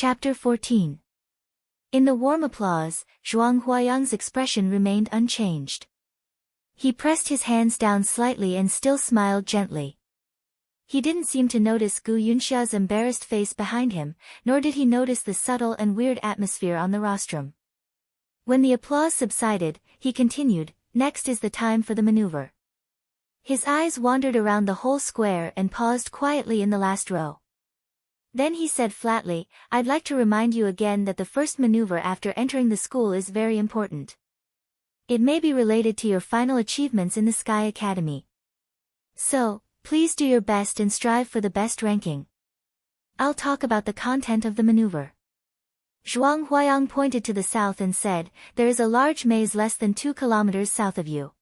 Chapter 14. In the warm applause, Zhuang Huayang's expression remained unchanged. He pressed his hands down slightly and still smiled gently. He didn't seem to notice Gu Yunxia's embarrassed face behind him, nor did he notice the subtle and weird atmosphere on the rostrum. When the applause subsided, he continued, "Next is the time for the maneuver." His eyes wandered around the whole square and paused quietly in the last row. Then he said flatly, "I'd like to remind you again that the first maneuver after entering the school is very important. It may be related to your final achievements in the Sky Academy. So, please do your best and strive for the best ranking. I'll talk about the content of the maneuver." Zhuang Huayang pointed to the south and said, "There is a large maze less than 2 kilometers south of you.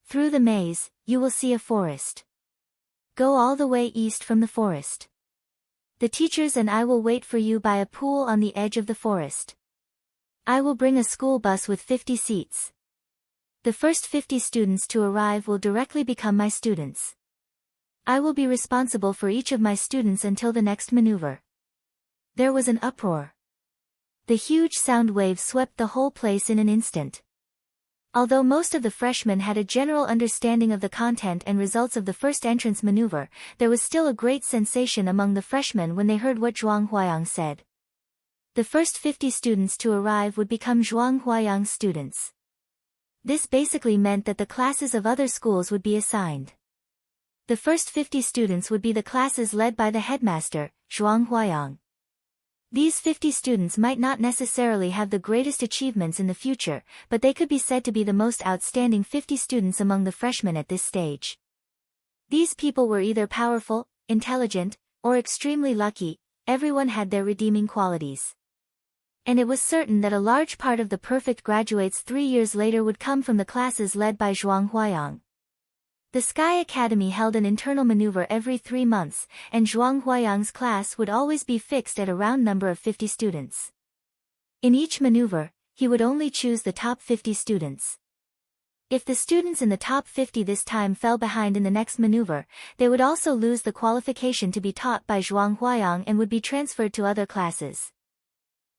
Through the maze, you will see a forest. Go all the way east from the forest. The teachers and I will wait for you by a pool on the edge of the forest. I will bring a school bus with 50 seats. The first 50 students to arrive will directly become my students. I will be responsible for each of my students until the next maneuver." There was an uproar. The huge sound wave swept the whole place in an instant. Although most of the freshmen had a general understanding of the content and results of the first entrance maneuver, there was still a great sensation among the freshmen when they heard what Zhuang Huayang said. The first 50 students to arrive would become Zhuang Huayang's students. This basically meant that the classes of other schools would be assigned. The first 50 students would be the classes led by the headmaster, Zhuang Huayang. These 50 students might not necessarily have the greatest achievements in the future, but they could be said to be the most outstanding 50 students among the freshmen at this stage. These people were either powerful, intelligent, or extremely lucky. Everyone had their redeeming qualities. And it was certain that a large part of the perfect graduates 3 years later would come from the classes led by Zhuang Huayang. The Sky Academy held an internal maneuver every 3 months, and Zhuang Huayang's class would always be fixed at a round number of 50 students. In each maneuver, he would only choose the top 50 students. If the students in the top 50 this time fell behind in the next maneuver, they would also lose the qualification to be taught by Zhuang Huayang and would be transferred to other classes.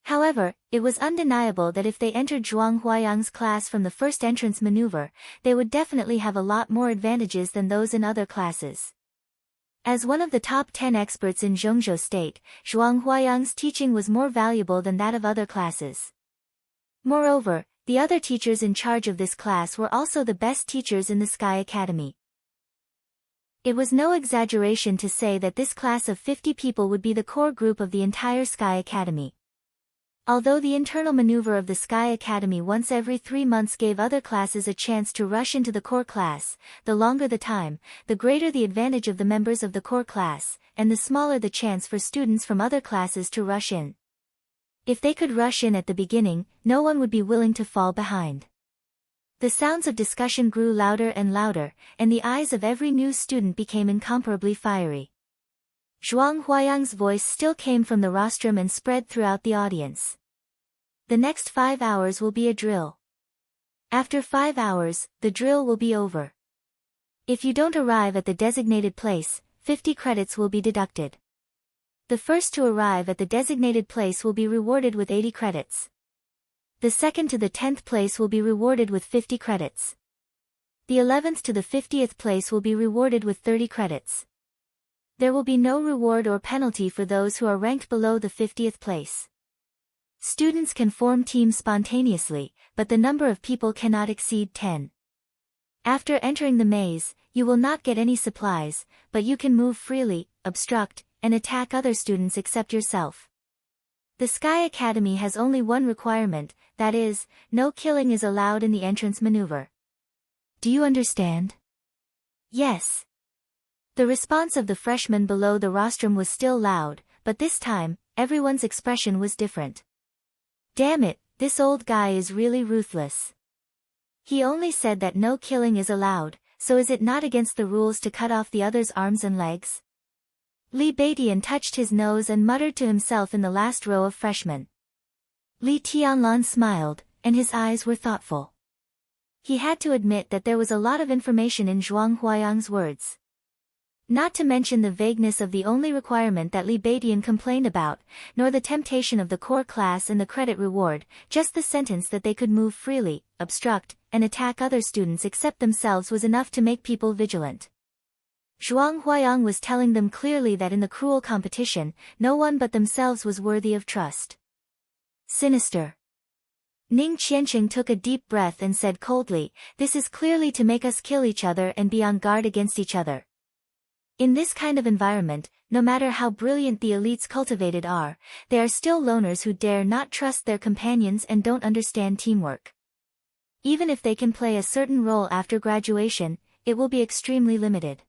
However, it was undeniable that if they entered Zhuang Huayang's class from the first entrance maneuver, they would definitely have a lot more advantages than those in other classes. As one of the top 10 experts in Zhengzhou State, Zhuang Huayang's teaching was more valuable than that of other classes. Moreover, the other teachers in charge of this class were also the best teachers in the Sky Academy. It was no exaggeration to say that this class of 50 people would be the core group of the entire Sky Academy. Although the internal maneuver of the Sky Academy once every 3 months gave other classes a chance to rush into the core class, the longer the time, the greater the advantage of the members of the core class, and the smaller the chance for students from other classes to rush in. If they could rush in at the beginning, no one would be willing to fall behind. The sounds of discussion grew louder and louder, and the eyes of every new student became incomparably fiery. Zhuang Huayang's voice still came from the rostrum and spread throughout the audience. "The next 5 hours will be a drill. After 5 hours, the drill will be over. If you don't arrive at the designated place, 50 credits will be deducted. The first to arrive at the designated place will be rewarded with 80 credits. The second to the 10th place will be rewarded with 50 credits. The 11th to the 50th place will be rewarded with 30 credits. There will be no reward or penalty for those who are ranked below the 50th place. Students can form teams spontaneously, but the number of people cannot exceed 10. After entering the maze, you will not get any supplies, but you can move freely, obstruct, and attack other students except yourself. The Sky Academy has only one requirement, that is, no killing is allowed in the entrance maneuver. Do you understand?" "Yes." The response of the freshmen below the rostrum was still loud, but this time, everyone's expression was different. "Damn it, this old guy is really ruthless. He only said that no killing is allowed, so is it not against the rules to cut off the other's arms and legs?" Li Beidian touched his nose and muttered to himself in the last row of freshmen. Li Tianlan smiled, and his eyes were thoughtful. He had to admit that there was a lot of information in Zhuang Huayang's words. Not to mention the vagueness of the only requirement that Li Beidian complained about, nor the temptation of the core class and the credit reward, just the sentence that they could move freely, obstruct, and attack other students except themselves was enough to make people vigilant. Zhuang Huayang was telling them clearly that in the cruel competition, no one but themselves was worthy of trust. Sinister. Ning Qianqing took a deep breath and said coldly, "This is clearly to make us kill each other and be on guard against each other." In this kind of environment, no matter how brilliant the elites cultivated are, they are still loners who dare not trust their companions and don't understand teamwork. Even if they can play a certain role after graduation, it will be extremely limited.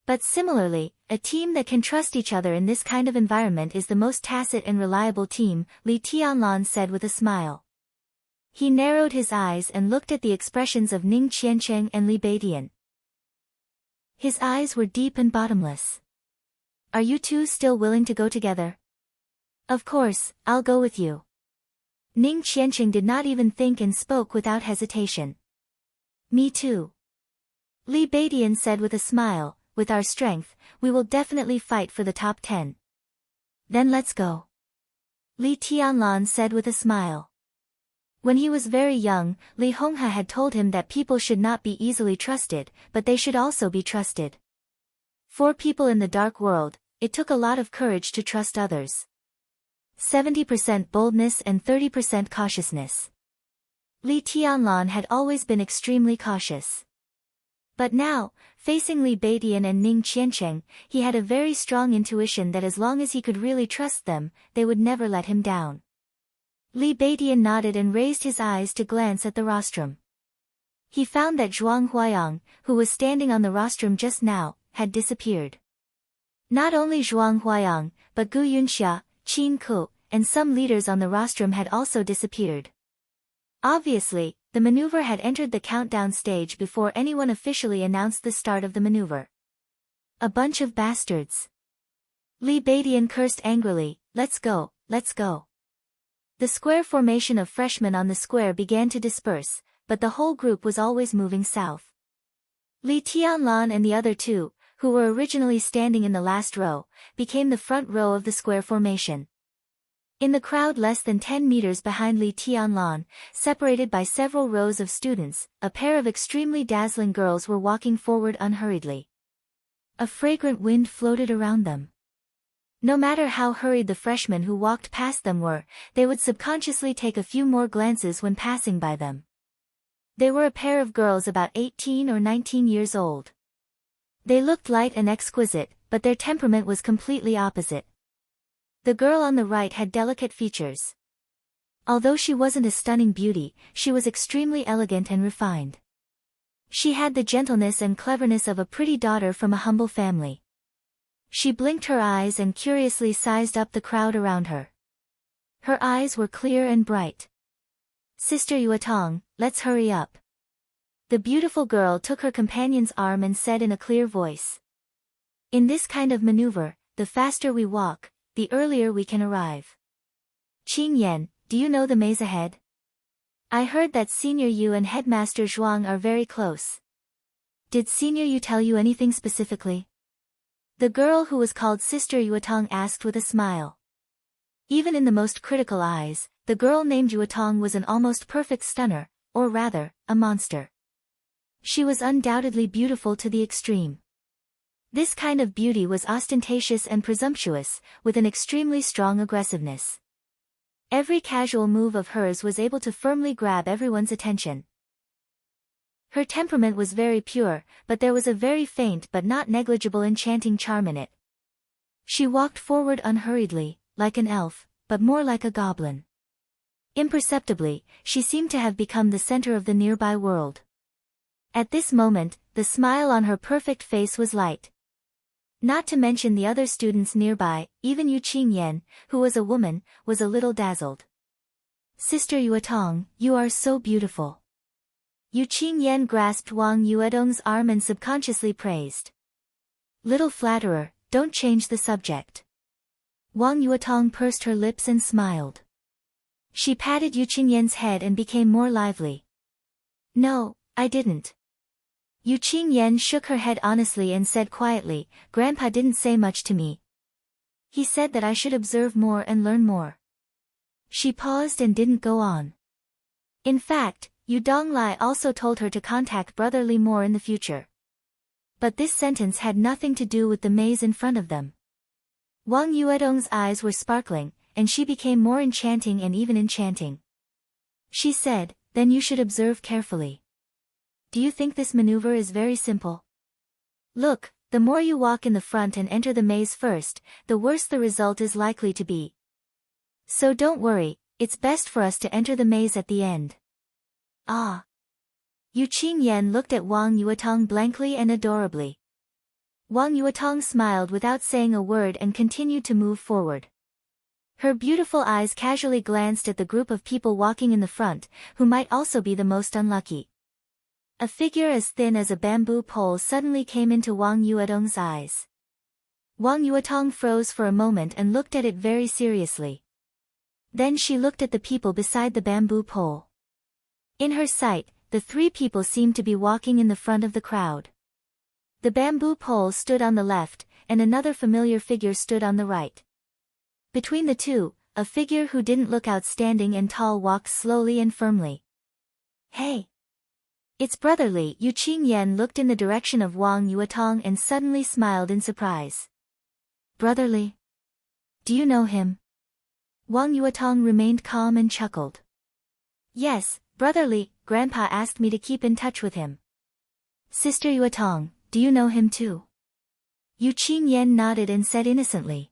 But similarly, a team that can trust each other in this kind of environment is the most tacit and reliable team, Li Tianlan said with a smile. He narrowed his eyes and looked at the expressions of Ning Qianqing and Li Beidian. His eyes were deep and bottomless. "Are you two still willing to go together?" "Of course, I'll go with you." Ning Qianqing did not even think and spoke without hesitation. "Me too." Li Beidian said with a smile, "With our strength, we will definitely fight for the top 10. "Then let's go." Li Tianlan said with a smile. When he was very young, Li Honghe had told him that people should not be easily trusted, but they should also be trusted. For people in the dark world, it took a lot of courage to trust others. 70% boldness and 30% cautiousness. Li Tianlan had always been extremely cautious. But now, facing Li Beidian and Ning Qianqing, he had a very strong intuition that as long as he could really trust them, they would never let him down. Li Beidian nodded and raised his eyes to glance at the rostrum. He found that Zhuang Huayang, who was standing on the rostrum just now, had disappeared. Not only Zhuang Huayang, but Gu Yunxia, Qin Ku, and some leaders on the rostrum had also disappeared. Obviously, the maneuver had entered the countdown stage before anyone officially announced the start of the maneuver. A bunch of bastards. Li Beidian cursed angrily, "Let's go, let's go." The square formation of freshmen on the square began to disperse, but the whole group was always moving south. Li Tianlan and the other two, who were originally standing in the last row, became the front row of the square formation. In the crowd less than 10 meters behind Li Tianlan, separated by several rows of students, a pair of extremely dazzling girls were walking forward unhurriedly. A fragrant wind floated around them. No matter how hurried the freshmen who walked past them were, they would subconsciously take a few more glances when passing by them. They were a pair of girls about 18 or 19 years old. They looked light and exquisite, but their temperament was completely opposite. The girl on the right had delicate features. Although she wasn't a stunning beauty, she was extremely elegant and refined. She had the gentleness and cleverness of a pretty daughter from a humble family. She blinked her eyes and curiously sized up the crowd around her. Her eyes were clear and bright. "Sister Yuetong, let's hurry up." The beautiful girl took her companion's arm and said in a clear voice. "In this kind of maneuver, the faster we walk, the earlier we can arrive. Qing Yan, do you know the maze ahead? I heard that Senior Yu and Headmaster Zhuang are very close. Did Senior Yu tell you anything specifically?" The girl who was called Sister Yuetong asked with a smile. Even in the most critical eyes, the girl named Yuetong was an almost perfect stunner, or rather, a monster. She was undoubtedly beautiful to the extreme. This kind of beauty was ostentatious and presumptuous, with an extremely strong aggressiveness. Every casual move of hers was able to firmly grab everyone's attention. Her temperament was very pure, but there was a very faint but not negligible enchanting charm in it. She walked forward unhurriedly, like an elf, but more like a goblin. Imperceptibly, she seemed to have become the center of the nearby world. At this moment, the smile on her perfect face was light. Not to mention the other students nearby, even Yu Qingyan, who was a woman, was a little dazzled. "Sister Yuetong, you are so beautiful." Yu Qingyan grasped Wang Yuedong's arm and subconsciously praised. "Little flatterer, don't change the subject." Wang Yuetong pursed her lips and smiled. She patted Yu Qingyan's head and became more lively. "No, I didn't." Yu Qingyan shook her head honestly and said quietly, Grandpa didn't say much to me. He said that I should observe more and learn more. She paused and didn't go on. In fact, Yu Donglai also told her to contact Brother Li more in the future. But this sentence had nothing to do with the maze in front of them. Wang Yuedong's eyes were sparkling, and she became more enchanting and even enchanting. She said, then you should observe carefully. Do you think this maneuver is very simple? Look, the more you walk in the front and enter the maze first, the worse the result is likely to be. So don't worry, it's best for us to enter the maze at the end. Ah. Yu Qingyan looked at Wang Yuetong blankly and adorably. Wang Yuetong smiled without saying a word and continued to move forward. Her beautiful eyes casually glanced at the group of people walking in the front, who might also be the most unlucky. A figure as thin as a bamboo pole suddenly came into Wang Yuetong's eyes. Wang Yuetong froze for a moment and looked at it very seriously. Then she looked at the people beside the bamboo pole. In her sight, the three people seemed to be walking in the front of the crowd. The bamboo pole stood on the left, and another familiar figure stood on the right. Between the two, a figure who didn't look outstanding and tall walked slowly and firmly. Hey! It's Brother Li. Yu Qingyan looked in the direction of Wang Yuetong and suddenly smiled in surprise. Brother Li? Do you know him? Wang Yuetong remained calm and chuckled. Yes, Brother Li, Grandpa asked me to keep in touch with him. Sister Yuetong, do you know him too? Yu Qingyan nodded and said innocently.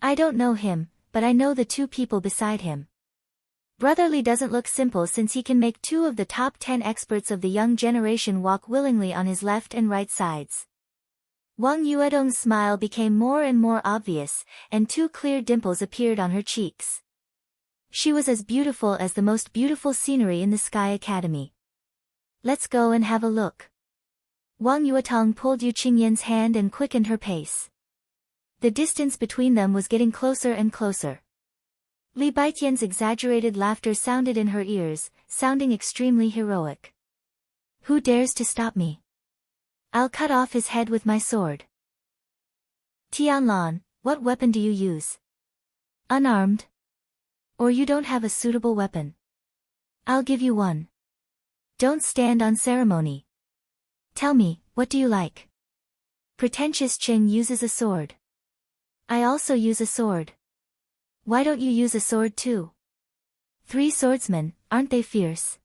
I don't know him, but I know the two people beside him. Brother Li doesn't look simple since he can make 2 of the top 10 experts of the young generation walk willingly on his left and right sides. Wang Yuedong's smile became more and more obvious, and 2 clear dimples appeared on her cheeks. She was as beautiful as the most beautiful scenery in the Sky Academy. Let's go and have a look. Wang Yuetong pulled Yu Qingyan's hand and quickened her pace. The distance between them was getting closer and closer. Li Baitian's exaggerated laughter sounded in her ears, sounding extremely heroic. Who dares to stop me? I'll cut off his head with my sword. Tianlan, what weapon do you use? Unarmed? Or you don't have a suitable weapon? I'll give you one. Don't stand on ceremony. Tell me, what do you like? Pretentious Qing uses a sword. I also use a sword. Why don't you use a sword too? 3 swordsmen, aren't they fierce?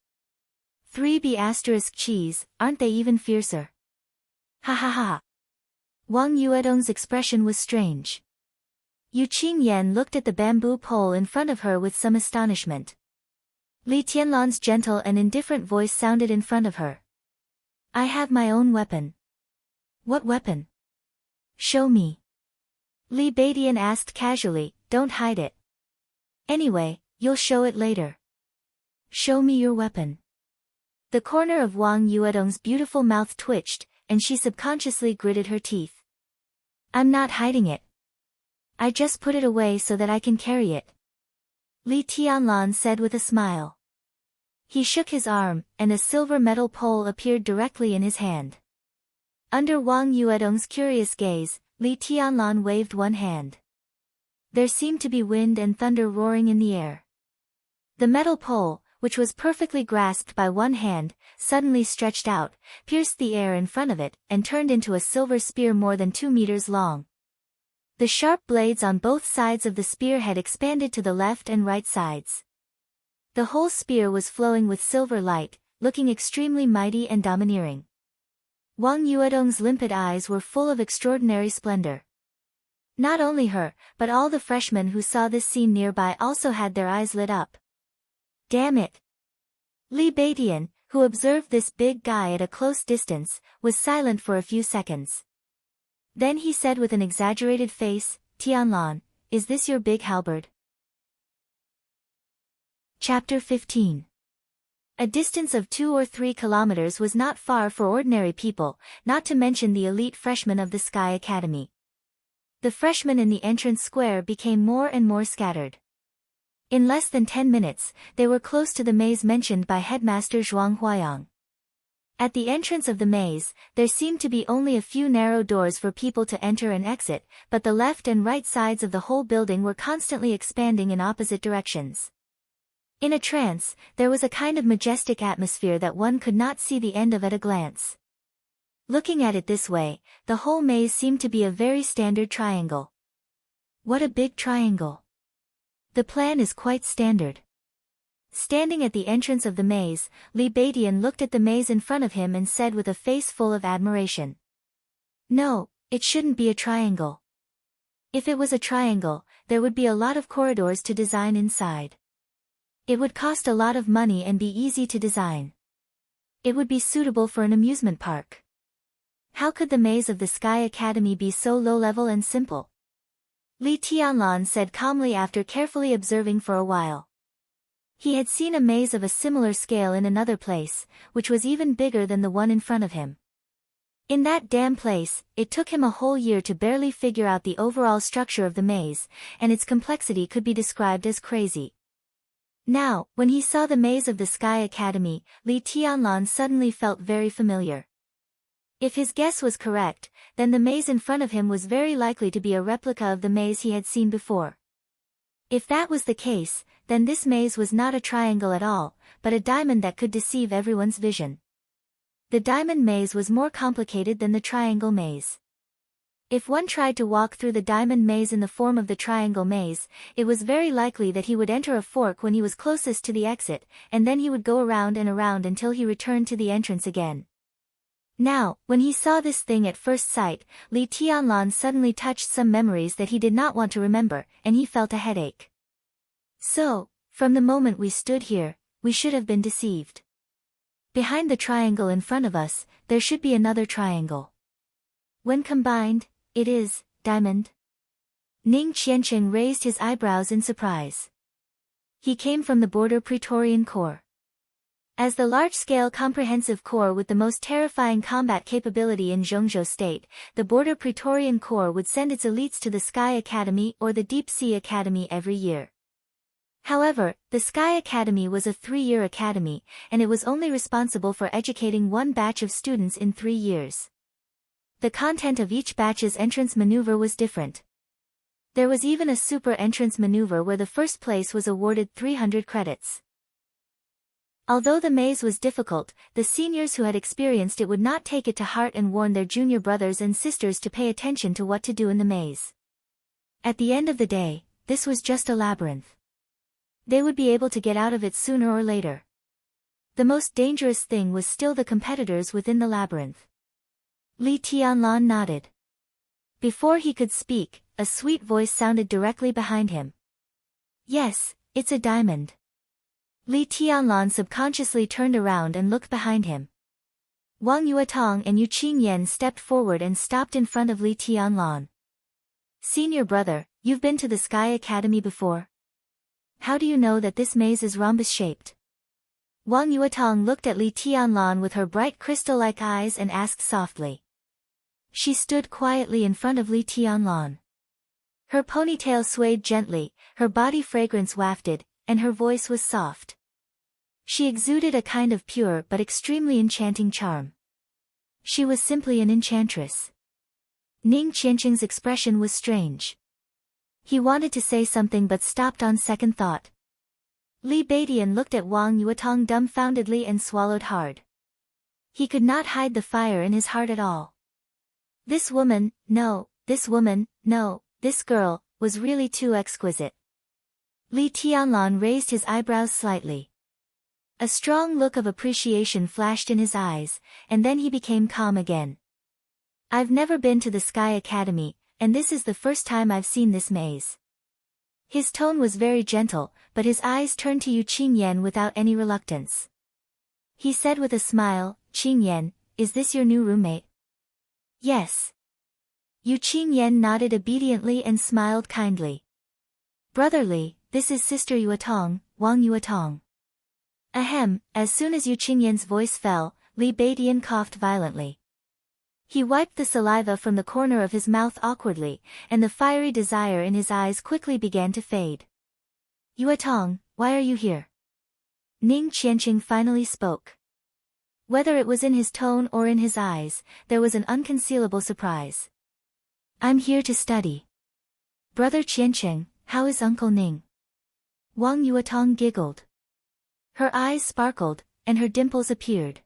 3B** cheese, aren't they even fiercer? Ha ha ha. Wang Yuedong's expression was strange. Yu Qingyan looked at the bamboo pole in front of her with some astonishment. Li Tianlan's gentle and indifferent voice sounded in front of her. I have my own weapon. What weapon? Show me. Li Baitian asked casually, don't hide it. Anyway, you'll show it later. Show me your weapon. The corner of Wang Yuedong's beautiful mouth twitched, and she subconsciously gritted her teeth. I'm not hiding it. I just put it away so that I can carry it. Li Tianlan said with a smile. He shook his arm, and a silver metal pole appeared directly in his hand. Under Wang Yuedong's curious gaze, Li Tianlan waved one hand. There seemed to be wind and thunder roaring in the air. The metal pole, which was perfectly grasped by one hand, suddenly stretched out, pierced the air in front of it, and turned into a silver spear more than 2 meters long. The sharp blades on both sides of the spearhead expanded to the left and right sides. The whole spear was flowing with silver light, looking extremely mighty and domineering. Wang Yuedong's limpid eyes were full of extraordinary splendor. Not only her, but all the freshmen who saw this scene nearby also had their eyes lit up. Damn it! Li Baitian, who observed this big guy at a close distance, was silent for a few seconds. Then he said with an exaggerated face, Tianlan, is this your big halberd? Chapter 15. A distance of 2 or 3 kilometers was not far for ordinary people, not to mention the elite freshmen of the Sky Academy. The freshmen in the entrance square became more and more scattered. In less than 10 minutes, they were close to the maze mentioned by Headmaster Zhuang Huayang. At the entrance of the maze, there seemed to be only a few narrow doors for people to enter and exit, but the left and right sides of the whole building were constantly expanding in opposite directions. In a trance, there was a kind of majestic atmosphere that one could not see the end of at a glance. Looking at it this way, the whole maze seemed to be a very standard triangle. What a big triangle! The plan is quite standard. Standing at the entrance of the maze, Li Beidian looked at the maze in front of him and said with a face full of admiration. No, it shouldn't be a triangle. If it was a triangle, there would be a lot of corridors to design inside. It would cost a lot of money and be easy to design. It would be suitable for an amusement park. How could the maze of the Sky Academy be so low-level and simple? Li Tianlan said calmly after carefully observing for a while. He had seen a maze of a similar scale in another place, which was even bigger than the one in front of him. In that damn place, it took him a whole year to barely figure out the overall structure of the maze, and its complexity could be described as crazy. Now, when he saw the maze of the Sky Academy, Li Tianlan suddenly felt very familiar. If his guess was correct, then the maze in front of him was very likely to be a replica of the maze he had seen before. If that was the case, then this maze was not a triangle at all, but a diamond that could deceive everyone's vision. The diamond maze was more complicated than the triangle maze. If one tried to walk through the diamond maze in the form of the triangle maze, it was very likely that he would enter a fork when he was closest to the exit, and then he would go around and around until he returned to the entrance again. Now, when he saw this thing at first sight, Li Tianlan suddenly touched some memories that he did not want to remember, and he felt a headache. So, from the moment we stood here, we should have been deceived. Behind the triangle in front of us, there should be another triangle. When combined, it is diamond. Ning Qiancheng raised his eyebrows in surprise. He came from the Border Praetorian Corps. As the large-scale comprehensive corps with the most terrifying combat capability in Zhengzhou State, the Border Praetorian Corps would send its elites to the Sky Academy or the Deep Sea Academy every year. However, the Sky Academy was a 3-year academy, and it was only responsible for educating one batch of students in 3 years. The content of each batch's entrance maneuver was different. There was even a super entrance maneuver where the first place was awarded 300 credits. Although the maze was difficult, the seniors who had experienced it would not take it to heart and warn their junior brothers and sisters to pay attention to what to do in the maze. At the end of the day, this was just a labyrinth. They would be able to get out of it sooner or later. The most dangerous thing was still the competitors within the labyrinth. Li Tianlan nodded. Before he could speak, a sweet voice sounded directly behind him. Yes, it's a diamond. Li Tianlan subconsciously turned around and looked behind him. Wang Yuetong and Yu Qingyan stepped forward and stopped in front of Li Tianlan. Senior brother, you've been to the Sky Academy before? How do you know that this maze is rhombus-shaped? Wang Yuetong looked at Li Tianlan with her bright crystal-like eyes and asked softly. She stood quietly in front of Li Tianlan. Her ponytail swayed gently, her body fragrance wafted, and her voice was soft. She exuded a kind of pure but extremely enchanting charm. She was simply an enchantress. Ning Qiancheng's expression was strange. He wanted to say something but stopped on second thought. Li Beidian looked at Wang Yuetong dumbfoundedly and swallowed hard. He could not hide the fire in his heart at all. This woman, no, this girl, was really too exquisite. Li Tianlan raised his eyebrows slightly. A strong look of appreciation flashed in his eyes, and then he became calm again. I've never been to the Sky Academy, and this is the first time I've seen this maze. His tone was very gentle, but his eyes turned to Yu Qingyan without any reluctance. He said with a smile, Qingyan, is this your new roommate? Yes. Yu Qingyan nodded obediently and smiled kindly. Brotherly, this is Sister Yuetong, Wang Yuetong. Ahem, as soon as Yu Qingyan's voice fell, Li Beidian coughed violently. He wiped the saliva from the corner of his mouth awkwardly, and the fiery desire in his eyes quickly began to fade. Yuetong, why are you here? Ning Qiancheng finally spoke. Whether it was in his tone or in his eyes, there was an unconcealable surprise. I'm here to study. Brother Qiancheng, how is Uncle Ning? Wang Yuetong giggled. Her eyes sparkled, and her dimples appeared.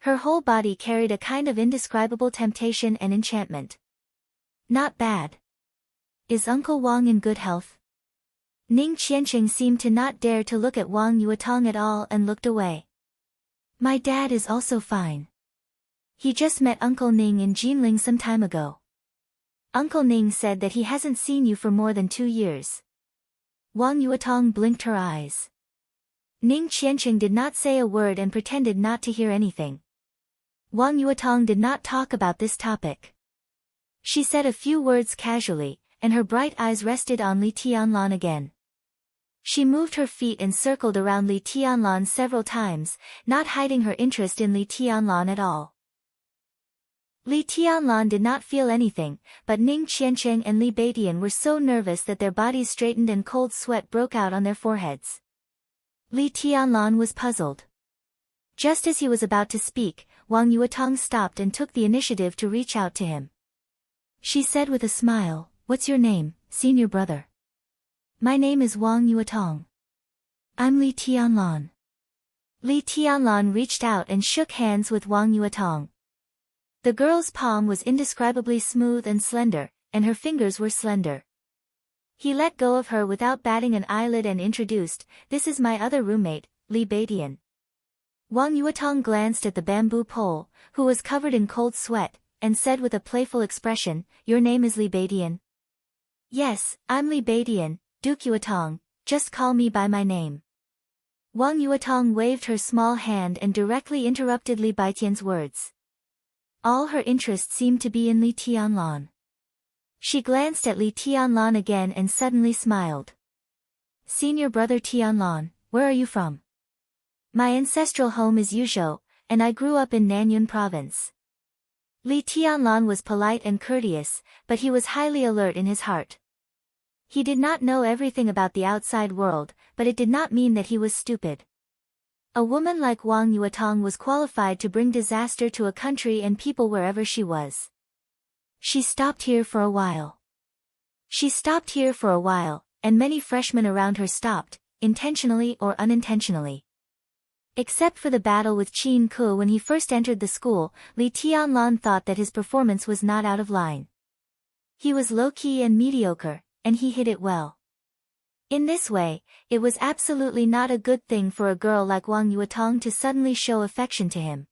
Her whole body carried a kind of indescribable temptation and enchantment. Not bad. Is Uncle Wang in good health? Ning Qiancheng seemed to not dare to look at Wang Yuetong at all and looked away. My dad is also fine. He just met Uncle Ning in Jinling some time ago. Uncle Ning said that he hasn't seen you for more than 2 years. Wang Yuetong blinked her eyes. Ning Qiancheng did not say a word and pretended not to hear anything. Wang Yuetong did not talk about this topic. She said a few words casually, and her bright eyes rested on Li Tianlan again. She moved her feet and circled around Li Tianlan several times, not hiding her interest in Li Tianlan at all. Li Tianlan did not feel anything, but Ning Qiancheng and Li Beidian were so nervous that their bodies straightened and cold sweat broke out on their foreheads. Li Tianlan was puzzled. Just as he was about to speak, Wang Yuetong stopped and took the initiative to reach out to him. She said with a smile, "What's your name, senior brother?" "My name is Wang Yuetong. I'm Li Tianlan." Li Tianlan reached out and shook hands with Wang Yuetong. The girl's palm was indescribably smooth and slender, and her fingers were slender. He let go of her without batting an eyelid and introduced, "This is my other roommate, Li Beidian." Wang Yuetong glanced at the bamboo pole, who was covered in cold sweat, and said with a playful expression, "Your name is Li Beidian?" "Yes, I'm Li Beidian, Duke Yuetong, just call me by my name." Wang Yuetong waved her small hand and directly interrupted Li Beidian's words. All her interest seemed to be in Li Tianlan. She glanced at Li Tianlan again and suddenly smiled. "Senior brother Tianlan, where are you from?" "My ancestral home is Yuzhou, and I grew up in Nanyun province." Li Tianlan was polite and courteous, but he was highly alert in his heart. He did not know everything about the outside world, but it did not mean that he was stupid. A woman like Wang Yuetong was qualified to bring disaster to a country and people wherever she was. She stopped here for a while. And many freshmen around her stopped, intentionally or unintentionally. Except for the battle with Qin Ke when he first entered the school, Li Tianlan thought that his performance was not out of line. He was low-key and mediocre, and he hid it well. In this way, it was absolutely not a good thing for a girl like Wang Yuetong to suddenly show affection to him.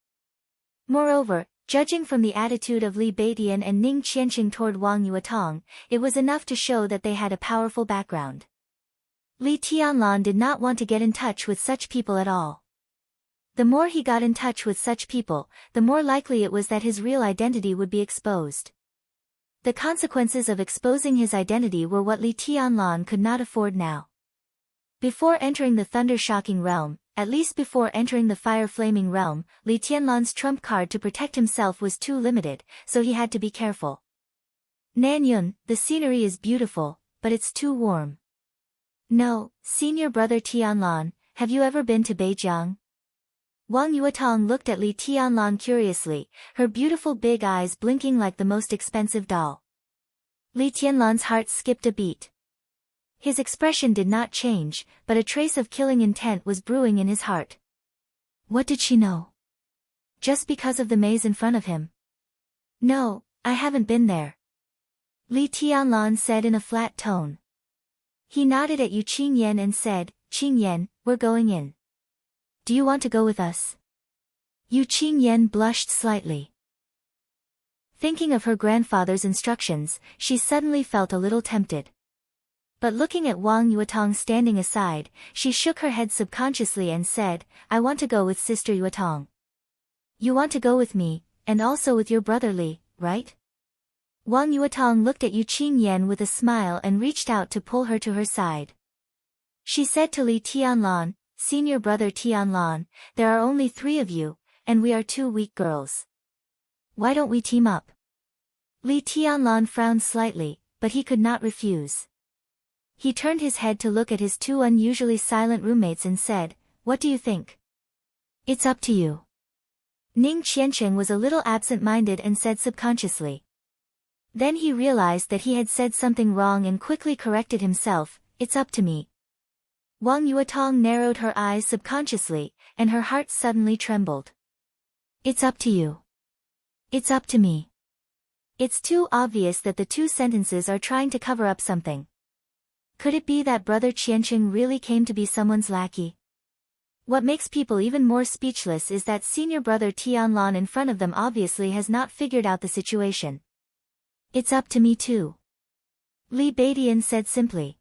Moreover, judging from the attitude of Li Beidian and Ning Qiancheng toward Wang Yuetong, it was enough to show that they had a powerful background. Li Tianlan did not want to get in touch with such people at all. The more he got in touch with such people, the more likely it was that his real identity would be exposed. The consequences of exposing his identity were what Li Tianlan could not afford now. Before entering the thunder-shocking realm, at least before entering the fire-flaming realm, Li Tianlan's trump card to protect himself was too limited, so he had to be careful. "Nanyun, the scenery is beautiful, but it's too warm." "No, senior brother Tianlan, have you ever been to Beijing?" Wang Yuetong looked at Li Tianlan curiously, her beautiful big eyes blinking like the most expensive doll. Li Tianlan's heart skipped a beat. His expression did not change, but a trace of killing intent was brewing in his heart. What did she know? Just because of the maze in front of him? "No, I haven't been there," Li Tianlan said in a flat tone. He nodded at Yu Qingyan and said, "Qingyan, we're going in. Do you want to go with us?" Yu Qingyan blushed slightly. Thinking of her grandfather's instructions, she suddenly felt a little tempted. But looking at Wang Yuetong standing aside, she shook her head subconsciously and said, "I want to go with Sister Yuetong." "You want to go with me, and also with your brother Li, right?" Wang Yuetong looked at Yu Qingyan with a smile and reached out to pull her to her side. She said to Li Tianlan, "Senior brother Tianlan, there are only 3 of you, and we are 2 weak girls. Why don't we team up?" Li Tianlan frowned slightly, but he could not refuse. He turned his head to look at his 2 unusually silent roommates and said, "What do you think?" "It's up to you." Ning Qiancheng was a little absent-minded and said subconsciously. Then he realized that he had said something wrong and quickly corrected himself, "It's up to me." Wang Yuetong narrowed her eyes subconsciously, and her heart suddenly trembled. "It's up to you. It's up to me." It's too obvious that the two sentences are trying to cover up something. Could it be that brother Qiancheng really came to be someone's lackey? What makes people even more speechless is that senior brother Tianlan in front of them obviously has not figured out the situation. "It's up to me too," Li Beidian said simply.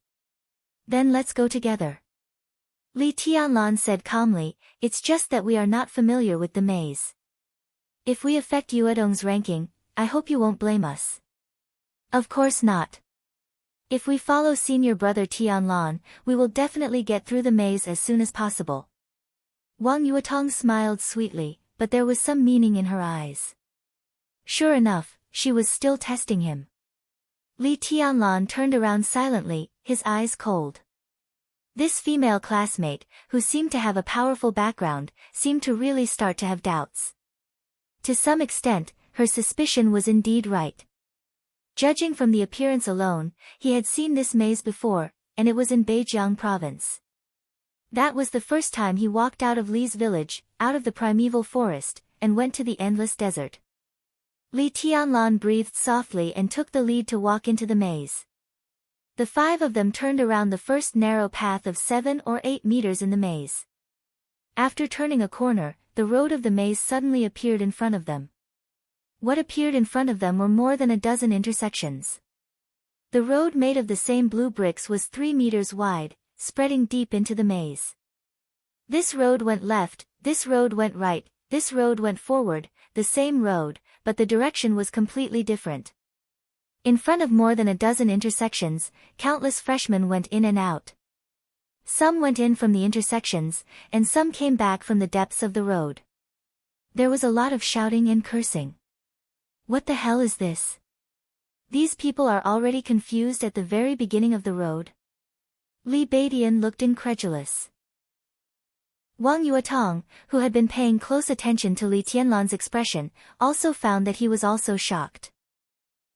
"Then let's go together." Li Tianlan said calmly, "It's just that we are not familiar with the maze. If we affect Yuedong's ranking, I hope you won't blame us." "Of course not. If we follow senior brother Tianlan, we will definitely get through the maze as soon as possible." Wang Yuetong smiled sweetly, but there was some meaning in her eyes. Sure enough, she was still testing him. Li Tianlan turned around silently, his eyes cold. This female classmate, who seemed to have a powerful background, seemed to really start to have doubts. To some extent, her suspicion was indeed right. Judging from the appearance alone, he had seen this maze before, and it was in Beijiang province. That was the first time he walked out of Li's village, out of the primeval forest, and went to the endless desert. Li Tianlan breathed softly and took the lead to walk into the maze. The five of them turned around the first narrow path of 7 or 8 meters in the maze. After turning a corner, the road of the maze suddenly appeared in front of them. What appeared in front of them were more than a dozen intersections. The road made of the same blue bricks was 3 meters wide, spreading deep into the maze. This road went left, this road went right, this road went forward, the same road, but the direction was completely different. In front of more than a dozen intersections, countless freshmen went in and out. Some went in from the intersections, and some came back from the depths of the road. There was a lot of shouting and cursing. What the hell is this? These people are already confused at the very beginning of the road? Li Beidian looked incredulous. Wang Yuetong, who had been paying close attention to Li Tianlan's expression, also found that he was also shocked.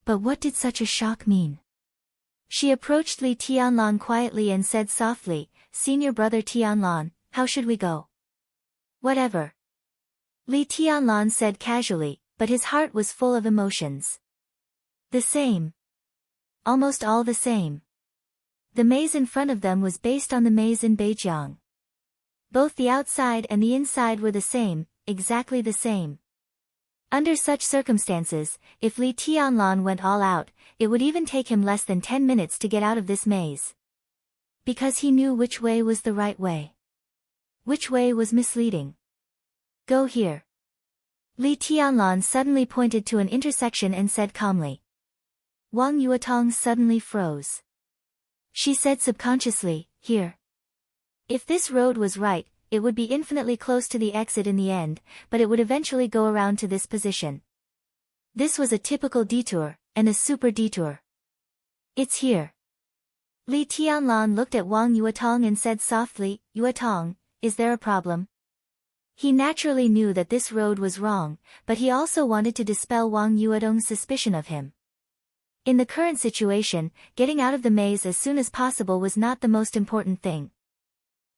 But what did such a shock mean? She approached Li Tianlan quietly and said softly, "Senior brother Tianlan, how should we go?" "Whatever," Li Tianlan said casually, but his heart was full of emotions. The same. Almost all the same. The maze in front of them was based on the maze in Beijiang. Both the outside and the inside were the same, exactly the same. Under such circumstances, if Li Tianlan went all out, it would even take him less than 10 minutes to get out of this maze. Because he knew which way was the right way. Which way was misleading. "Go here." Li Tianlan suddenly pointed to an intersection and said calmly. Wang Yuetong suddenly froze. She said subconsciously, "Here." If this road was right, it would be infinitely close to the exit in the end, but it would eventually go around to this position. This was a typical detour, and a super detour. "It's here." Li Tianlan looked at Wang Yuetong and said softly, "Yuetong, is there a problem?" He naturally knew that this road was wrong, but he also wanted to dispel Wang Yuedong's suspicion of him. In the current situation, getting out of the maze as soon as possible was not the most important thing.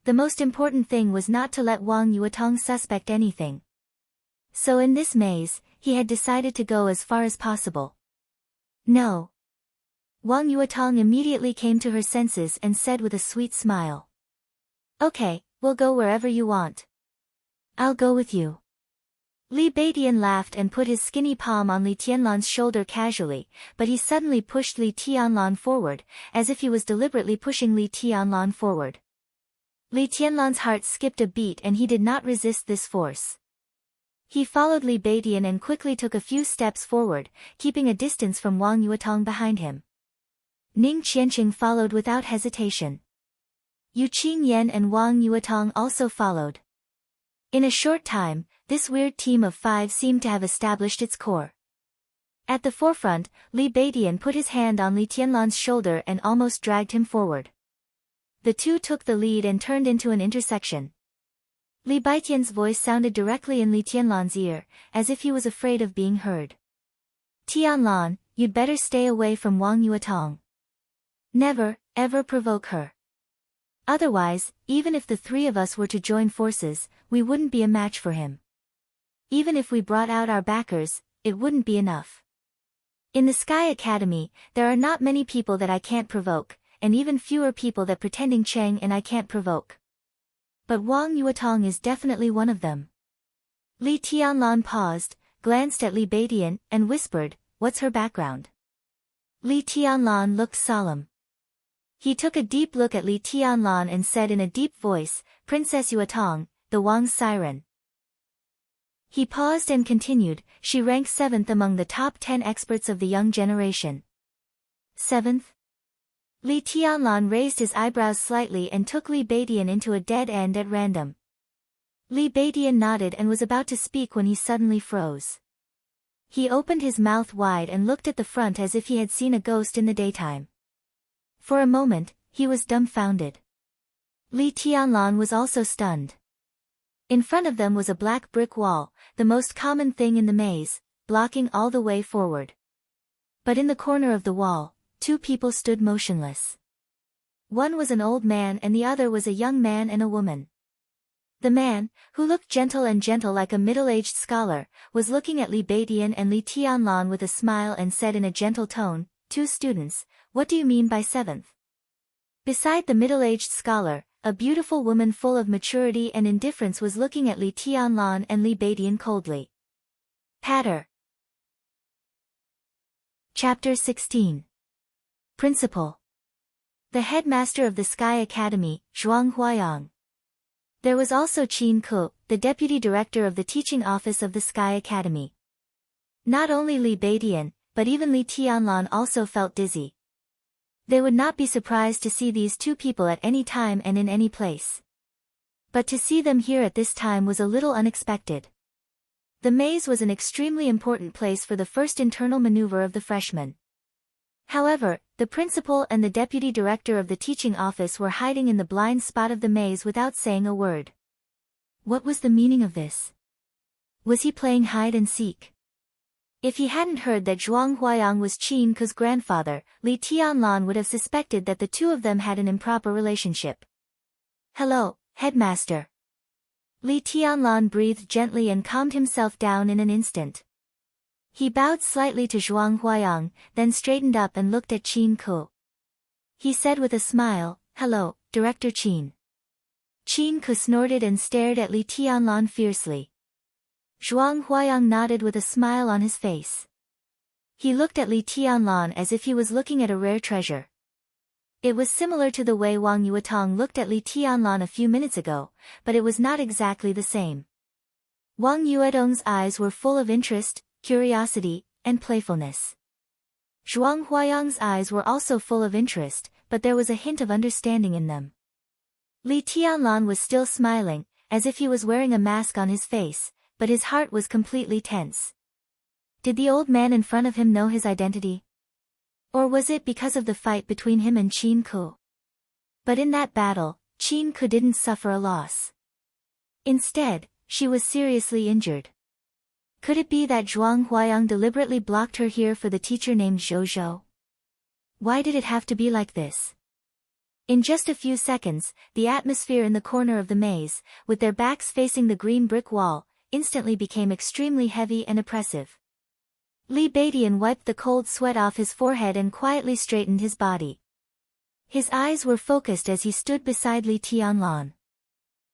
The most important thing was not to let Wang Yuetong suspect anything. So in this maze, he had decided to go as far as possible. "No." Wang Yuetong immediately came to her senses and said with a sweet smile. "Okay, we'll go wherever you want." "I'll go with you." Li Beidian laughed and put his skinny palm on Li Tianlan's shoulder casually, but he suddenly pushed Li Tianlan forward, as if he was deliberately pushing Li Tianlan forward. Li Tianlan's heart skipped a beat and he did not resist this force. He followed Li Beidian and quickly took a few steps forward, keeping a distance from Wang Yuetong behind him. Ning Qiancheng followed without hesitation. Yu Qingyan and Wang Yuetong also followed. In a short time, this weird team of 5 seemed to have established its core. At the forefront, Li Beidian put his hand on Li Tianlan's shoulder and almost dragged him forward. The two took the lead and turned into an intersection. Li Baitian's voice sounded directly in Li Tianlan's ear, as if he was afraid of being heard. Tianlan, you'd better stay away from Wang Yuetong. Never, ever provoke her. Otherwise, even if the three of us were to join forces, we wouldn't be a match for him. Even if we brought out our backers, it wouldn't be enough. In the Sky Academy, there are not many people that I can't provoke, and even fewer people that pretending Cheng and I can't provoke. But Wang Yuetong is definitely one of them. Li Tianlan paused, glanced at Li Baidian, and whispered, "What's her background?" Li Tianlan looked solemn. He took a deep look at Li Tianlan and said in a deep voice, "Princess Yuetong, the Wang's siren." He paused and continued, "She ranks 7th among the top 10 experts of the young generation." 7th? Li Tianlan raised his eyebrows slightly and took Li Baidian into a dead end at random. Li Baidian nodded and was about to speak when he suddenly froze. He opened his mouth wide and looked at the front as if he had seen a ghost in the daytime. For a moment, he was dumbfounded. Li Tianlan was also stunned. In front of them was a black brick wall, the most common thing in the maze, blocking all the way forward. But in the corner of the wall, 2 people stood motionless. One was an old man and the other was a young man and a woman. The man, who looked gentle like a middle-aged scholar, was looking at Li Baidian and Li Tianlan with a smile and said in a gentle tone, "2 students, what do you mean by 7th?" Beside the middle-aged scholar, a beautiful woman full of maturity and indifference was looking at Li Tianlan and Li Baidian coldly. Patter. Chapter 16. Principal. The headmaster of the Sky Academy, Zhuang Huayang. There was also Qin Ke, the deputy director of the teaching office of the Sky Academy. Not only Li Baidian, but even Li Tianlan also felt dizzy. They would not be surprised to see these 2 people at any time and in any place. But to see them here at this time was a little unexpected. The maze was an extremely important place for the first internal maneuver of the freshmen. However, the principal and the deputy director of the teaching office were hiding in the blind spot of the maze without saying a word. What was the meaning of this? Was he playing hide and seek? If he hadn't heard that Zhuang Huayang was Qin Ke's grandfather, Li Tianlan would have suspected that the 2 of them had an improper relationship. "Hello, headmaster." Li Tianlan breathed gently and calmed himself down in an instant. He bowed slightly to Zhuang Huayang, then straightened up and looked at Qin Ke. He said with a smile, "Hello, Director Qin." Qin Ke snorted and stared at Li Tianlan fiercely. Zhuang Huayang nodded with a smile on his face. He looked at Li Tianlan as if he was looking at a rare treasure. It was similar to the way Wang Yuetong looked at Li Tianlan a few minutes ago, but it was not exactly the same. Wang Yuetong's eyes were full of interest, curiosity, and playfulness. Zhuang Huayang's eyes were also full of interest, but there was a hint of understanding in them. Li Tianlan was still smiling, as if he was wearing a mask on his face, but his heart was completely tense. Did the old man in front of him know his identity? Or was it because of the fight between him and Qin Ke? But in that battle, Qin Ke didn't suffer a loss. Instead, she was seriously injured. Could it be that Zhuang Huayang deliberately blocked her here for the teacher named Zhou? Why did it have to be like this? In just a few seconds, the atmosphere in the corner of the maze, with their backs facing the green brick wall, instantly became extremely heavy and oppressive. Li Baidian wiped the cold sweat off his forehead and quietly straightened his body. His eyes were focused as he stood beside Li Tianlan.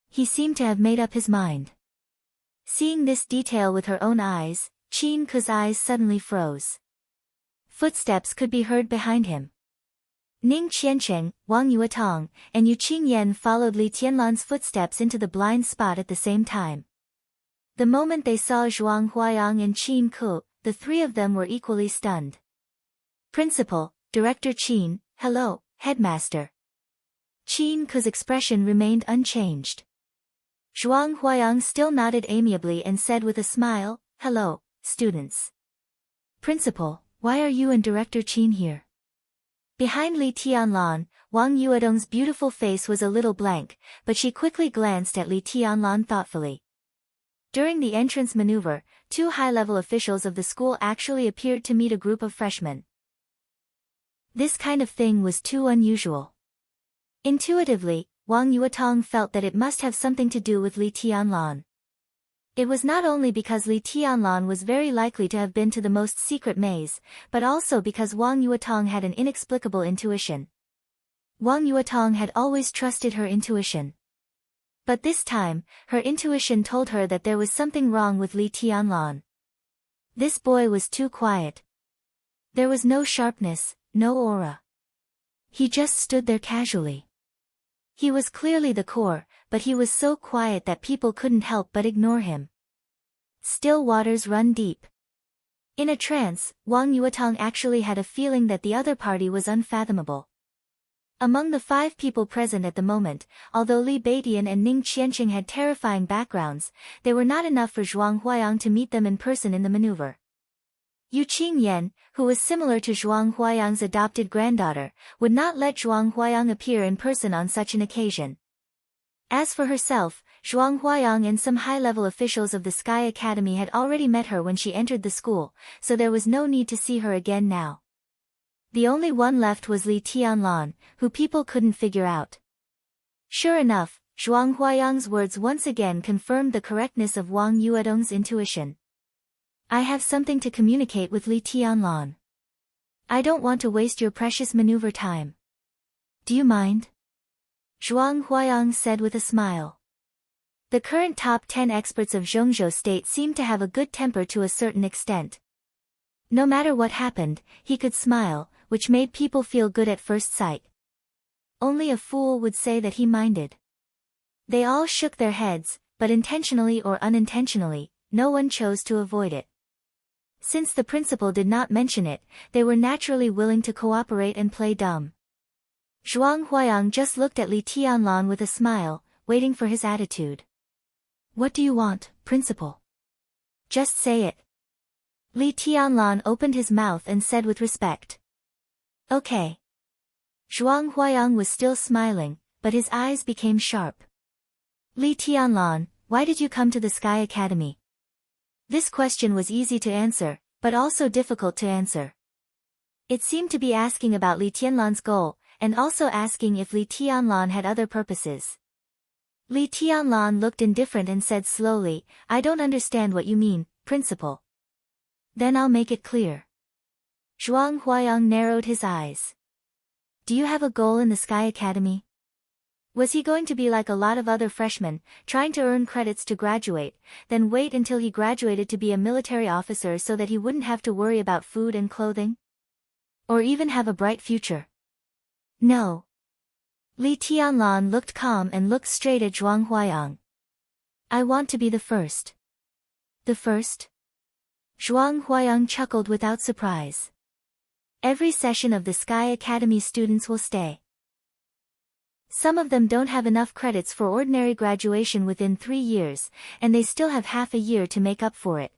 He seemed to have made up his mind. Seeing this detail with her own eyes, Qin Ke's eyes suddenly froze. Footsteps could be heard behind him. Ning Qiancheng, Wang Yuetong, and Yu Qingyan followed Li Tianlan's footsteps into the blind spot at the same time. The moment they saw Zhuang Huayang and Qin Ke, the 3 of them were equally stunned. "Principal, Director Qin, hello, headmaster." Qin Ke's expression remained unchanged. Zhuang Huayang still nodded amiably and said with a smile, "Hello, students." "Principal, why are you and Director Qin here?" Behind Li Tianlan, Wang Yuedong's beautiful face was a little blank, but she quickly glanced at Li Tianlan thoughtfully. During the entrance maneuver, 2 high-level officials of the school actually appeared to meet a group of freshmen. This kind of thing was too unusual. Intuitively, Wang Yuetong felt that it must have something to do with Li Tianlan. It was not only because Li Tianlan was very likely to have been to the most secret maze, but also because Wang Yuetong had an inexplicable intuition. Wang Yuetong had always trusted her intuition. But this time, her intuition told her that there was something wrong with Li Tianlan. This boy was too quiet. There was no sharpness, no aura. He just stood there casually. He was clearly the core, but he was so quiet that people couldn't help but ignore him. Still waters run deep. In a trance, Wang Yuetong actually had a feeling that the other party was unfathomable. Among the 5 people present at the moment, although Li Beidian and Ning Qianqing had terrifying backgrounds, they were not enough for Zhuang Huayang to meet them in person in the maneuver. Yu Qingyan, who was similar to Zhuang Huayang's adopted granddaughter, would not let Zhuang Huayang appear in person on such an occasion. As for herself, Zhuang Huayang and some high-level officials of the Sky Academy had already met her when she entered the school, so there was no need to see her again now. The only one left was Li Tianlan, who people couldn't figure out. Sure enough, Zhuang Huayang's words once again confirmed the correctness of Wang Yuedong's intuition. I have something to communicate with Li Tianlan. I don't want to waste your precious maneuver time. Do you mind? Zhuang Huayang said with a smile. The current top 10 experts of Zhongzhou State seemed to have a good temper to a certain extent. No matter what happened, he could smile, which made people feel good at first sight. Only a fool would say that he minded. They all shook their heads, but intentionally or unintentionally, no one chose to avoid it. Since the principal did not mention it, they were naturally willing to cooperate and play dumb. Zhuang Huayang just looked at Li Tianlan with a smile, waiting for his attitude. What do you want, principal? Just say it. Li Tianlan opened his mouth and said with respect. Okay. Zhuang Huayang was still smiling, but his eyes became sharp. Li Tianlan, why did you come to the Sky Academy? This question was easy to answer, but also difficult to answer. It seemed to be asking about Li Tianlan's goal, and also asking if Li Tianlan had other purposes. Li Tianlan looked indifferent and said slowly, I don't understand what you mean, principal. Then I'll make it clear. Zhuang Huayang narrowed his eyes. Do you have a goal in the Sky Academy? Was he going to be like a lot of other freshmen, trying to earn credits to graduate, then wait until he graduated to be a military officer so that he wouldn't have to worry about food and clothing? Or even have a bright future? No. Li Tianlan looked calm and looked straight at Zhuang Huayang. I want to be the first. The first? Zhuang Huayang chuckled without surprise. Every session of the Sky Academy students will stay. Some of them don't have enough credits for ordinary graduation within 3 years, and they still have half a year to make up for it.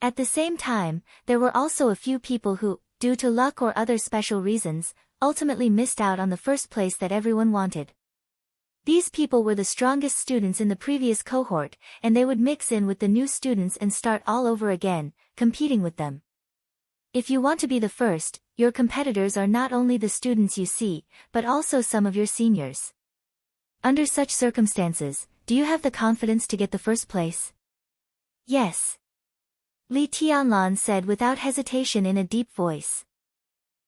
At the same time, there were also a few people who, due to luck or other special reasons, ultimately missed out on the first place that everyone wanted. These people were the strongest students in the previous cohort, and they would mix in with the new students and start all over again, competing with them. If you want to be the first, your competitors are not only the students you see, but also some of your seniors. Under such circumstances, do you have the confidence to get the first place? Yes. Li Tianlan said without hesitation in a deep voice.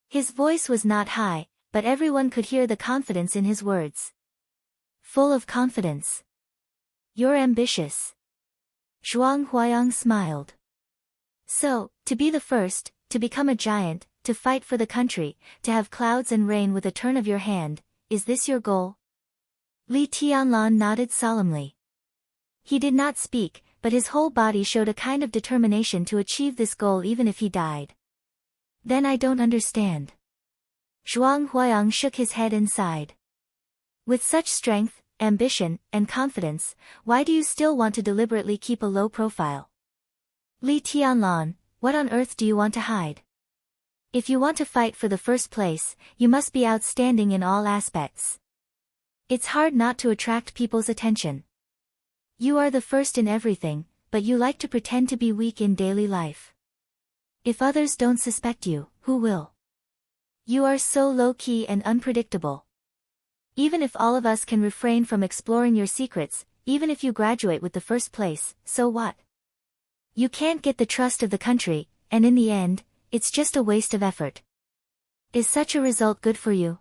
His voice was not high, but everyone could hear the confidence in his words. Full of confidence. You're ambitious. Zhuang Huayang smiled. So, to be the first, to become a giant, to fight for the country, to have clouds and rain with a turn of your hand, is this your goal? Li Tianlan nodded solemnly. He did not speak, but his whole body showed a kind of determination to achieve this goal even if he died. Then I don't understand. Zhuang Huayang shook his head and sighed. With such strength, ambition, and confidence, why do you still want to deliberately keep a low profile? Li Tianlan, what on earth do you want to hide? If you want to fight for the first place, you must be outstanding in all aspects. It's hard not to attract people's attention. You are the first in everything, but you like to pretend to be weak in daily life. If others don't suspect you, who will? You are so low-key and unpredictable. Even if all of us can refrain from exploring your secrets, even if you graduate with the first place, so what? You can't get the trust of the country, and in the end, it's just a waste of effort. Is such a result good for you?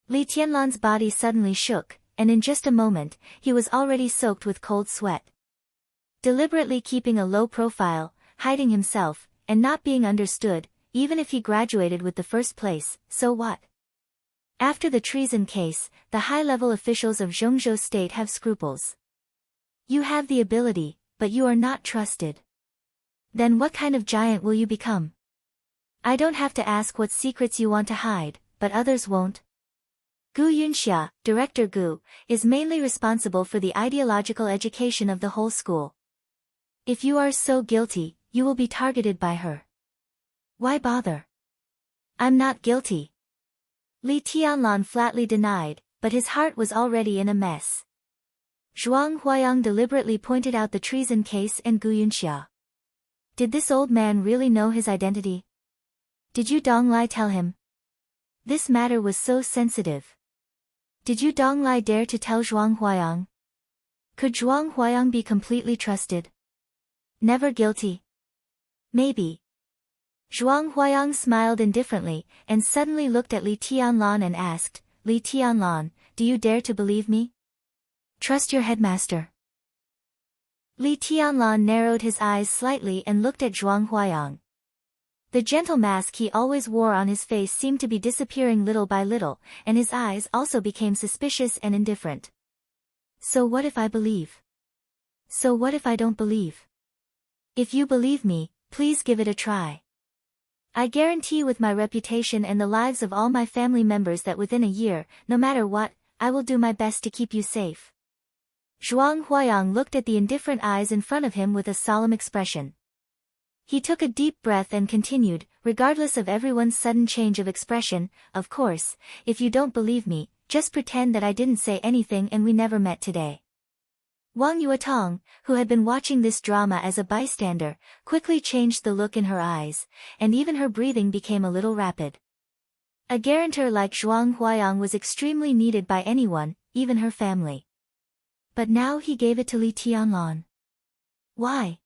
Li Tianlan's body suddenly shook, and in just a moment, he was already soaked with cold sweat. Deliberately keeping a low profile, hiding himself, and not being understood, even if he graduated with the first place, so what? After the treason case, the high-level officials of Zhengzhou state have scruples. You have the ability, but you are not trusted. Then what kind of giant will you become? I don't have to ask what secrets you want to hide, but others won't. Gu Yunxia, Director Gu, is mainly responsible for the ideological education of the whole school. If you are so guilty, you will be targeted by her. Why bother? I'm not guilty. Li Tianlan flatly denied, but his heart was already in a mess. Zhuang Huayang deliberately pointed out the treason case and Gu Yunxia. Did this old man really know his identity? Did you Donglai tell him? This matter was so sensitive. Did you Donglai dare to tell Zhuang Huayang? Could Zhuang Huayang be completely trusted? Never guilty. Maybe. Zhuang Huayang smiled indifferently, and suddenly looked at Li Tianlan and asked, Li Tianlan, do you dare to believe me? Trust your headmaster. Li Tianlan narrowed his eyes slightly and looked at Zhuang Huayang. The gentle mask he always wore on his face seemed to be disappearing little by little, and his eyes also became suspicious and indifferent. So what if I believe? So what if I don't believe? If you believe me, please give it a try. I guarantee with my reputation and the lives of all my family members that within a year, no matter what, I will do my best to keep you safe. Zhuang Huayang looked at the indifferent eyes in front of him with a solemn expression. He took a deep breath and continued, regardless of everyone's sudden change of expression, of course, if you don't believe me, just pretend that I didn't say anything and we never met today. Wang Yuetong, who had been watching this drama as a bystander, quickly changed the look in her eyes, and even her breathing became a little rapid. A guarantor like Zhuang Huayang was extremely needed by anyone, even her family. But now he gave it to Li Tianlan. Why?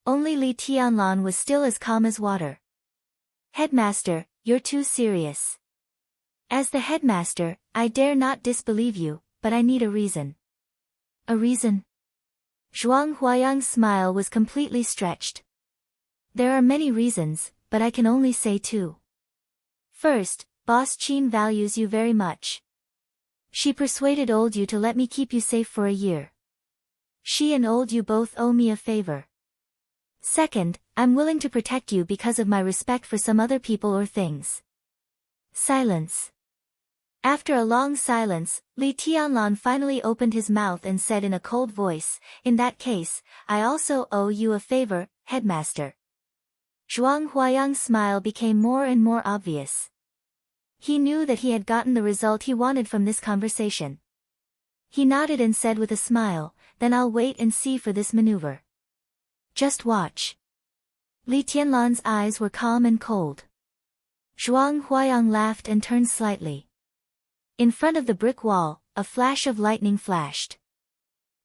Only Li Tianlan was still as calm as water. Headmaster, you're too serious. As the headmaster, I dare not disbelieve you, but I need a reason. A reason? Zhuang Huayang's smile was completely stretched. There are many reasons, but I can only say two. First, Boss Qin values you very much. She persuaded old you to let me keep you safe for a year. She and old you both owe me a favor. Second, I'm willing to protect you because of my respect for some other people or things. Silence. After a long silence, Li Tianlan finally opened his mouth and said in a cold voice, in that case, I also owe you a favor, headmaster. Zhuang Huayang's smile became more and more obvious. He knew that he had gotten the result he wanted from this conversation. He nodded and said with a smile, then I'll wait and see for this maneuver. Just watch. Li Tianlan's eyes were calm and cold. Zhuang Huayang laughed and turned slightly. In front of the brick wall, a flash of lightning flashed.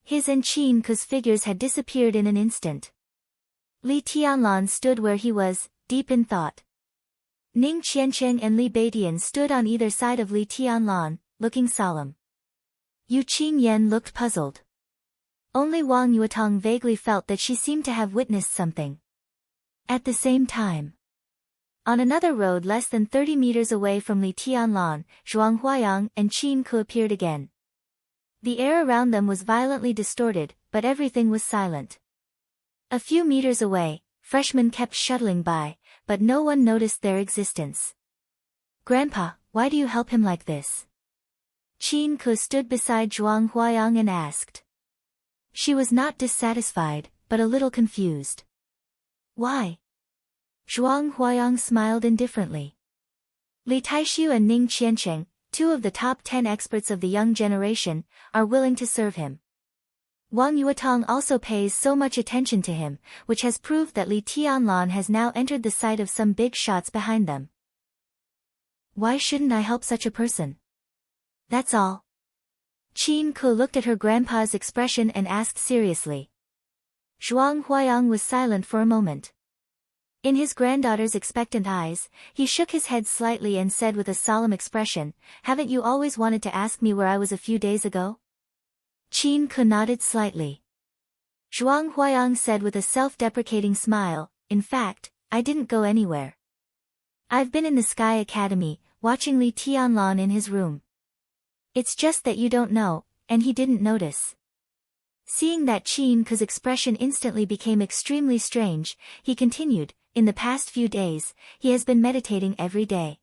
His and Qin Ke's figures had disappeared in an instant. Li Tianlan stood where he was, deep in thought. Ning Qiancheng and Li Beidian stood on either side of Li Tianlan, looking solemn. Yu Qingyan looked puzzled. Only Wang Yuetong vaguely felt that she seemed to have witnessed something. At the same time, on another road less than 30 meters away from Li Tianlan, Zhuang Huayang and Qin Ke appeared again. The air around them was violently distorted, but everything was silent. A few meters away, freshmen kept shuttling by, but no one noticed their existence. Grandpa, why do you help him like this? Qin Ke stood beside Zhuang Huayang and asked. She was not dissatisfied, but a little confused. Why? Zhuang Huayang smiled indifferently. Li Taishu and Ning Qiancheng, two of the top 10 experts of the young generation, are willing to serve him. Wang Yuetong also pays so much attention to him, which has proved that Li Tianlan has now entered the sight of some big shots behind them. Why shouldn't I help such a person? That's all. Qin Ke looked at her grandpa's expression and asked seriously. Zhuang Huayang was silent for a moment. In his granddaughter's expectant eyes, he shook his head slightly and said with a solemn expression, "Haven't you always wanted to ask me where I was a few days ago?" Qin Ke nodded slightly. Zhuang Huayang said with a self-deprecating smile, "In fact, I didn't go anywhere. I've been in the Sky Academy, watching Li Tianlan in his room. It's just that you don't know, and he didn't notice." Seeing that Qin Ke's expression instantly became extremely strange, he continued, "In the past few days, he has been meditating every day."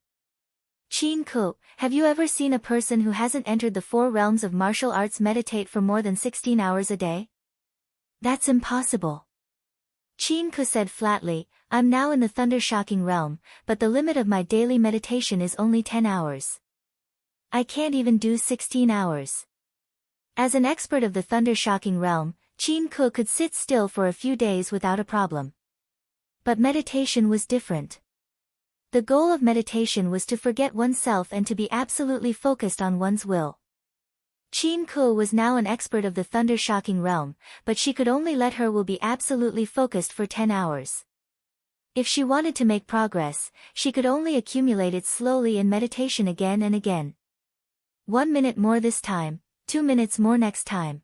Qin Ke, have you ever seen a person who hasn't entered the 4 realms of martial arts meditate for more than 16 hours a day? That's impossible. Qin Ke said flatly, "I'm now in the thunder-shocking realm, but the limit of my daily meditation is only 10 hours. I can't even do 16 hours. As an expert of the thunder-shocking realm, Qin Ke could sit still for a few days without a problem. But meditation was different. The goal of meditation was to forget oneself and to be absolutely focused on one's will. Qin Ke was now an expert of the thunder-shocking realm, but she could only let her will be absolutely focused for 10 hours. If she wanted to make progress, she could only accumulate it slowly in meditation again and again. 1 minute more this time, 2 minutes more next time.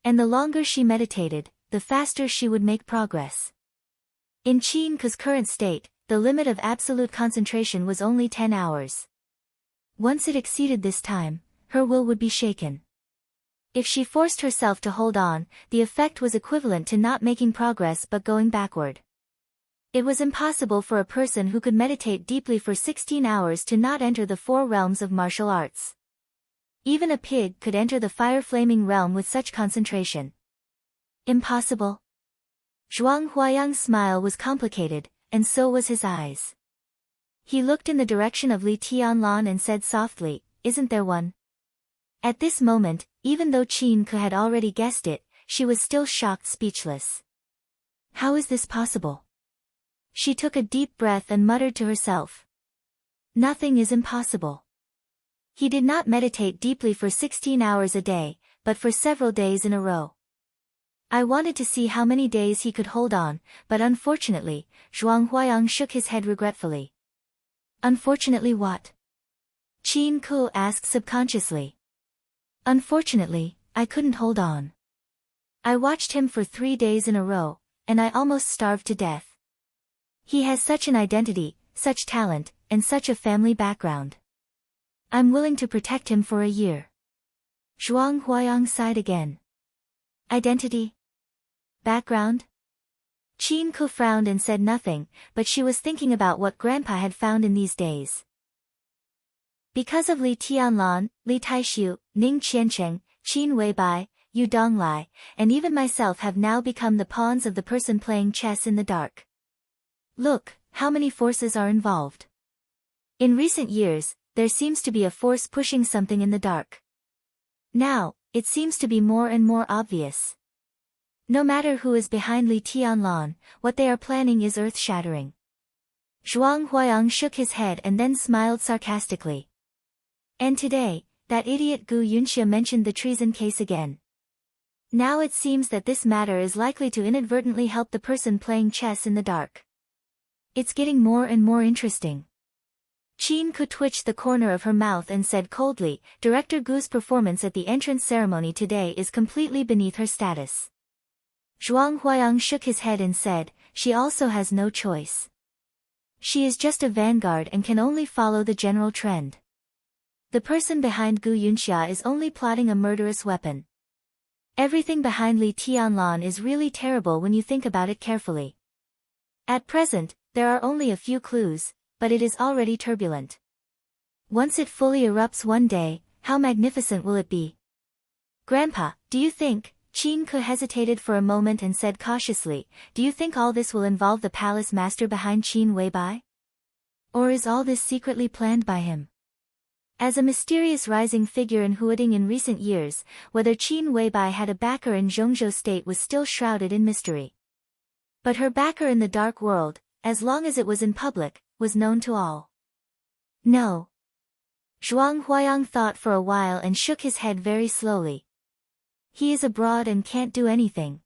And the longer she meditated, the faster she would make progress. In Qin Ke's current state, the limit of absolute concentration was only 10 hours. Once it exceeded this time, her will would be shaken. If she forced herself to hold on, the effect was equivalent to not making progress but going backward. It was impossible for a person who could meditate deeply for 16 hours to not enter the 4 realms of martial arts. Even a pig could enter the fire-flaming realm with such concentration. Impossible? Zhuang Huayang's smile was complicated, and so was his eyes. He looked in the direction of Li Tianlan and said softly, "Isn't there one?" At this moment, even though Qin Ke had already guessed it, she was still shocked, speechless. How is this possible? She took a deep breath and muttered to herself. Nothing is impossible. He did not meditate deeply for 16 hours a day, but for several days in a row. I wanted to see how many days he could hold on, but unfortunately, Zhuang Huayang shook his head regretfully. Unfortunately what? Qin Ke asked subconsciously. Unfortunately, I couldn't hold on. I watched him for 3 days in a row, and I almost starved to death. He has such an identity, such talent, and such a family background. I'm willing to protect him for a year. Zhuang Huayang sighed again. Identity? Background? Qin Ke frowned and said nothing, but she was thinking about what Grandpa had found in these days. Because of Li Tianlan, Li Taishu, Ning Qiancheng, Qin Weibai, Yu Donglai, and even myself have now become the pawns of the person playing chess in the dark. Look, how many forces are involved. In recent years, there seems to be a force pushing something in the dark. Now, it seems to be more and more obvious. No matter who is behind Li Tianlan, what they are planning is earth-shattering. Zhuang Huayang shook his head and then smiled sarcastically. And today, that idiot Gu Yunxia mentioned the treason case again. Now it seems that this matter is likely to inadvertently help the person playing chess in the dark. It's getting more and more interesting. Qin Ke twitched the corner of her mouth and said coldly, Director Gu's performance at the entrance ceremony today is completely beneath her status. Zhuang Huayang shook his head and said, she also has no choice. She is just a vanguard and can only follow the general trend. The person behind Gu Yunxia is only plotting a murderous weapon. Everything behind Li Tianlan is really terrible when you think about it carefully. At present, there are only a few clues, but it is already turbulent. Once it fully erupts one day, how magnificent will it be? Grandpa, do you think, Qin Ke hesitated for a moment and said cautiously, "Do you think all this will involve the palace master behind Qin Weibai? Or is all this secretly planned by him?" As a mysterious rising figure in Huading in recent years, whether Qin Weibai had a backer in Zhongzhou state was still shrouded in mystery. But her backer in the dark world, as long as it was in public, was known to all. No. Zhuang Huayang thought for a while and shook his head very slowly. He is abroad and can't do anything.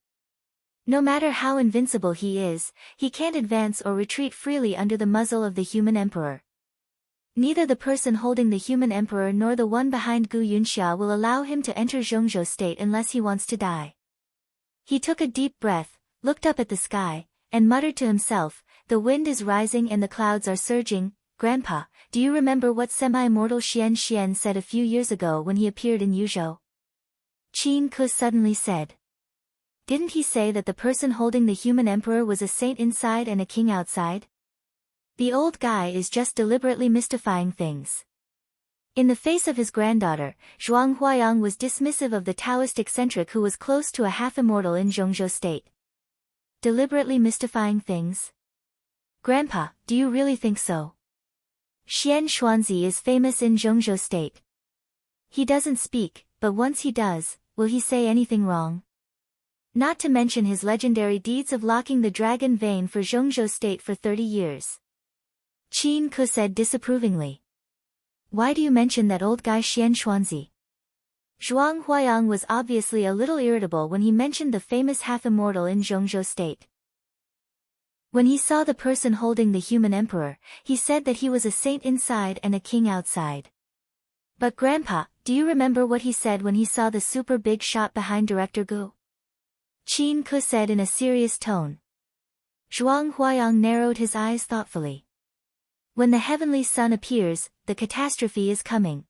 No matter how invincible he is, he can't advance or retreat freely under the muzzle of the human emperor. Neither the person holding the human emperor nor the one behind Gu Yunxia will allow him to enter Zhongzhou state unless he wants to die. He took a deep breath, looked up at the sky, and muttered to himself, "The wind is rising and the clouds are surging. Grandpa, do you remember what semi-immortal Xian said a few years ago when he appeared in Yuzhou?" Qin Ke suddenly said. "Didn't he say that the person holding the human emperor was a saint inside and a king outside?" The old guy is just deliberately mystifying things. In the face of his granddaughter, Zhuang Huayang was dismissive of the Taoist eccentric who was close to a half-immortal in Zhongzhou state. Deliberately mystifying things? Grandpa, do you really think so? Xian Xuanzi is famous in Zhongzhou state. He doesn't speak, but once he does, will he say anything wrong? Not to mention his legendary deeds of locking the dragon vein for Zhongzhou state for 30 years. Qin Ke said disapprovingly. Why do you mention that old guy Xian Xuanzi? Zhuang Huayang was obviously a little irritable when he mentioned the famous half-immortal in Zhongzhou state. When he saw the person holding the human emperor, he said that he was a saint inside and a king outside. But Grandpa, do you remember what he said when he saw the super big shot behind Director Gu? Qin Ke said in a serious tone. Zhuang Huayang narrowed his eyes thoughtfully. When the heavenly sun appears, the catastrophe is coming.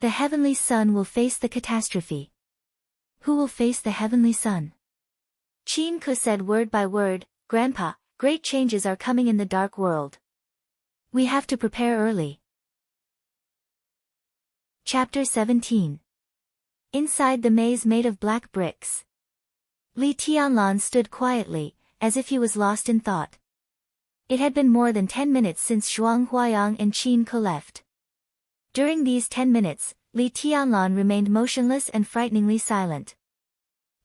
The heavenly sun will face the catastrophe. Who will face the heavenly sun? Qin Ke said word by word, Grandpa, great changes are coming in the dark world. We have to prepare early. Chapter 17. Inside the maze made of black bricks. Li Tianlan stood quietly, as if he was lost in thought. It had been more than 10 minutes since Zhuang Huayang and Qin Ke left. During these 10 minutes, Li Tianlan remained motionless and frighteningly silent.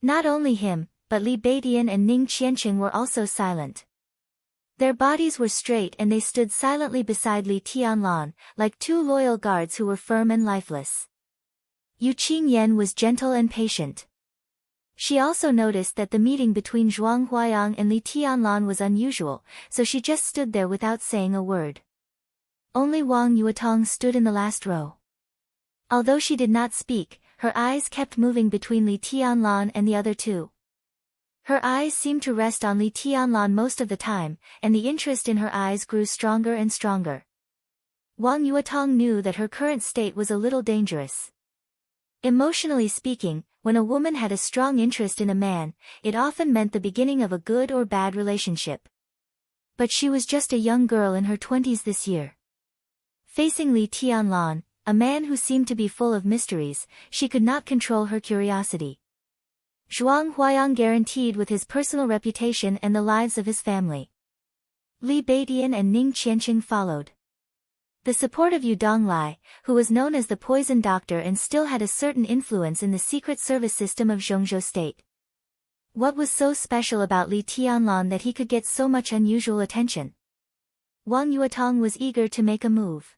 Not only him, but Li Beidian and Ning Qianqing were also silent. Their bodies were straight and they stood silently beside Li Tianlan, like two loyal guards who were firm and lifeless. Yu Qingyan was gentle and patient. She also noticed that the meeting between Zhuang Huayang and Li Tianlan was unusual, so she just stood there without saying a word. Only Wang Yuetong stood in the last row. Although she did not speak, her eyes kept moving between Li Tianlan and the other two. Her eyes seemed to rest on Li Tianlan most of the time, and the interest in her eyes grew stronger and stronger. Wang Yuetong knew that her current state was a little dangerous. Emotionally speaking, when a woman had a strong interest in a man, it often meant the beginning of a good or bad relationship. But she was just a young girl in her 20s this year. Facing Li Tianlan, a man who seemed to be full of mysteries, she could not control her curiosity. Zhuang Huayang guaranteed with his personal reputation and the lives of his family. Li Beidian and Ning Qianqing followed. The support of Yu Donglai, who was known as the poison doctor and still had a certain influence in the secret service system of Zhongzhou state. What was so special about Li Tianlan that he could get so much unusual attention? Wang Yuetong was eager to make a move.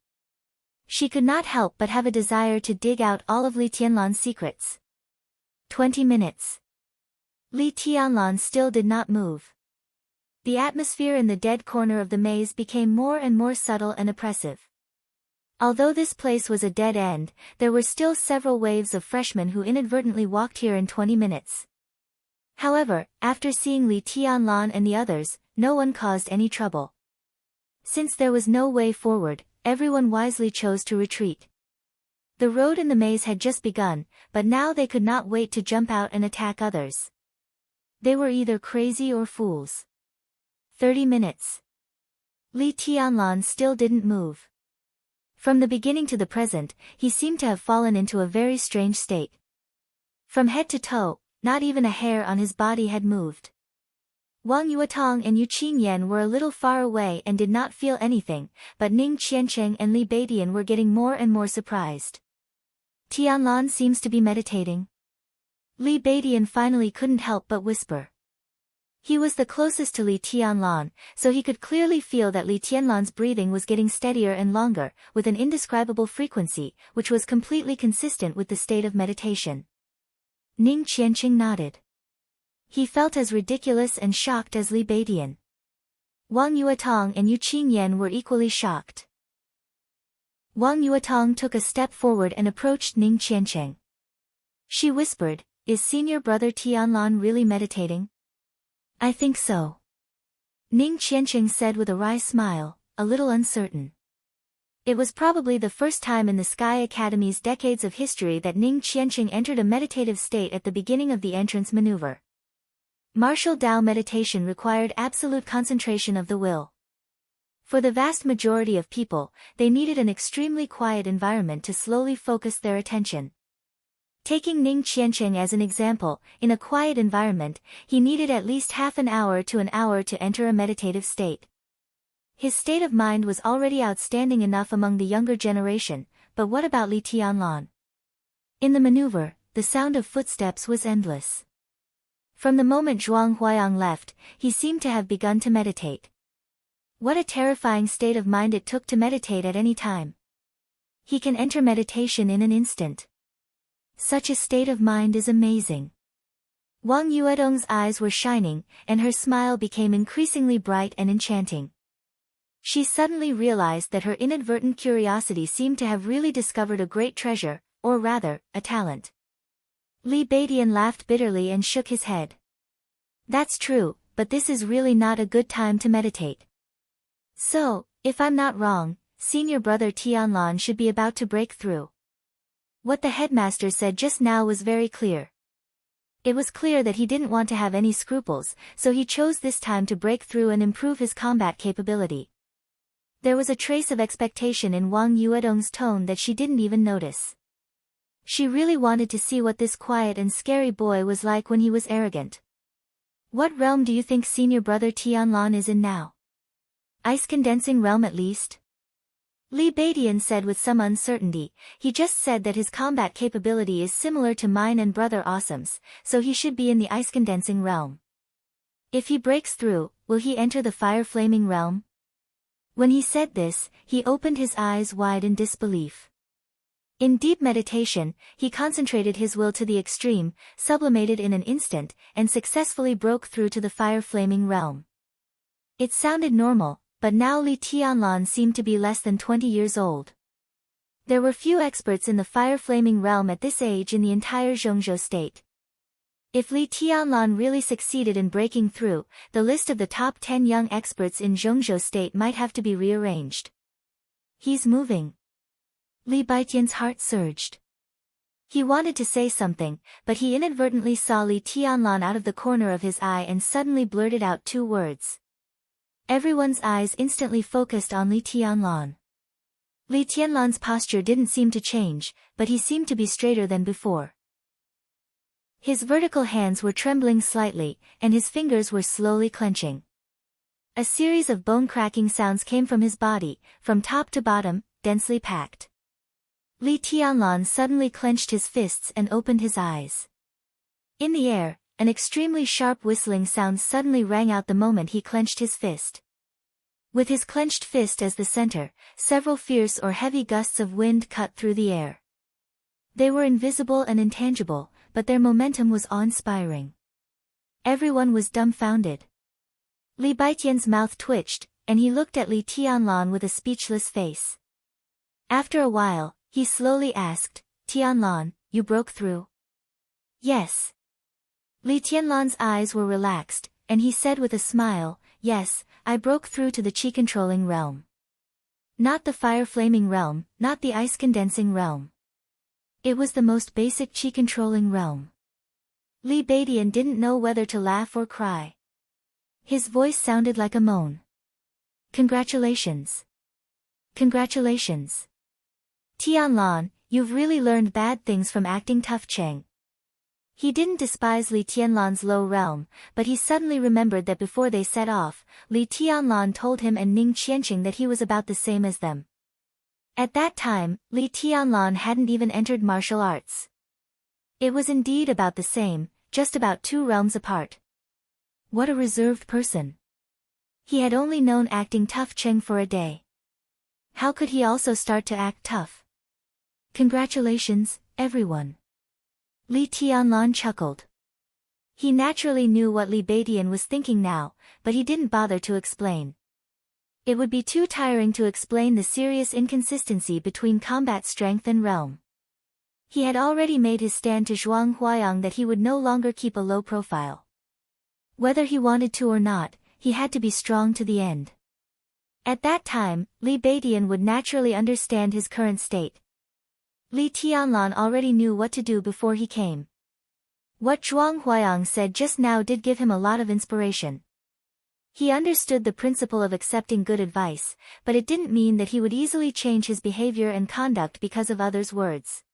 She could not help but have a desire to dig out all of Li Tianlan's secrets. 20 minutes. Li Tianlan still did not move. The atmosphere in the dead corner of the maze became more and more subtle and oppressive. Although this place was a dead end, there were still several waves of freshmen who inadvertently walked here in 20 minutes. However, after seeing Li Tianlan and the others, no one caused any trouble. Since there was no way forward, everyone wisely chose to retreat. The road in the maze had just begun, but now they could not wait to jump out and attack others. They were either crazy or fools. 30 minutes. Li Tianlan still didn't move. From the beginning to the present, he seemed to have fallen into a very strange state. From head to toe, not even a hair on his body had moved. Wang Yuetong and Yu Qingyan were a little far away and did not feel anything, but Ning Qiancheng and Li Beidian were getting more and more surprised. Tianlan seems to be meditating. Li Beidian finally couldn't help but whisper. He was the closest to Li Tianlan, so he could clearly feel that Li Tianlan's breathing was getting steadier and longer, with an indescribable frequency, which was completely consistent with the state of meditation. Ning Qiancheng nodded. He felt as ridiculous and shocked as Li Beidian. Wang Yuetong and Yu Qingyan were equally shocked. Wang Yuetong took a step forward and approached Ning Qiancheng. She whispered, "Is senior brother Tianlan really meditating?" "I think so," Ning Qiancheng said with a wry smile, a little uncertain. It was probably the first time in the Sky Academy's decades of history that Ning Qiancheng entered a meditative state at the beginning of the entrance maneuver. Martial Tao meditation required absolute concentration of the will. For the vast majority of people, they needed an extremely quiet environment to slowly focus their attention. Taking Ning Qiancheng as an example, in a quiet environment, he needed at least half an hour to enter a meditative state. His state of mind was already outstanding enough among the younger generation, but what about Li Tianlan? In the maneuver, the sound of footsteps was endless. From the moment Zhuang Huayang left, he seemed to have begun to meditate. What a terrifying state of mind it took to meditate at any time. He can enter meditation in an instant. Such a state of mind is amazing. Wang Yuedong's eyes were shining, and her smile became increasingly bright and enchanting. She suddenly realized that her inadvertent curiosity seemed to have really discovered a great treasure, or rather, a talent. Li Beidian laughed bitterly and shook his head. "That's true, but this is really not a good time to meditate. So, if I'm not wrong, senior brother Tianlan should be about to break through." What the headmaster said just now was very clear. It was clear that he didn't want to have any scruples, so he chose this time to break through and improve his combat capability. There was a trace of expectation in Wang Yuedong's tone that she didn't even notice. She really wanted to see what this quiet and scary boy was like when he was arrogant. "What realm do you think senior brother Tianlan is in now?" "Ice condensing realm at least?" Li Beidian said with some uncertainty. "He just said that his combat capability is similar to mine and brother Awesome's, so he should be in the ice condensing realm. If he breaks through, will he enter the fire flaming realm?" When he said this, he opened his eyes wide in disbelief. In deep meditation, he concentrated his will to the extreme, sublimated in an instant, and successfully broke through to the fire-flaming realm. It sounded normal, but now Li Tianlan seemed to be less than 20 years old. There were few experts in the fire-flaming realm at this age in the entire Zhongzhou state. If Li Tianlan really succeeded in breaking through, the list of the top 10 young experts in Zhongzhou state might have to be rearranged. "He's moving." Li Beidian's heart surged. He wanted to say something, but he inadvertently saw Li Tianlan out of the corner of his eye and suddenly blurted out 2 words. Everyone's eyes instantly focused on Li Tianlan. Li Tianlan's posture didn't seem to change, but he seemed to be straighter than before. His vertical hands were trembling slightly, and his fingers were slowly clenching. A series of bone-cracking sounds came from his body, from top to bottom, densely packed. Li Tianlan suddenly clenched his fists and opened his eyes. In the air, an extremely sharp whistling sound suddenly rang out the moment he clenched his fist. With his clenched fist as the center, several fierce or heavy gusts of wind cut through the air. They were invisible and intangible, but their momentum was awe-inspiring. Everyone was dumbfounded. Li Beidian's mouth twitched, and he looked at Li Tianlan with a speechless face. After a while, he slowly asked, "Tianlan, you broke through?" "Yes." Li Tianlan's eyes were relaxed, and he said with a smile, "Yes, I broke through to the qi-controlling realm. Not the fire-flaming realm, not the ice-condensing realm. It was the most basic qi-controlling realm." Li Beidian didn't know whether to laugh or cry. His voice sounded like a moan. "Congratulations. Congratulations. Tianlan, you've really learned bad things from acting tough, Cheng." He didn't despise Li Tianlan's low realm, but he suddenly remembered that before they set off, Li Tianlan told him and Ning Qianqing that he was about the same as them. At that time, Li Tianlan hadn't even entered martial arts. It was indeed about the same, just about 2 realms apart. What a reserved person. He had only known acting tough Cheng for a day. How could he also start to act tough? Congratulations, everyone. Li Tianlan chuckled. He naturally knew what Li Beidian was thinking now, but he didn't bother to explain. It would be too tiring to explain the serious inconsistency between combat strength and realm. He had already made his stand to Zhuang Huayang that he would no longer keep a low profile. Whether he wanted to or not, he had to be strong to the end. At that time, Li Beidian would naturally understand his current state. Li Tianlan already knew what to do before he came. What Zhuang Huayang said just now did give him a lot of inspiration. He understood the principle of accepting good advice, but it didn't mean that he would easily change his behavior and conduct because of others' words.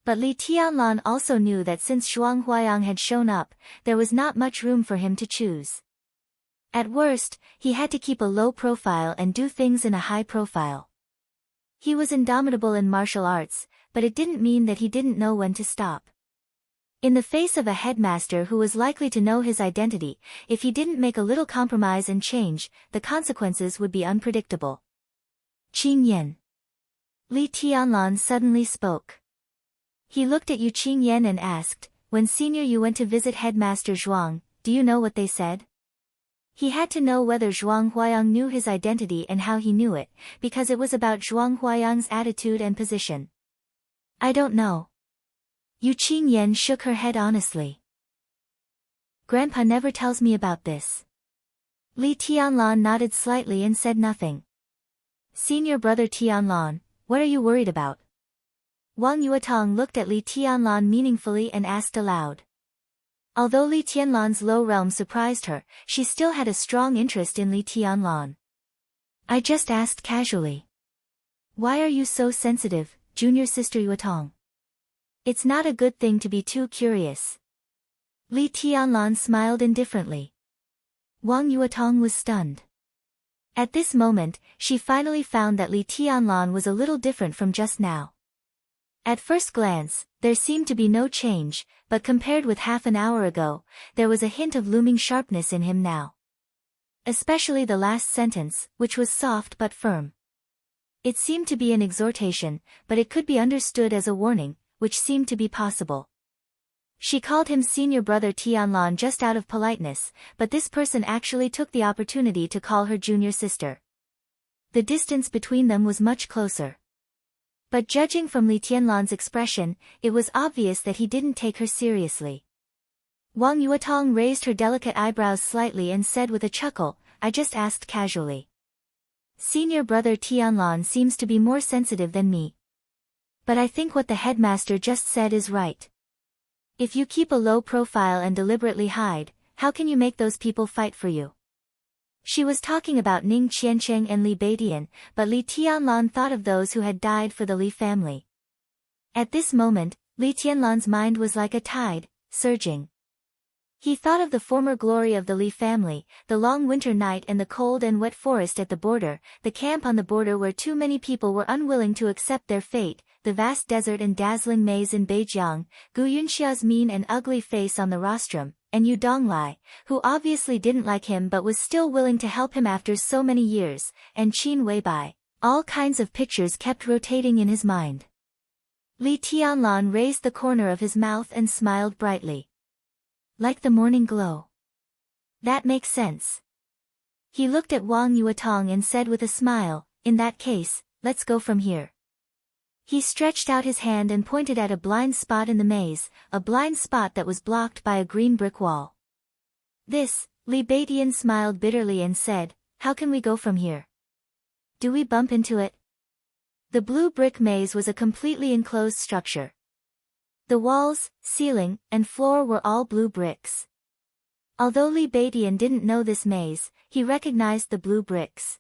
But Li Tianlan also knew that since Zhuang Huayang had shown up, there was not much room for him to choose. At worst, he had to keep a low profile and do things in a high profile. He was indomitable in martial arts, but it didn't mean that he didn't know when to stop. In the face of a headmaster who was likely to know his identity, if he didn't make a little compromise and change, the consequences would be unpredictable. Qing Yan. Li Tianlan suddenly spoke. He looked at Yu Qing Yan and asked, "When Senior you went to visit Headmaster Zhuang, do you know what they said?" He had to know whether Zhuang Huayang knew his identity and how he knew it, because it was about Zhuang Huayang's attitude and position. "I don't know." Yu Qing Yan shook her head honestly. "Grandpa never tells me about this." Li Tianlan nodded slightly and said nothing. "Senior brother Tianlan, what are you worried about?" Wang Yuetong looked at Li Tianlan meaningfully and asked aloud. Although Li Tianlan's low realm surprised her, she still had a strong interest in Li Tianlan. "I just asked casually." "Why are you so sensitive, junior sister Yuetong?" "It's not a good thing to be too curious." Li Tianlan smiled indifferently. Wang Yuetong was stunned. At this moment, she finally found that Li Tianlan was a little different from just now. At first glance, there seemed to be no change, but compared with half an hour ago, there was a hint of looming sharpness in him now. Especially the last sentence, which was soft but firm. It seemed to be an exhortation, but it could be understood as a warning, which seemed to be possible. She called him senior brother Tianlan just out of politeness, but this person actually took the opportunity to call her junior sister. The distance between them was much closer. But judging from Li Tianlan's expression, it was obvious that he didn't take her seriously. Wang Yuetong raised her delicate eyebrows slightly and said with a chuckle, "I just asked casually. Senior brother Tianlan seems to be more sensitive than me. But I think what the headmaster just said is right. If you keep a low profile and deliberately hide, how can you make those people fight for you?" She was talking about Ning Qianqing and Li Beidian, but Li Tianlan thought of those who had died for the Li family. At this moment, Li Tianlan's mind was like a tide, surging. He thought of the former glory of the Li family, the long winter night and the cold and wet forest at the border, the camp on the border where too many people were unwilling to accept their fate, the vast desert and dazzling maze in Beijiang, Gu Yunxia's mean and ugly face on the rostrum, and Yu Donglai, who obviously didn't like him but was still willing to help him after so many years, and Qin Weibai. All kinds of pictures kept rotating in his mind. Li Tianlan raised the corner of his mouth and smiled brightly. "Like the morning glow." "That makes sense." He looked at Wang Yuetong and said with a smile, "In that case, let's go from here." He stretched out his hand and pointed at a blind spot in the maze, a blind spot that was blocked by a green brick wall. "This," Li Beidian smiled bitterly and said, "How can we go from here? Do we bump into it?" The blue brick maze was a completely enclosed structure. The walls, ceiling, and floor were all blue bricks. Although Li Beidian didn't know this maze, he recognized the blue bricks.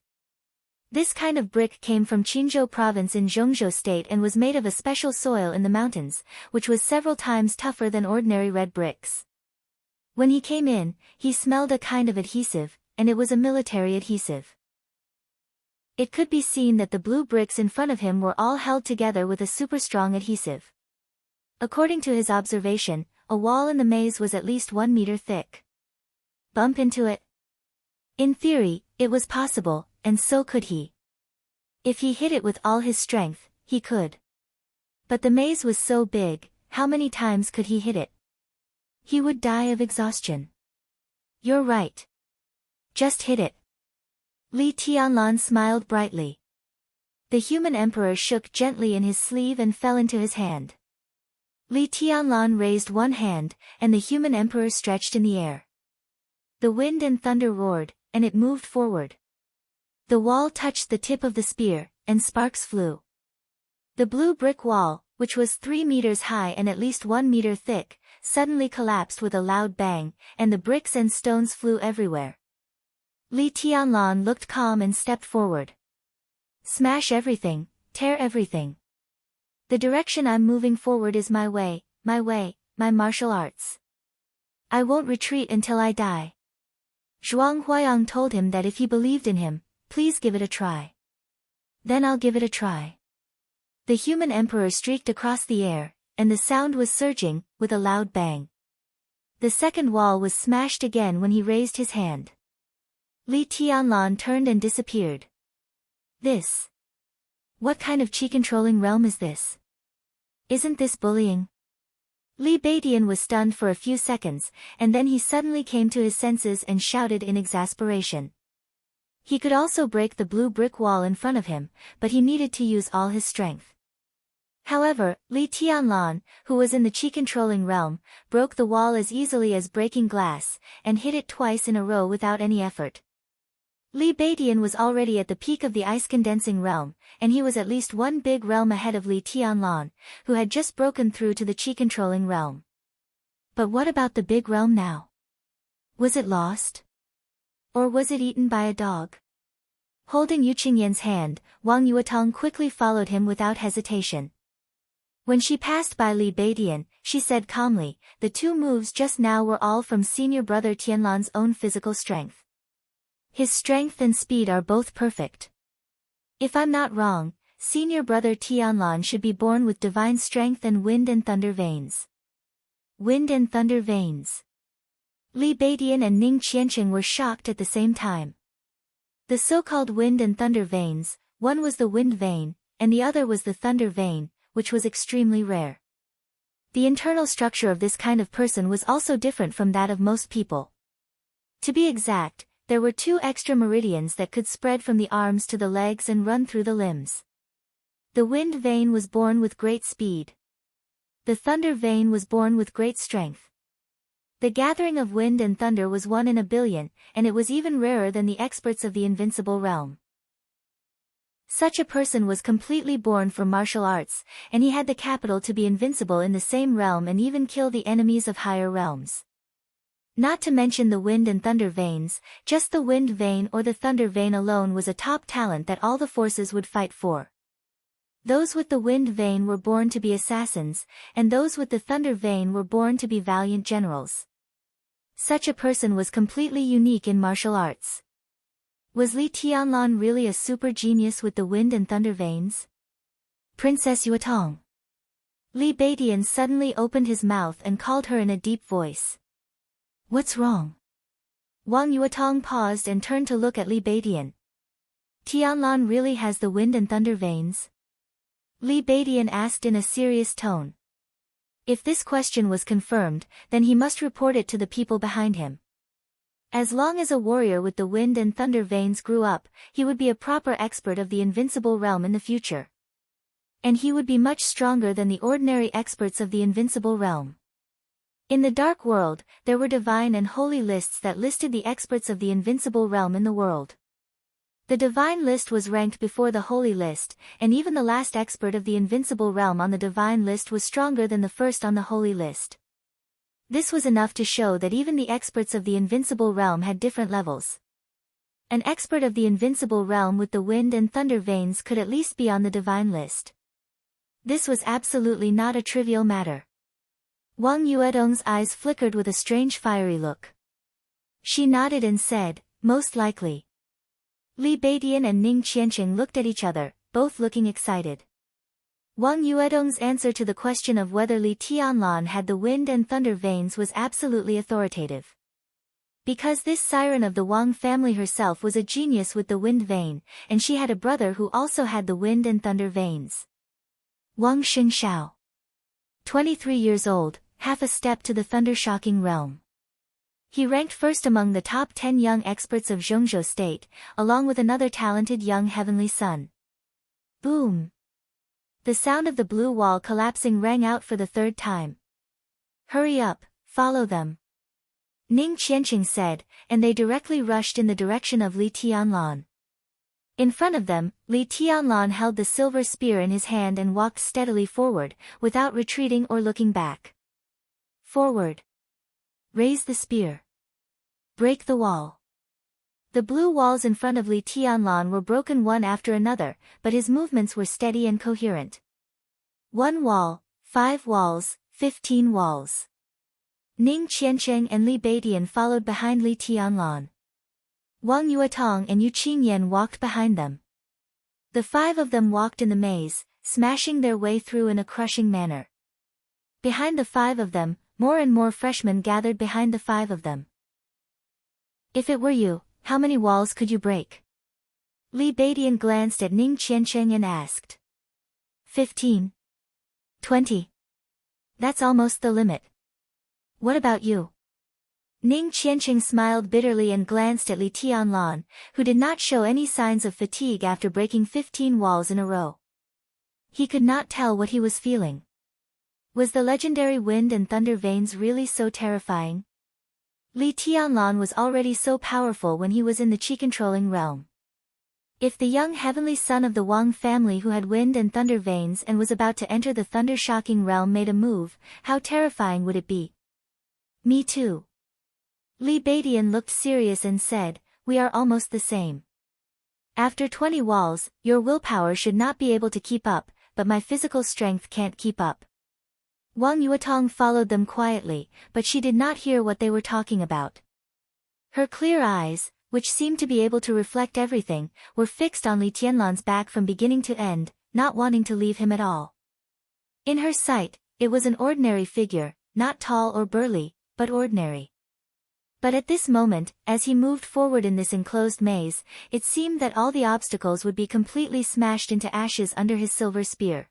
This kind of brick came from Qinzhou province in Zhengzhou state and was made of a special soil in the mountains, which was several times tougher than ordinary red bricks. When he came in, he smelled a kind of adhesive, and it was a military adhesive. It could be seen that the blue bricks in front of him were all held together with a super strong adhesive. According to his observation, a wall in the maze was at least 1 meter thick. Bump into it? In theory, it was possible, and so could he. If he hit it with all his strength, he could. But the maze was so big, how many times could he hit it? He would die of exhaustion. You're right. Just hit it. Li Tianlan smiled brightly. The human emperor shook gently in his sleeve and fell into his hand. Li Tianlan raised one hand, and the human emperor stretched in the air. The wind and thunder roared, and it moved forward. The wall touched the tip of the spear, and sparks flew. The blue brick wall, which was 3 meters high and at least 1 meter thick, suddenly collapsed with a loud bang, and the bricks and stones flew everywhere. Li Tianlan looked calm and stepped forward. Smash everything, tear everything. The direction I'm moving forward is my way, my martial arts. I won't retreat until I die. Zhuang Huayang told him that if he believed in him, please give it a try. Then I'll give it a try. The human emperor streaked across the air, and the sound was surging, with a loud bang. The second wall was smashed again when he raised his hand. Li Tianlan turned and disappeared. This. What kind of chi-controlling realm is this? Isn't this bullying? Li Beidian was stunned for a few seconds, and then he suddenly came to his senses and shouted in exasperation. He could also break the blue brick wall in front of him, but he needed to use all his strength. However, Li Tianlan, who was in the chi-controlling realm, broke the wall as easily as breaking glass, and hit it twice in a row without any effort. Li Beidian was already at the peak of the ice-condensing realm, and he was at least one big realm ahead of Li Tianlan, who had just broken through to the chi-controlling realm. But what about the big realm now? Was it lost? Or was it eaten by a dog? Holding Yu Qingyan's hand, Wang Yuetong quickly followed him without hesitation. When she passed by Li Beidian, she said calmly, the 2 moves just now were all from senior brother Tianlan's own physical strength. His strength and speed are both perfect. If I'm not wrong, senior brother Tianlan should be born with divine strength and wind and thunder veins. Wind and thunder veins. Li Beidian and Ning Qianqing were shocked at the same time. The so-called wind and thunder veins, one was the wind vein, and the other was the thunder vein, which was extremely rare. The internal structure of this kind of person was also different from that of most people. To be exact, there were 2 extra meridians that could spread from the arms to the legs and run through the limbs. The wind vein was born with great speed. The thunder vein was born with great strength. The gathering of wind and thunder was 1 in a billion, and it was even rarer than the experts of the invincible realm. Such a person was completely born for martial arts, and he had the capital to be invincible in the same realm and even kill the enemies of higher realms. Not to mention the wind and thunder veins, just the wind vein or the thunder vein alone was a top talent that all the forces would fight for. Those with the wind vein were born to be assassins, and those with the thunder vein were born to be valiant generals. Such a person was completely unique in martial arts. Was Li Tianlan really a super genius with the wind and thunder veins? Princess Yuetong. Li Beidian suddenly opened his mouth and called her in a deep voice. What's wrong? Wang Yuetong paused and turned to look at Li Beidian. Tianlan really has the wind and thunder veins? Li Beidian asked in a serious tone. If this question was confirmed, then he must report it to the people behind him. As long as a warrior with the wind and thunder veins grew up, he would be a proper expert of the invincible realm in the future. And he would be much stronger than the ordinary experts of the invincible realm. In the dark world, there were divine and holy lists that listed the experts of the invincible realm in the world. The divine list was ranked before the holy list, and even the last expert of the invincible realm on the divine list was stronger than the first on the holy list. This was enough to show that even the experts of the invincible realm had different levels. An expert of the invincible realm with the wind and thunder veins could at least be on the divine list. This was absolutely not a trivial matter. Wang Yuedong's eyes flickered with a strange fiery look. She nodded and said, most likely. Li Beidian and Ning Qianqing looked at each other, both looking excited. Wang Yuedong's answer to the question of whether Li Tianlan had the wind and thunder veins was absolutely authoritative. Because this siren of the Wang family herself was a genius with the wind vein, and she had a brother who also had the wind and thunder veins. Wang Xingxiao. 23 years old, half a step to the thunder-shocking realm. He ranked first among the top 10 young experts of Zhongzhou State, along with another talented young heavenly son. Boom! The sound of the blue wall collapsing rang out for the third time. Hurry up, follow them. Ning Qianqing said, and they directly rushed in the direction of Li Tianlan. In front of them, Li Tianlan held the silver spear in his hand and walked steadily forward, without retreating or looking back. Forward. Raise the spear. Break the wall. The blue walls in front of Li Tianlan were broken one after another, but his movements were steady and coherent. 1 wall, 5 walls, 15 walls. Ning Qianqing and Li Beidian followed behind Li Tianlan. Wang Yuetong and Yu Qingyan walked behind them. The 5 of them walked in the maze, smashing their way through in a crushing manner. Behind the 5 of them, more and more freshmen gathered behind the 5 of them. If it were you, how many walls could you break? Li Beidian glanced at Ning Qianqing and asked. 15. 20. That's almost the limit. What about you? Ning Qianqing smiled bitterly and glanced at Li Tianlan, who did not show any signs of fatigue after breaking 15 walls in a row. He could not tell what he was feeling. Was the legendary wind and thunder veins really so terrifying? Li Tianlan was already so powerful when he was in the chi-controlling realm. If the young heavenly son of the Wang family who had wind and thunder veins and was about to enter the thunder-shocking realm made a move, how terrifying would it be? Me too. Li Beidian looked serious and said, we are almost the same. After 20 walls, your willpower should not be able to keep up, but my physical strength can't keep up. Wang Yuetong followed them quietly, but she did not hear what they were talking about. Her clear eyes, which seemed to be able to reflect everything, were fixed on Li Tianlan's back from beginning to end, not wanting to leave him at all. In her sight, it was an ordinary figure, not tall or burly, but ordinary. But at this moment, as he moved forward in this enclosed maze, it seemed that all the obstacles would be completely smashed into ashes under his silver spear.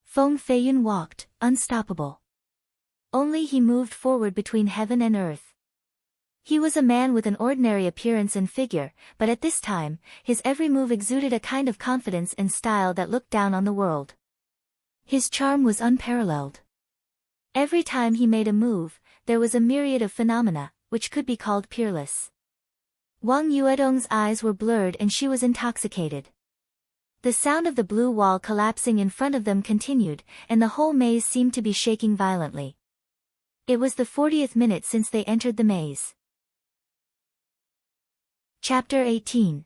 Feng Feiyun walked, unstoppable. Only he moved forward between heaven and earth. He was a man with an ordinary appearance and figure, but at this time, his every move exuded a kind of confidence and style that looked down on the world. His charm was unparalleled. Every time he made a move, there was a myriad of phenomena, which could be called peerless. Wang Yuedong's eyes were blurred and she was intoxicated. The sound of the blue wall collapsing in front of them continued, and the whole maze seemed to be shaking violently. It was the 40th minute since they entered the maze. Chapter 18.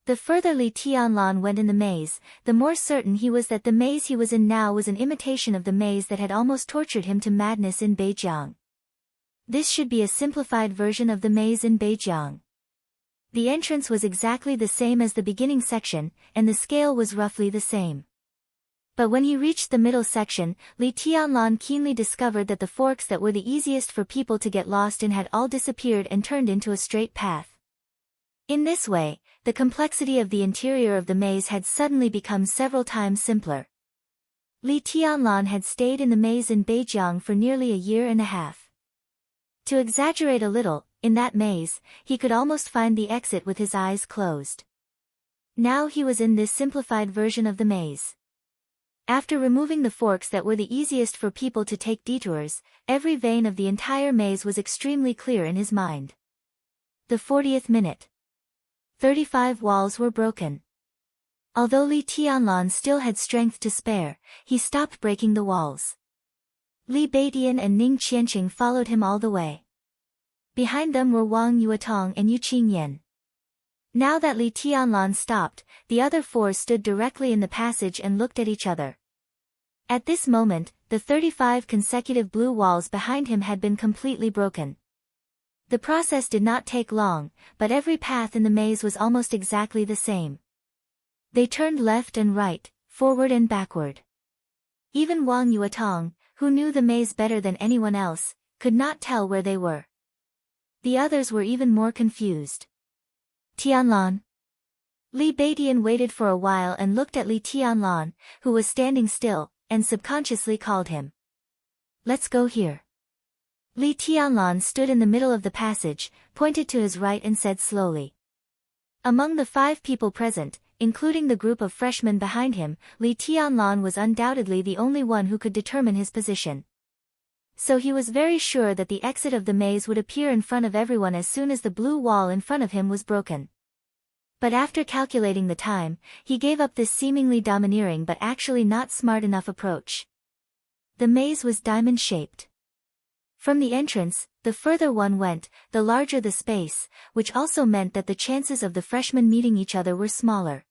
The further Li Tianlan went in the maze, the more certain he was that the maze he was in now was an imitation of the maze that had almost tortured him to madness in Beijiang. This should be a simplified version of the maze in Beijiang. The entrance was exactly the same as the beginning section, and the scale was roughly the same. But when he reached the middle section, Li Tianlan keenly discovered that the forks that were the easiest for people to get lost in had all disappeared and turned into a straight path. In this way, the complexity of the interior of the maze had suddenly become several times simpler. Li Tianlan had stayed in the maze in Beijiang for nearly a year and a half. To exaggerate a little, in that maze, he could almost find the exit with his eyes closed. Now he was in this simplified version of the maze. After removing the forks that were the easiest for people to take detours, every vein of the entire maze was extremely clear in his mind. The 40th minute. 35 walls were broken. Although Li Tianlan still had strength to spare, he stopped breaking the walls. Li Beidian and Ning Qianqing followed him all the way. Behind them were Wang Yuetong and Yu Qingyan. Now that Li Tianlan stopped, the other four stood directly in the passage and looked at each other. At this moment, the 35 consecutive blue walls behind him had been completely broken. The process did not take long, but every path in the maze was almost exactly the same. They turned left and right, forward and backward. Even Wang Yuetong, who knew the maze better than anyone else, could not tell where they were. The others were even more confused. Tianlan. Li Beidian waited for a while and looked at Li Tianlan, who was standing still, and subconsciously called him. Let's go here. Li Tianlan stood in the middle of the passage, pointed to his right and said slowly. Among the 5 people present, including the group of freshmen behind him, Li Tianlan was undoubtedly the only one who could determine his position. So he was very sure that the exit of the maze would appear in front of everyone as soon as the blue wall in front of him was broken. But after calculating the time, he gave up this seemingly domineering but actually not smart enough approach. The maze was diamond-shaped. From the entrance, the further one went, the larger the space, which also meant that the chances of the freshmen meeting each other were smaller.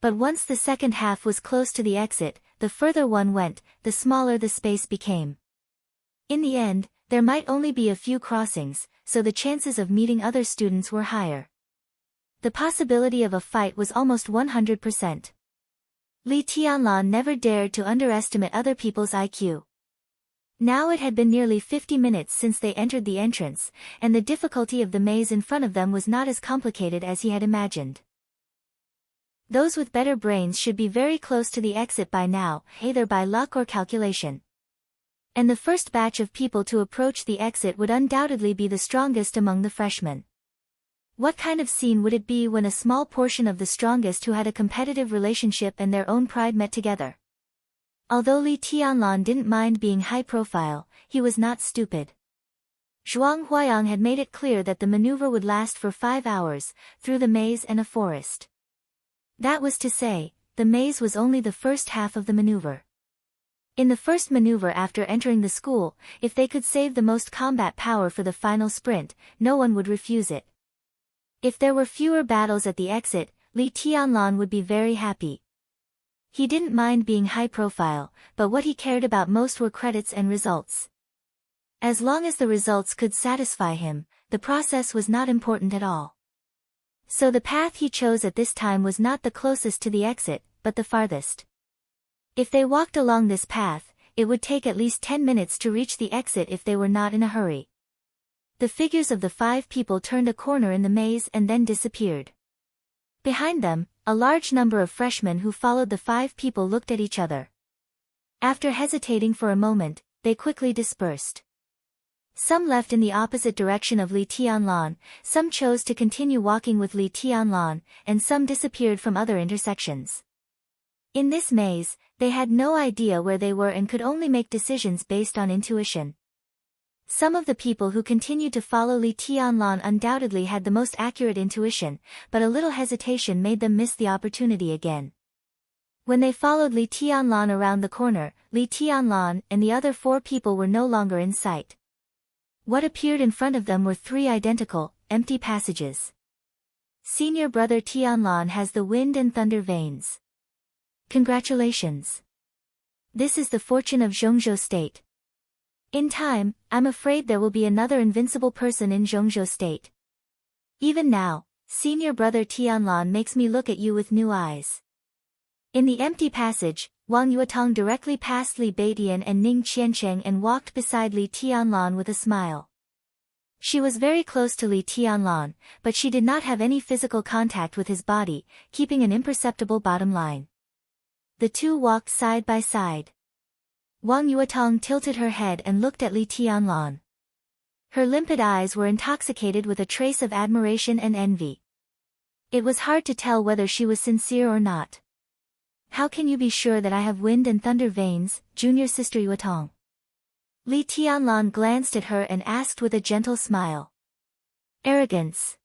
But once the second half was close to the exit, the further one went, the smaller the space became. In the end, there might only be a few crossings, so the chances of meeting other students were higher. The possibility of a fight was almost 100%. Li Tianlan never dared to underestimate other people's IQ. Now it had been nearly 50 minutes since they entered the entrance, and the difficulty of the maze in front of them was not as complicated as he had imagined. Those with better brains should be very close to the exit by now, either by luck or calculation. And the first batch of people to approach the exit would undoubtedly be the strongest among the freshmen. What kind of scene would it be when a small portion of the strongest who had a competitive relationship and their own pride met together? Although Li Tianlan didn't mind being high profile, he was not stupid. Zhuang Huayang had made it clear that the maneuver would last for 5 hours, through the maze and a forest. That was to say, the maze was only the first half of the maneuver. In the first maneuver after entering the school, if they could save the most combat power for the final sprint, no one would refuse it. If there were fewer battles at the exit, Li Tianlan would be very happy. He didn't mind being high profile, but what he cared about most were credits and results. As long as the results could satisfy him, the process was not important at all. So the path he chose at this time was not the closest to the exit, but the farthest. If they walked along this path, it would take at least 10 minutes to reach the exit if they were not in a hurry. The figures of the 5 people turned a corner in the maze and then disappeared. Behind them, a large number of freshmen who followed the 5 people looked at each other. After hesitating for a moment, they quickly dispersed. Some left in the opposite direction of Li Tianlan, some chose to continue walking with Li Tianlan, and some disappeared from other intersections. In this maze, they had no idea where they were and could only make decisions based on intuition. Some of the people who continued to follow Li Tianlan undoubtedly had the most accurate intuition, but a little hesitation made them miss the opportunity again. When they followed Li Tianlan around the corner, Li Tianlan and the other 4 people were no longer in sight. What appeared in front of them were 3 identical, empty passages. Senior brother Tianlan has the wind and thunder veins. Congratulations. This is the fortune of Zhongzhou State. In time, I'm afraid there will be another invincible person in Zhongzhou State. Even now, senior brother Tianlan makes me look at you with new eyes. In the empty passage, Wang Yuetong directly passed Li Beidian and Ning Qiancheng and walked beside Li Tianlan with a smile. She was very close to Li Tianlan, but she did not have any physical contact with his body, keeping an imperceptible bottom line. The two walked side by side. Wang Yuetong tilted her head and looked at Li Tianlan. Her limpid eyes were intoxicated with a trace of admiration and envy. It was hard to tell whether she was sincere or not. How can you be sure that I have wind and thunder veins, junior sister Yuetong? Li Tianlan glanced at her and asked with a gentle smile. Arrogance.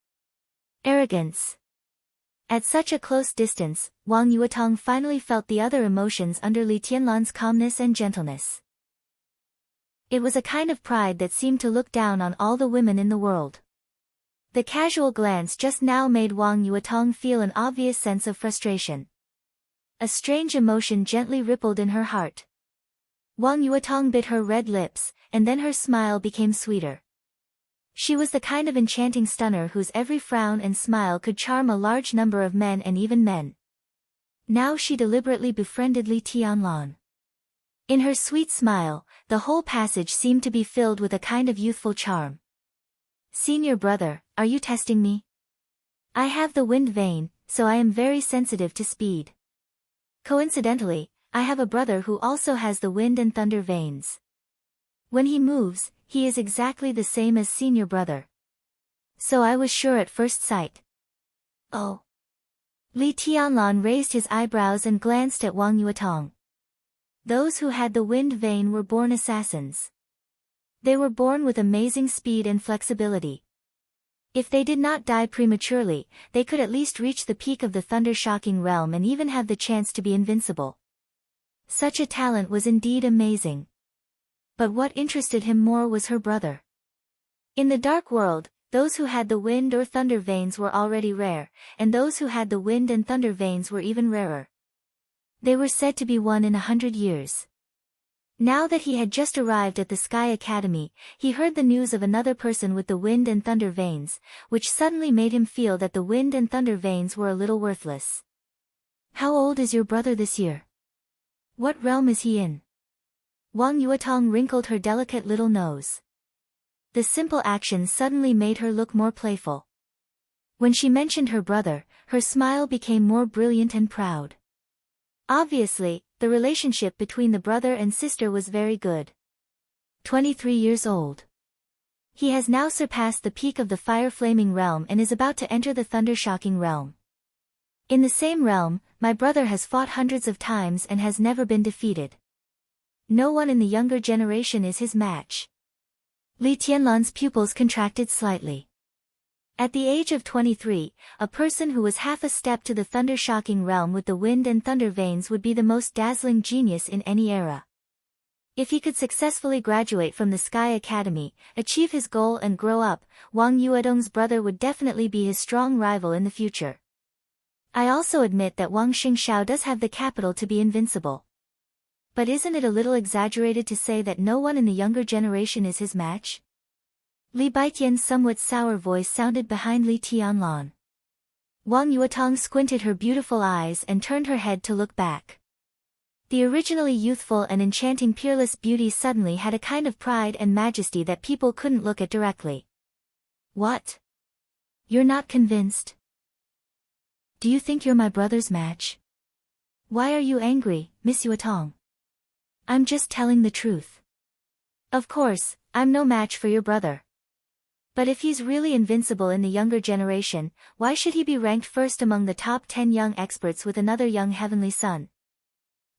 Arrogance. At such a close distance, Wang Yuetong finally felt the other emotions under Li Tianlan's calmness and gentleness. It was a kind of pride that seemed to look down on all the women in the world. The casual glance just now made Wang Yuetong feel an obvious sense of frustration. A strange emotion gently rippled in her heart. Wang Yuetong bit her red lips, and then her smile became sweeter. She was the kind of enchanting stunner whose every frown and smile could charm a large number of men and even men. Now she deliberately befriended Li Tianlan. In her sweet smile, the whole passage seemed to be filled with a kind of youthful charm. Senior brother, are you testing me? I have the wind vein, so I am very sensitive to speed. Coincidentally, I have a brother who also has the wind and thunder veins. When he moves, he is exactly the same as senior brother. So I was sure at first sight. Oh. Li Tianlan raised his eyebrows and glanced at Wang Yuetong. Those who had the wind vein were born assassins. They were born with amazing speed and flexibility. If they did not die prematurely, they could at least reach the peak of the thunder-shocking realm and even have the chance to be invincible. Such a talent was indeed amazing. But what interested him more was her brother. In the dark world, those who had the wind or thunder veins were already rare, and those who had the wind and thunder veins were even rarer. They were said to be 1 in 100 years. Now that he had just arrived at the Sky Academy, he heard the news of another person with the wind and thunder veins, which suddenly made him feel that the wind and thunder veins were a little worthless. How old is your brother this year? What realm is he in? Wang Yuetong wrinkled her delicate little nose. The simple action suddenly made her look more playful. When she mentioned her brother, her smile became more brilliant and proud. Obviously, the relationship between the brother and sister was very good. 23 years old. He has now surpassed the peak of the fire-flaming realm and is about to enter the thunder-shocking realm. In the same realm, my brother has fought hundreds of times and has never been defeated. No one in the younger generation is his match. Li Tianlan's pupils contracted slightly. At the age of 23, a person who was half a step to the thunder-shocking realm with the wind and thunder veins would be the most dazzling genius in any era. If he could successfully graduate from the Sky Academy, achieve his goal and grow up, Wang Yuetong's brother would definitely be his strong rival in the future. I also admit that Wang Xingxiao does have the capital to be invincible. But isn't it a little exaggerated to say that no one in the younger generation is his match? Li Baitian's somewhat sour voice sounded behind Li Tianlan. Wang Yuetong squinted her beautiful eyes and turned her head to look back. The originally youthful and enchanting peerless beauty suddenly had a kind of pride and majesty that people couldn't look at directly. What? You're not convinced? Do you think you're my brother's match? Why are you angry, Miss Yuetong? I'm just telling the truth. Of course, I'm no match for your brother. But if he's really invincible in the younger generation, why should he be ranked first among the top 10 young experts with another young heavenly son?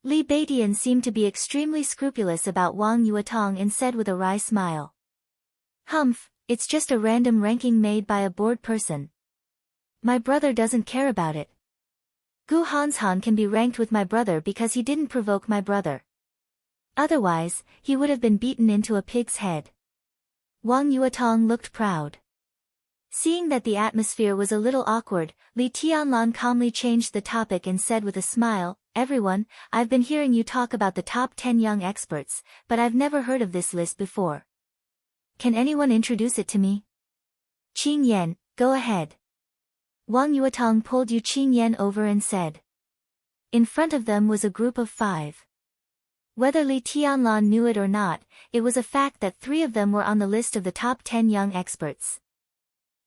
Li Baitian seemed to be extremely scrupulous about Wang Yuetong and said with a wry smile. Humph, it's just a random ranking made by a bored person. My brother doesn't care about it. Gu Hanshan can be ranked with my brother because he didn't provoke my brother. Otherwise, he would have been beaten into a pig's head. Wang Yuetong looked proud. Seeing that the atmosphere was a little awkward, Li Tianlan calmly changed the topic and said with a smile, Everyone, I've been hearing you talk about the top 10 young experts, but I've never heard of this list before. Can anyone introduce it to me? Qing Yan, go ahead. Wang Yuetong pulled Yu Qing Yan over and said. In front of them was a group of 5. Whether Li Tianlan knew it or not, it was a fact that 3 of them were on the list of the top 10 young experts.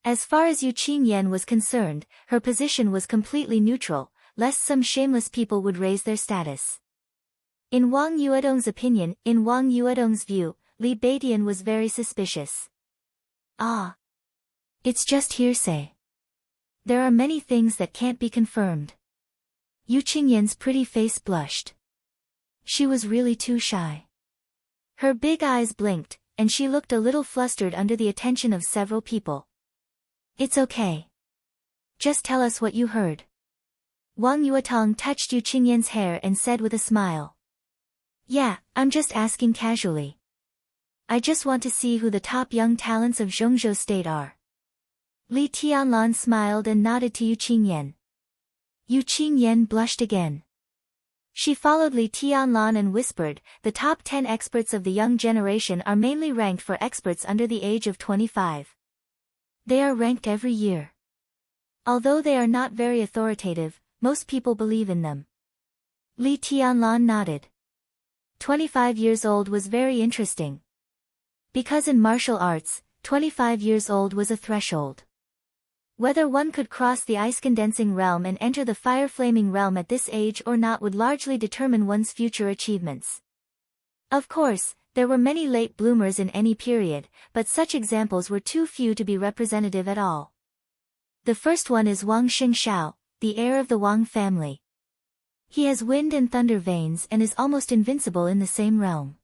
As far as Yu Qing Yan was concerned, her position was completely neutral, lest some shameless people would raise their status. In Wang Yuetong's opinion, in Wang Yuetong's view, Li Baitian was very suspicious. Ah. It's just hearsay. There are many things that can't be confirmed. Yu Qing Yan's pretty face blushed. She was really too shy. Her big eyes blinked, and she looked a little flustered under the attention of several people. It's okay. Just tell us what you heard. Wang Yuetong touched Yu Qing Yan's hair and said with a smile. Yeah, I'm just asking casually. I just want to see who the top young talents of Zhongzhou State are. Li Tianlan smiled and nodded to Yu Qingyan. Yu Qingyan blushed again. She followed Li Tianlan and whispered, "The top 10 experts of the young generation are mainly ranked for experts under the age of 25. They are ranked every year. Although they are not very authoritative, most people believe in them." Li Tianlan nodded. 25 years old was very interesting. Because in martial arts, 25 years old was a threshold. Whether one could cross the ice-condensing realm and enter the fire-flaming realm at this age or not would largely determine one's future achievements. Of course, there were many late bloomers in any period, but such examples were too few to be representative at all. The first one is Wang Xingxiao, the heir of the Wang family. He has wind and thunder veins and is almost invincible in the same realm.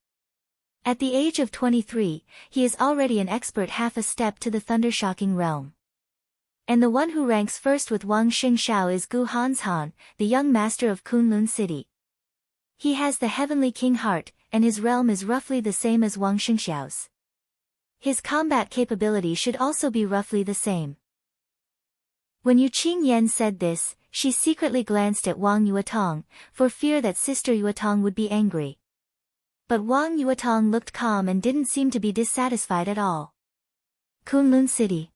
At the age of 23, he is already an expert half a step to the thunder-shocking realm. And the one who ranks first with Wang Xingxiao is Gu Hanshan, the young master of Kunlun City. He has the heavenly king heart, and his realm is roughly the same as Wang Xingxiao's. His combat capability should also be roughly the same. When Yu Qingyan said this, she secretly glanced at Wang Yuetong, for fear that Sister Yuetong would be angry. But Wang Yuetong looked calm and didn't seem to be dissatisfied at all. Kunlun City.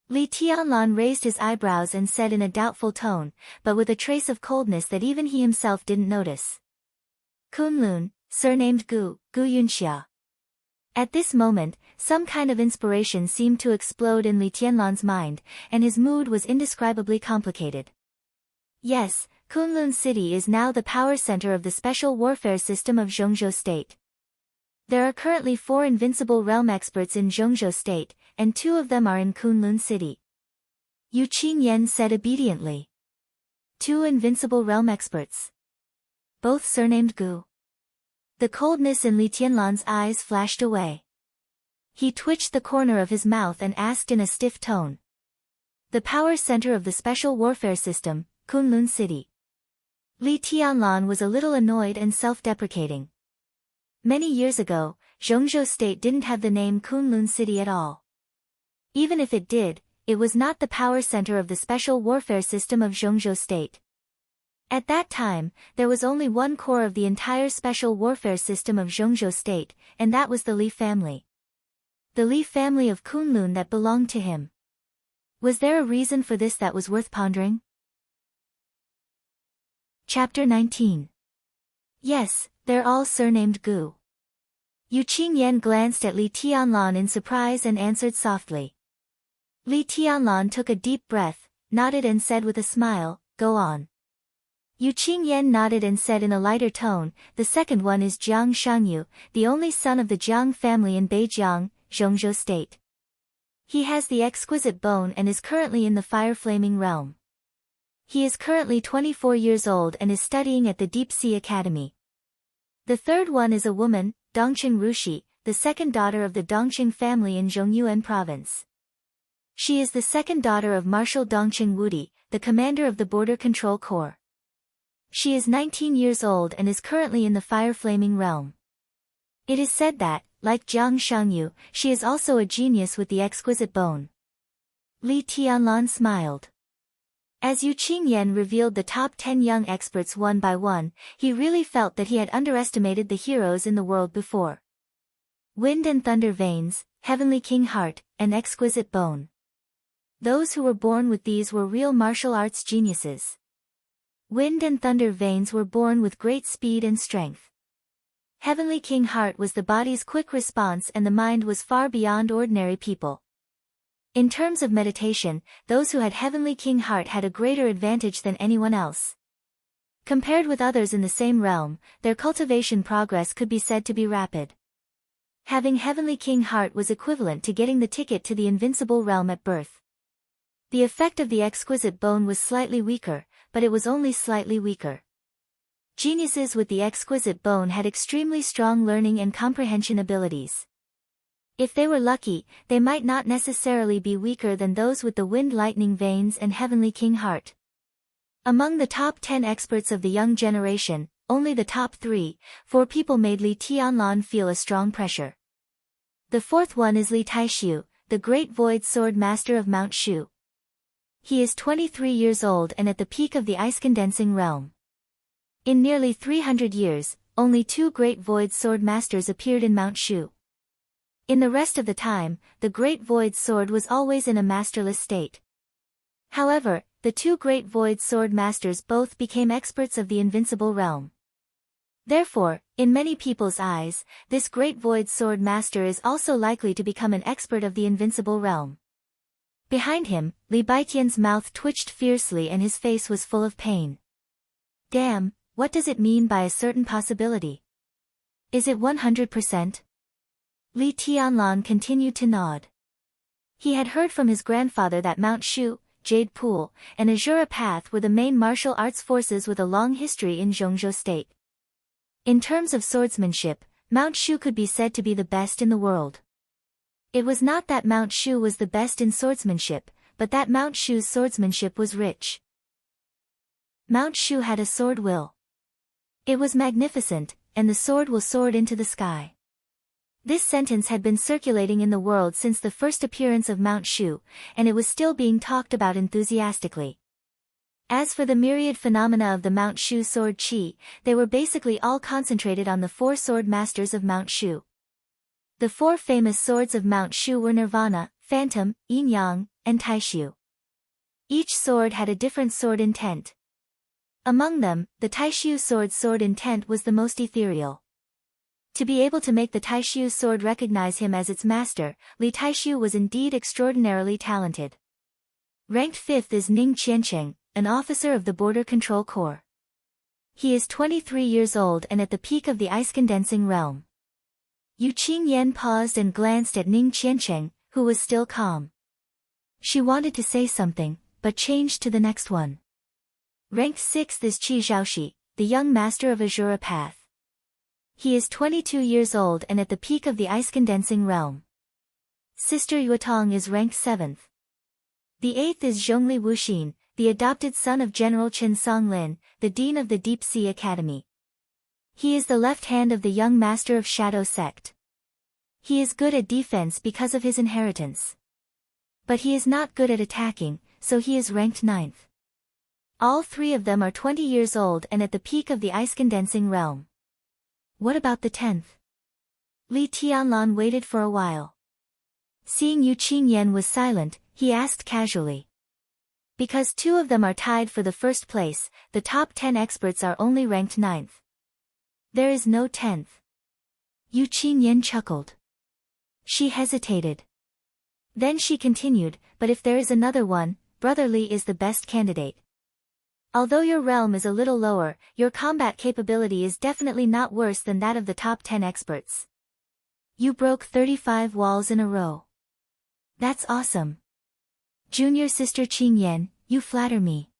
Li Tianlan raised his eyebrows and said in a doubtful tone, but with a trace of coldness that even he himself didn't notice. Kunlun, surnamed Gu Yunxia. At this moment, some kind of inspiration seemed to explode in Li Tianlan's mind, and his mood was indescribably complicated. Yes, Kunlun City is now the power center of the special warfare system of Zhongzhou State. There are currently 4 invincible realm experts in Zhongzhou State, and 2 of them are in Kunlun City. Yu Qingyan said obediently. 2 invincible realm experts. Both surnamed Gu. The coldness in Li Tianlan's eyes flashed away. He twitched the corner of his mouth and asked in a stiff tone. The power center of the special warfare system, Kunlun City. Li Tianlan was a little annoyed and self-deprecating. Many years ago, Zhongzhou State didn't have the name Kunlun City at all. Even if it did, it was not the power center of the special warfare system of Zhongzhou State. At that time, there was only one core of the entire special warfare system of Zhongzhou State, and that was the Li family. The Li family of Kunlun that belonged to him. Was there a reason for this that was worth pondering? Chapter 19. Yes, they're all surnamed Gu. Yu Qingyan glanced at Li Tianlan in surprise and answered softly. Li Tianlan took a deep breath, nodded and said with a smile, "Go on." Yu Qingyan nodded and said in a lighter tone, "The second one is Jiang Shangyu, the only son of the Jiang family in Beijiang, Zhongzhou State. He has the exquisite bone and is currently in the fire-flaming realm. He is currently 24 years old and is studying at the Deep Sea Academy. The third one is a woman, Dongqing Rushi, the second daughter of the Dongqing family in Zhongyuan province. She is the second daughter of Marshal Dongqing Wudi, the commander of the Border Control Corps. She is 19 years old and is currently in the fire-flaming realm. It is said that, like Jiang Shangyu, she is also a genius with the exquisite bone." Li Tianlan smiled. As Yu Qingyan revealed the top 10 young experts one by one, he really felt that he had underestimated the heroes in the world before. Wind and thunder veins, heavenly king heart, and exquisite bone. Those who were born with these were real martial arts geniuses. Wind and thunder veins were born with great speed and strength. Heavenly king heart was the body's quick response and the mind was far beyond ordinary people. In terms of meditation, those who had heavenly king heart had a greater advantage than anyone else. Compared with others in the same realm, their cultivation progress could be said to be rapid. Having heavenly king heart was equivalent to getting the ticket to the invincible realm at birth. The effect of the exquisite bone was slightly weaker, but it was only slightly weaker. Geniuses with the exquisite bone had extremely strong learning and comprehension abilities. If they were lucky, they might not necessarily be weaker than those with the wind lightning veins and heavenly king heart. Among the top 10 experts of the young generation, only the top 4 people made Li Tianlan feel a strong pressure. The fourth one is Li Taishu, the Great Void Sword Master of Mount Shu. He is 23 years old and at the peak of the ice-condensing realm. In nearly 300 years, only 2 Great Void Sword Masters appeared in Mount Shu. In the rest of the time, the Great Void Sword was always in a masterless state. However, the 2 Great Void Sword Masters both became experts of the invincible realm. Therefore, in many people's eyes, this Great Void Sword Master is also likely to become an expert of the invincible realm. Behind him, Li Baitian's mouth twitched fiercely and his face was full of pain. Damn, what does it mean by a certain possibility? Is it 100%? Li Tianlan continued to nod. He had heard from his grandfather that Mount Shu, Jade Pool, and Azura Path were the main martial arts forces with a long history in Zhongzhou State. In terms of swordsmanship, Mount Shu could be said to be the best in the world. It was not that Mount Shu was the best in swordsmanship, but that Mount Shu's swordsmanship was rich. Mount Shu had a sword will. It was magnificent, and the sword will soar into the sky. This sentence had been circulating in the world since the first appearance of Mount Shu, and it was still being talked about enthusiastically. As for the myriad phenomena of the Mount Shu sword qi, they were basically all concentrated on the 4 sword masters of Mount Shu. The 4 famous swords of Mount Shu were Nirvana, Phantom, Yin Yang, and Taishu. Each sword had a different sword intent. Among them, the Taishu sword's sword intent was the most ethereal. To be able to make the Taishu sword recognize him as its master, Li Taishu was indeed extraordinarily talented. Ranked 5th is Ning Qiancheng, an officer of the Border Control Corps. He is 23 years old and at the peak of the ice-condensing realm. Yu Qingyan paused and glanced at Ning Qiancheng, who was still calm. She wanted to say something, but changed to the next one. Ranked 6th is Qi Zhaoxi, the young master of Azura Path. He is 22 years old and at the peak of the ice-condensing realm. Sister Yuetong is ranked 7th. The 8th is Zhongli Wuxin, the adopted son of General Chen Songlin, the dean of the Deep Sea Academy. He is the left hand of the young master of Shadow Sect. He is good at defense because of his inheritance. But he is not good at attacking, so he is ranked 9th. All 3 of them are 20 years old and at the peak of the ice-condensing realm. What about the 10th? Li Tianlan waited for a while. Seeing Yu Qingyan was silent, he asked casually. Because 2 of them are tied for the first place, the top 10 experts are only ranked 9th. There is no 10th. Yu Qingyan chuckled. She hesitated. Then she continued, but if there is another one, Brother Li is the best candidate. Although your realm is a little lower, your combat capability is definitely not worse than that of the top 10 experts. You broke 35 walls in a row. That's awesome. Junior sister Qingyan, you flatter me.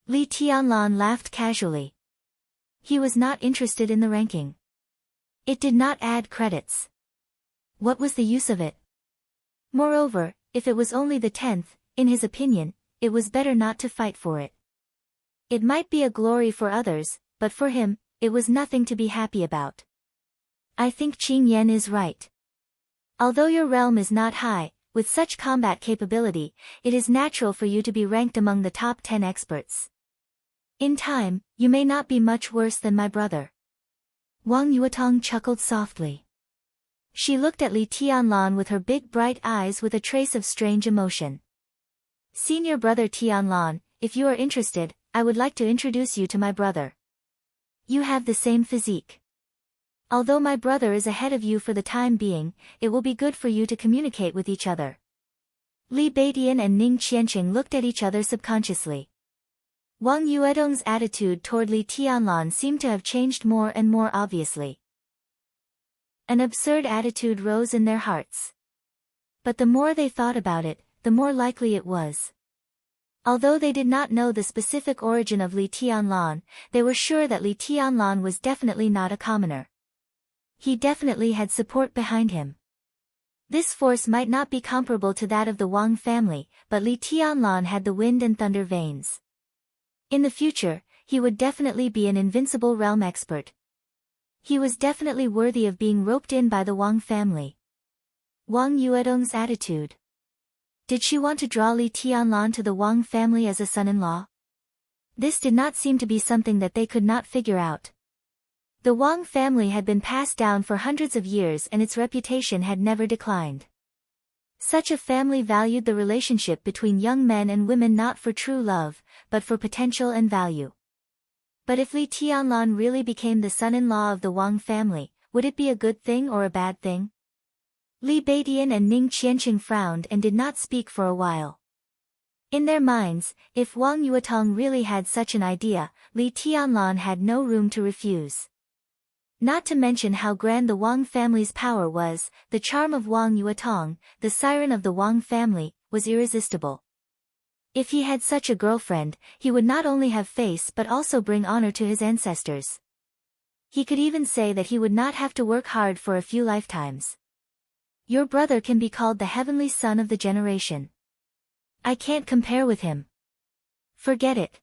Li Tianlan laughed casually. He was not interested in the ranking. It did not add credits. What was the use of it? Moreover, if it was only the 10th, in his opinion, it was better not to fight for it. It might be a glory for others, but for him, it was nothing to be happy about. I think Qingyan is right. Although your realm is not high, with such combat capability, it is natural for you to be ranked among the top 10 experts. In time, you may not be much worse than my brother. Wang Yuetong chuckled softly. She looked at Li Tianlan with her big bright eyes with a trace of strange emotion. Senior brother Tianlan, if you are interested, I would like to introduce you to my brother. You have the same physique. Although my brother is ahead of you for the time being, it will be good for you to communicate with each other. Li Baitian and Ning Qiancheng looked at each other subconsciously. Wang Yuedong's attitude toward Li Tianlan seemed to have changed more and more obviously. An absurd attitude rose in their hearts. But the more they thought about it, the more likely it was. Although they did not know the specific origin of Li Tianlan, they were sure that Li Tianlan was definitely not a commoner. He definitely had support behind him. This force might not be comparable to that of the Wang family, but Li Tianlan had the wind and thunder veins. In the future, he would definitely be an invincible realm expert. He was definitely worthy of being roped in by the Wang family. Wang Yuedong's attitude. Did she want to draw Li Tianlan to the Wang family as a son-in-law? This did not seem to be something that they could not figure out. The Wang family had been passed down for hundreds of years and its reputation had never declined. Such a family valued the relationship between young men and women not for true love, but for potential and value. But if Li Tianlan really became the son-in-law of the Wang family, would it be a good thing or a bad thing? Li Beidian and Ning Qianqing frowned and did not speak for a while. In their minds, if Wang Yuetong really had such an idea, Li Tianlan had no room to refuse. Not to mention how grand the Wang family's power was, the charm of Wang Yuetong, the siren of the Wang family, was irresistible. If he had such a girlfriend, he would not only have face but also bring honor to his ancestors. He could even say that he would not have to work hard for a few lifetimes. Your brother can be called the heavenly son of the generation. I can't compare with him. Forget it.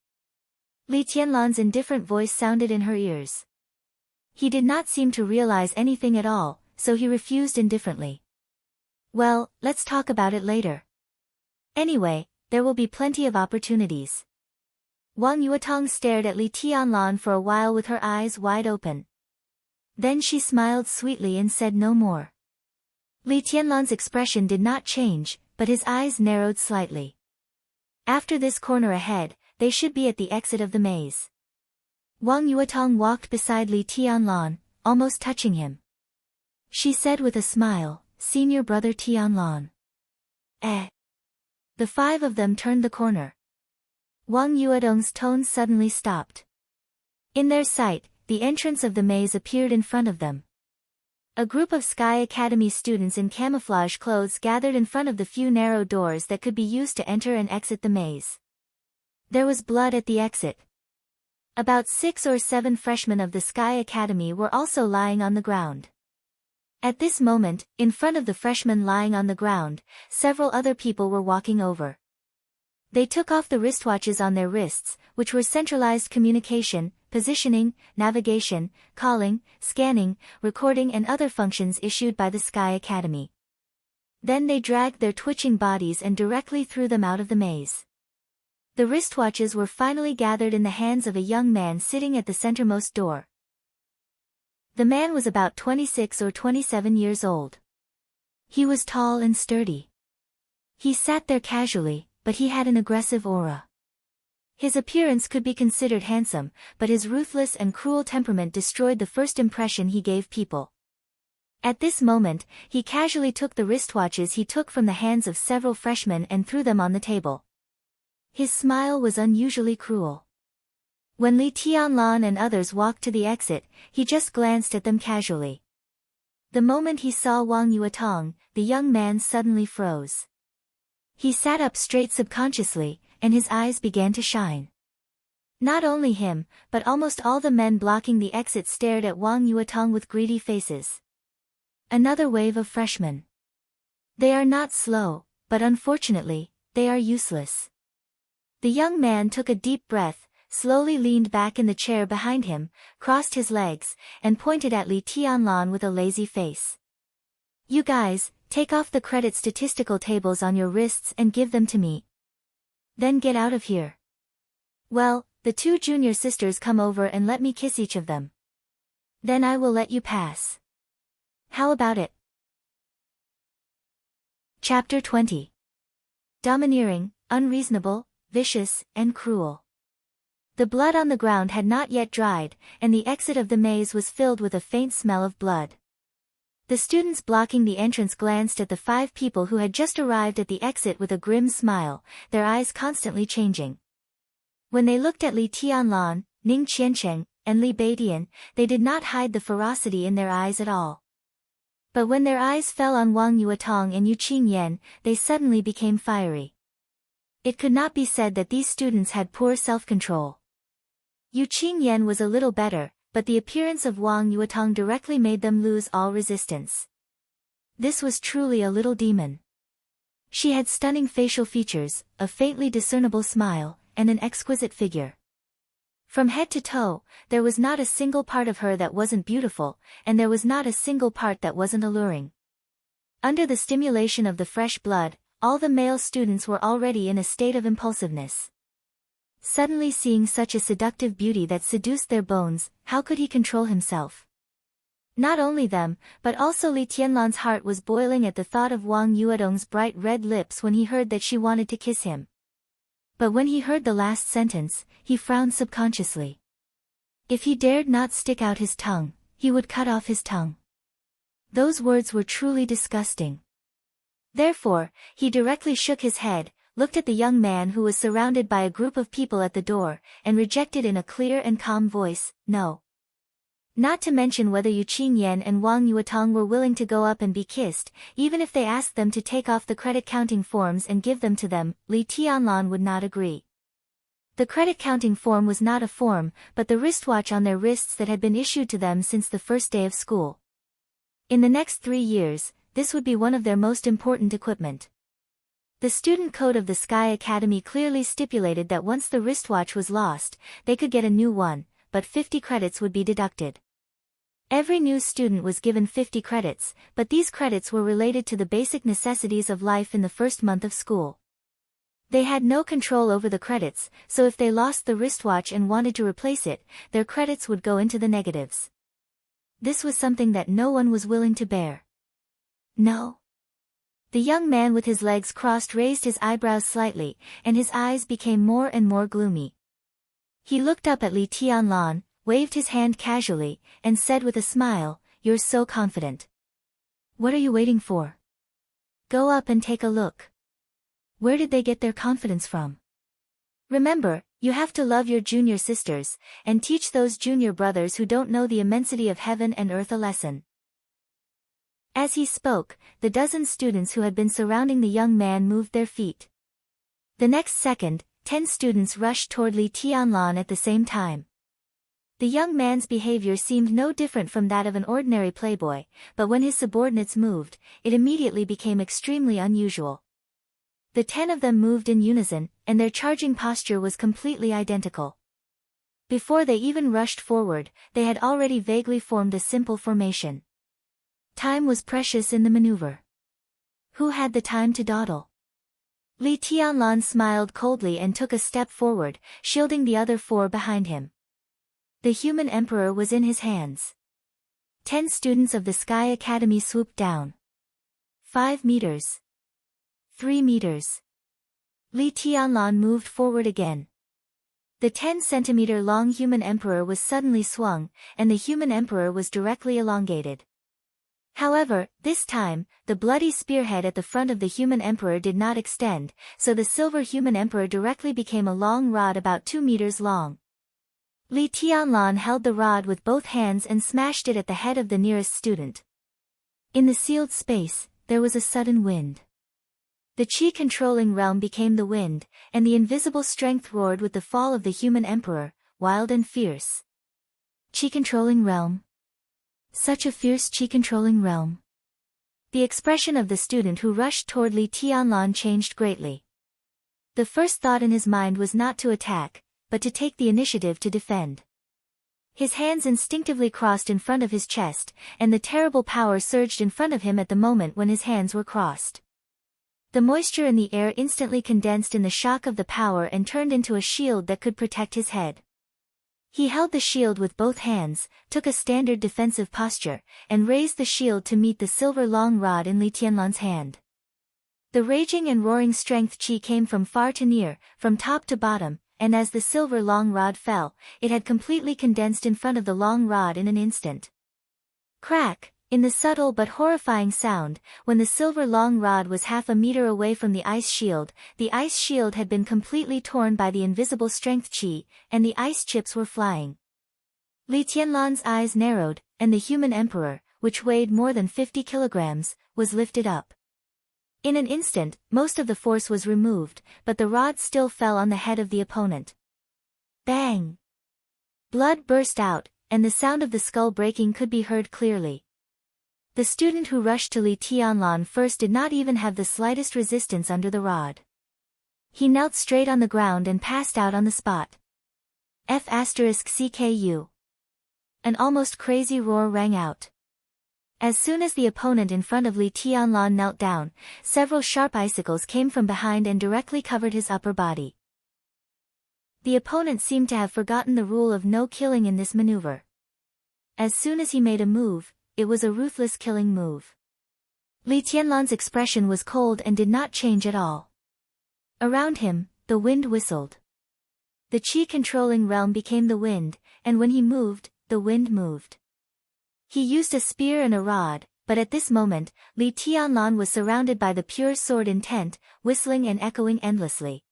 Li Tianlan's indifferent voice sounded in her ears. He did not seem to realize anything at all, so he refused indifferently. Well, let's talk about it later. Anyway, there will be plenty of opportunities. Wang Yuetong stared at Li Tianlan for a while with her eyes wide open. Then she smiled sweetly and said no more. Li Tianlan's expression did not change, but his eyes narrowed slightly. After this corner ahead, they should be at the exit of the maze. Wang Yuetong walked beside Li Tianlan, almost touching him. She said with a smile, "Senior brother Tianlan." Eh. The five of them turned the corner. Wang Yuedong's tone suddenly stopped. In their sight, the entrance of the maze appeared in front of them. A group of Sky Academy students in camouflage clothes gathered in front of the few narrow doors that could be used to enter and exit the maze. There was blood at the exit. About 6 or 7 freshmen of the Sky Academy were also lying on the ground. At this moment, in front of the freshmen lying on the ground, several other people were walking over. They took off the wristwatches on their wrists, which were centralized communication, positioning, navigation, calling, scanning, recording and other functions issued by the Sky Academy. Then they dragged their twitching bodies and directly threw them out of the maze. The wristwatches were finally gathered in the hands of a young man sitting at the centermost door. The man was about 26 or 27 years old. He was tall and sturdy. He sat there casually, but he had an aggressive aura. His appearance could be considered handsome, but his ruthless and cruel temperament destroyed the first impression he gave people. At this moment, he casually took the wristwatches he took from the hands of several freshmen and threw them on the table. His smile was unusually cruel. When Li Tianlan and others walked to the exit, he just glanced at them casually. The moment he saw Wang Yuetong, the young man suddenly froze. He sat up straight subconsciously, and his eyes began to shine. Not only him, but almost all the men blocking the exit stared at Wang Yuetong with greedy faces. Another wave of freshmen. They are not slow, but unfortunately, they are useless. The young man took a deep breath, slowly leaned back in the chair behind him, crossed his legs, and pointed at Li Tianlan with a lazy face. You guys, take off the credit statistical tables on your wrists and give them to me. Then get out of here. Well, the 2 junior sisters come over and let me kiss each of them. Then I will let you pass. How about it? Chapter 20. Domineering, unreasonable, vicious, and cruel. The blood on the ground had not yet dried, and the exit of the maze was filled with a faint smell of blood. The students blocking the entrance glanced at the 5 people who had just arrived at the exit with a grim smile, their eyes constantly changing. When they looked at Li Tianlan, Ning Qianqing, and Li Beidian, they did not hide the ferocity in their eyes at all. But when their eyes fell on Wang Yuetong and Yu Qingyan, they suddenly became fiery. It could not be said that these students had poor self-control. Yu Qingyan was a little better, but the appearance of Wang Yuetong directly made them lose all resistance. This was truly a little demon. She had stunning facial features, a faintly discernible smile, and an exquisite figure. From head to toe, there was not a single part of her that wasn't beautiful, and there was not a single part that wasn't alluring. Under the stimulation of the fresh blood, all the male students were already in a state of impulsiveness. Suddenly seeing such a seductive beauty that seduced their bones, how could he control himself? Not only them, but also Li Tianlan's heart was boiling at the thought of Wang Yuedong's bright red lips when he heard that she wanted to kiss him. But when he heard the last sentence, he frowned subconsciously. If he dared not stick out his tongue, he would cut off his tongue. Those words were truly disgusting. Therefore, he directly shook his head, looked at the young man who was surrounded by a group of people at the door, and rejected in a clear and calm voice, "No." Not to mention whether Yu Qingyan and Wang Yuetong were willing to go up and be kissed, even if they asked them to take off the credit-counting forms and give them to them, Li Tianlan would not agree. The credit-counting form was not a form, but the wristwatch on their wrists that had been issued to them since the first day of school. In the next 3 years, this would be one of their most important equipment. The student code of the Sky Academy clearly stipulated that once the wristwatch was lost, they could get a new one, but 50 credits would be deducted. Every new student was given 50 credits, but these credits were related to the basic necessities of life in the first month of school. They had no control over the credits, so if they lost the wristwatch and wanted to replace it, their credits would go into the negatives. This was something that no one was willing to bear. No. The young man with his legs crossed raised his eyebrows slightly, and his eyes became more and more gloomy. He looked up at Li Tianlan, waved his hand casually, and said with a smile, "You're so confident. What are you waiting for? Go up and take a look." Where did they get their confidence from? Remember, you have to love your junior sisters, and teach those junior brothers who don't know the immensity of heaven and earth a lesson. As he spoke, the dozen students who had been surrounding the young man moved their feet. The next second, 10 students rushed toward Li Tianlan at the same time. The young man's behavior seemed no different from that of an ordinary playboy, but when his subordinates moved, it immediately became extremely unusual. The 10 of them moved in unison, and their charging posture was completely identical. Before they even rushed forward, they had already vaguely formed a simple formation. Time was precious in the maneuver. Who had the time to dawdle? Li Tianlan smiled coldly and took a step forward, shielding the other 4 behind him. The human emperor was in his hands. 10 students of the Sky Academy swooped down. 5 meters. 3 meters. Li Tianlan moved forward again. The 10-centimeter-long human emperor was suddenly swung, and the human emperor was directly elongated. However, this time, the bloody spearhead at the front of the human emperor did not extend, so the silver human emperor directly became a long rod about 2 meters long. Li Tianlan held the rod with both hands and smashed it at the head of the nearest student. In the sealed space, there was a sudden wind. The chi-controlling realm became the wind, and the invisible strength roared with the fall of the human emperor, wild and fierce. Chi-controlling realm. Such a fierce chi-controlling realm. The expression of the student who rushed toward Li Tianlan changed greatly. The first thought in his mind was not to attack, but to take the initiative to defend. His hands instinctively crossed in front of his chest, and the terrible power surged in front of him at the moment when his hands were crossed. The moisture in the air instantly condensed in the shock of the power and turned into a shield that could protect his head. He held the shield with both hands, took a standard defensive posture, and raised the shield to meet the silver long rod in Li Tianlan's hand. The raging and roaring strength chi came from far to near, from top to bottom, and as the silver long rod fell, it had completely condensed in front of the long rod in an instant. Crack! In the subtle but horrifying sound, when the silver long rod was half a meter away from the ice shield had been completely torn by the invisible strength chi, and the ice chips were flying. Li Tianlan's eyes narrowed, and the human emperor, which weighed more than 50 kilograms, was lifted up. In an instant, most of the force was removed, but the rod still fell on the head of the opponent. Bang! Blood burst out, and the sound of the skull breaking could be heard clearly. The student who rushed to Li Tianlan first did not even have the slightest resistance under the rod. He knelt straight on the ground and passed out on the spot. F***CKU. An almost crazy roar rang out. As soon as the opponent in front of Li Tianlan knelt down, several sharp icicles came from behind and directly covered his upper body. The opponent seemed to have forgotten the rule of no killing in this maneuver. As soon as he made a move, it was a ruthless killing move. Li Tianlan's expression was cold and did not change at all. Around him, the wind whistled. The qi-controlling realm became the wind, and when he moved, the wind moved. He used a spear and a rod, but at this moment, Li Tianlan was surrounded by the pure sword intent, whistling and echoing endlessly.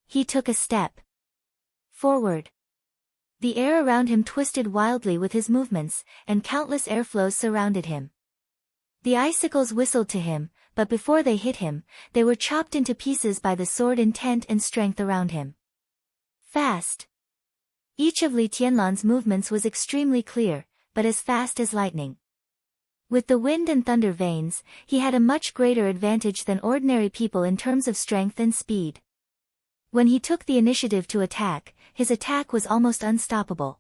He took a step forward. The air around him twisted wildly with his movements, and countless airflows surrounded him. The icicles whistled to him, but before they hit him, they were chopped into pieces by the sword intent and strength around him. Fast. Each of Li Tianlan's movements was extremely clear, but as fast as lightning. With the wind and thunder veins, he had a much greater advantage than ordinary people in terms of strength and speed. When he took the initiative to attack, his attack was almost unstoppable.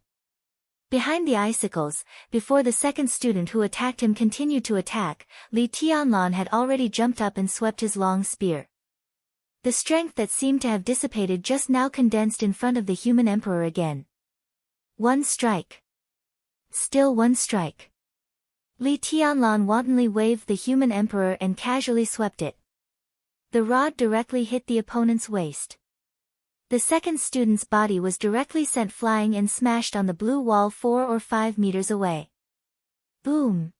Behind the icicles, before the second student who attacked him continued to attack, Li Tianlan had already jumped up and swept his long spear. The strength that seemed to have dissipated just now condensed in front of the human emperor again. One strike. Still one strike. Li Tianlan wantonly waved the human emperor and casually swept it. The rod directly hit the opponent's waist. The second student's body was directly sent flying and smashed on the blue wall 4 or 5 meters away. Boom!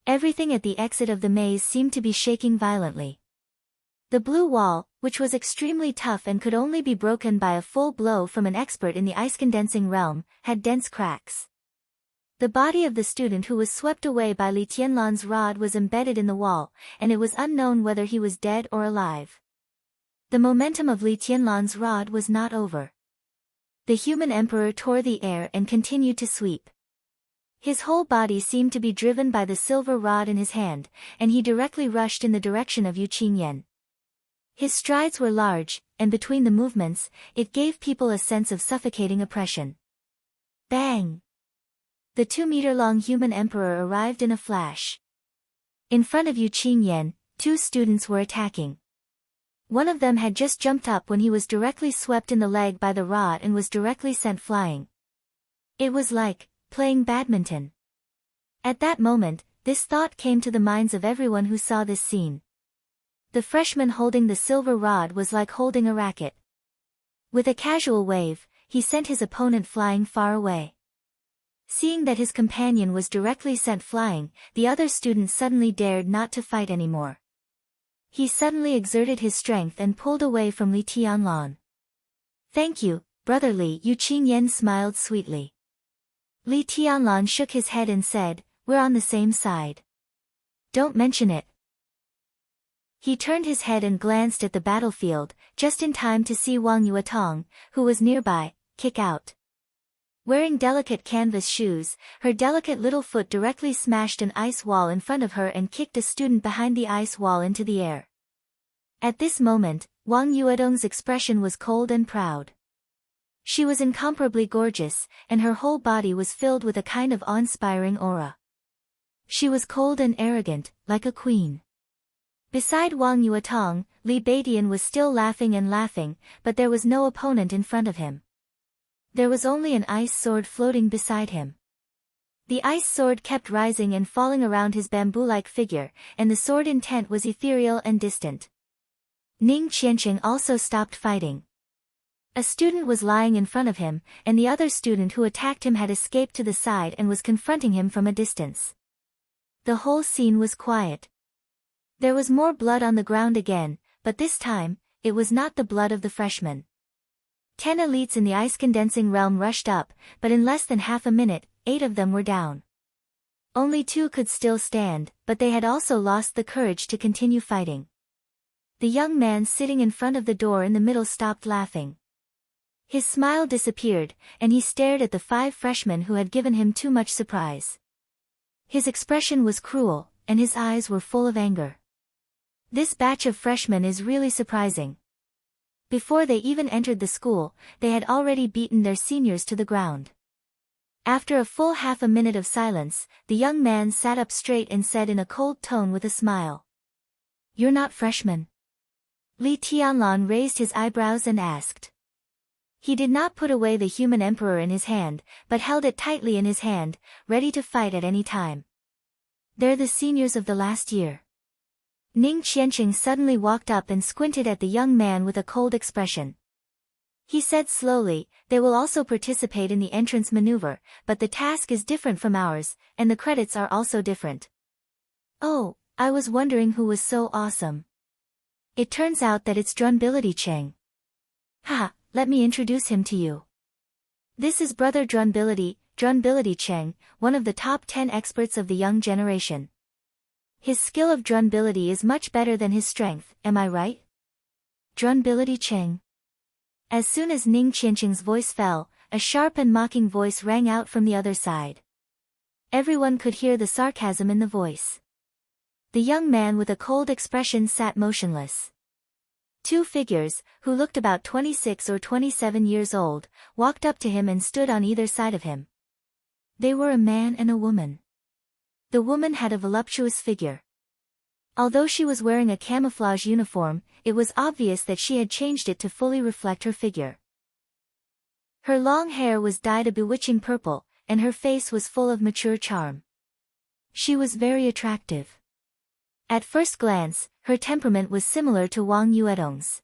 Everything at the exit of the maze seemed to be shaking violently. The blue wall, which was extremely tough and could only be broken by a full blow from an expert in the ice-condensing realm, had dense cracks. The body of the student who was swept away by Li Tianlan's rod was embedded in the wall, and it was unknown whether he was dead or alive. The momentum of Li Tianlan's rod was not over. The human emperor tore the air and continued to sweep. His whole body seemed to be driven by the silver rod in his hand, and he directly rushed in the direction of Yu Qingyan. His strides were large, and between the movements, it gave people a sense of suffocating oppression. Bang! The 2-meter-long human emperor arrived in a flash. In front of Yu Qingyan, 2 students were attacking. One of them had just jumped up when he was directly swept in the leg by the rod and was directly sent flying. It was like playing badminton. At that moment, this thought came to the minds of everyone who saw this scene. The freshman holding the silver rod was like holding a racket. With a casual wave, he sent his opponent flying far away. Seeing that his companion was directly sent flying, the other student suddenly dared not to fight anymore. He suddenly exerted his strength and pulled away from Li Tianlan. "Thank you, brother Li." Yu Qingyan smiled sweetly. Li Tianlan shook his head and said, "We're on the same side. Don't mention it." He turned his head and glanced at the battlefield, just in time to see Wang Yuetong, who was nearby, kick out. Wearing delicate canvas shoes, her delicate little foot directly smashed an ice wall in front of her and kicked a student behind the ice wall into the air. At this moment, Wang Yuetong's expression was cold and proud. She was incomparably gorgeous, and her whole body was filled with a kind of awe-inspiring aura. She was cold and arrogant, like a queen. Beside Wang Yuetong, Li Beidian was still laughing and laughing, but there was no opponent in front of him. There was only an ice sword floating beside him. The ice sword kept rising and falling around his bamboo-like figure, and the sword intent was ethereal and distant. Ning Qianqing also stopped fighting. A student was lying in front of him, and the other student who attacked him had escaped to the side and was confronting him from a distance. The whole scene was quiet. There was more blood on the ground again, but this time, it was not the blood of the freshman. 10 elites in the ice-condensing realm rushed up, but in less than half a minute, 8 of them were down. Only 2 could still stand, but they had also lost the courage to continue fighting. The young man sitting in front of the door in the middle stopped laughing. His smile disappeared, and he stared at the 5 freshmen who had given him too much surprise. His expression was cruel, and his eyes were full of anger. This batch of freshmen is really surprising. Before they even entered the school, they had already beaten their seniors to the ground. After a full half a minute of silence, the young man sat up straight and said in a cold tone with a smile. "You're not freshman?" Li Tianlan raised his eyebrows and asked. He did not put away the human emperor in his hand, but held it tightly in his hand, ready to fight at any time. "They're the seniors of the last year." Ning Qianqing suddenly walked up and squinted at the young man with a cold expression. He said slowly, "They will also participate in the entrance maneuver, but the task is different from ours, and the credits are also different." "Oh, I was wondering who was so awesome. It turns out that it's Drunbility Cheng. Ha, let me introduce him to you. This is Brother Drunbility Cheng, one of the top 10 experts of the young generation. His skill of Drunbility is much better than his strength, am I right?" Drunbility Cheng. As soon as Ning Qianqing's voice fell, a sharp and mocking voice rang out from the other side. Everyone could hear the sarcasm in the voice. The young man with a cold expression sat motionless. Two figures, who looked about 26 or 27 years old, walked up to him and stood on either side of him. They were a man and a woman. The woman had a voluptuous figure. Although she was wearing a camouflage uniform, it was obvious that she had changed it to fully reflect her figure. Her long hair was dyed a bewitching purple, and her face was full of mature charm. She was very attractive. At first glance, her temperament was similar to Wang Yuedong's.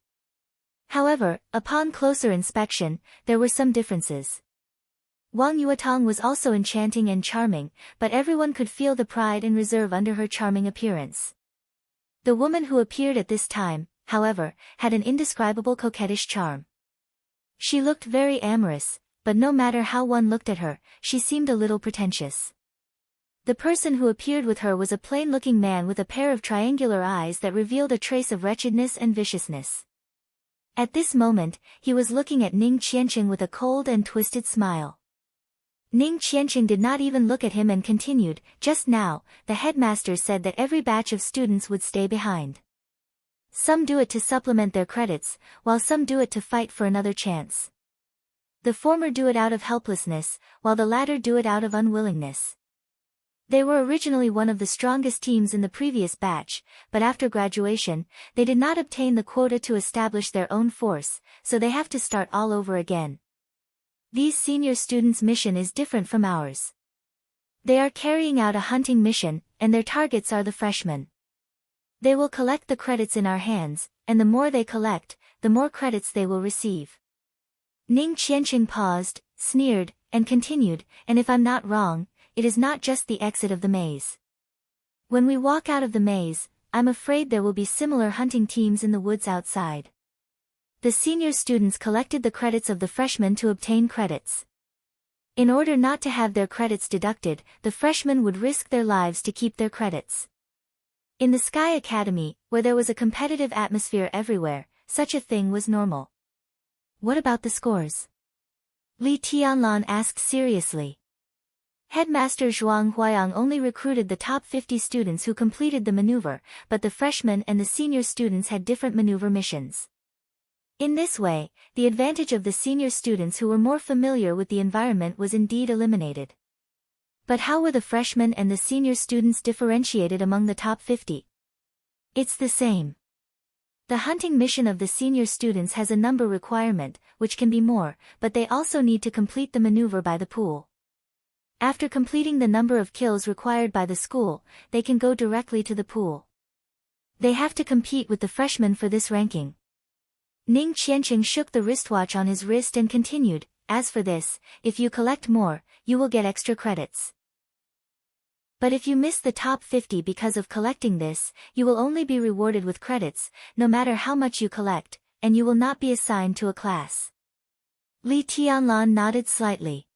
However, upon closer inspection, there were some differences. Wang Yuetong was also enchanting and charming, but everyone could feel the pride and reserve under her charming appearance. The woman who appeared at this time, however, had an indescribable coquettish charm. She looked very amorous, but no matter how one looked at her, she seemed a little pretentious. The person who appeared with her was a plain-looking man with a pair of triangular eyes that revealed a trace of wretchedness and viciousness. At this moment, he was looking at Ning Qianqing with a cold and twisted smile. Ning Qianqing did not even look at him and continued, "Just now, the headmaster said that every batch of students would stay behind. Some do it to supplement their credits, while some do it to fight for another chance. The former do it out of helplessness, while the latter do it out of unwillingness. They were originally one of the strongest teams in the previous batch, but after graduation, they did not obtain the quota to establish their own force, so they have to start all over again. These senior students' mission is different from ours. They are carrying out a hunting mission, and their targets are the freshmen. They will collect the credits in our hands, and the more they collect, the more credits they will receive." Ning Qianqing paused, sneered, and continued, "And if I'm not wrong, it is not just the exit of the maze. When we walk out of the maze, I'm afraid there will be similar hunting teams in the woods outside. The senior students collected the credits of the freshmen to obtain credits. In order not to have their credits deducted, the freshmen would risk their lives to keep their credits. In the Sky Academy, where there was a competitive atmosphere everywhere, such a thing was normal." "What about the scores?" Li Tianlan asked seriously. Headmaster Zhuang Huayang only recruited the top 50 students who completed the maneuver, but the freshmen and the senior students had different maneuver missions. In this way, the advantage of the senior students who were more familiar with the environment was indeed eliminated. But how were the freshmen and the senior students differentiated among the top 50? It's the same. The hunting mission of the senior students has a number requirement, which can be more, but they also need to complete the maneuver by the pool. After completing the number of kills required by the school, they can go directly to the pool. They have to compete with the freshmen for this ranking. Ning Qianqing shook the wristwatch on his wrist and continued, "As for this, if you collect more, you will get extra credits. But if you miss the top 50 because of collecting this, you will only be rewarded with credits, no matter how much you collect, and you will not be assigned to a class." Li Tianlan nodded slightly.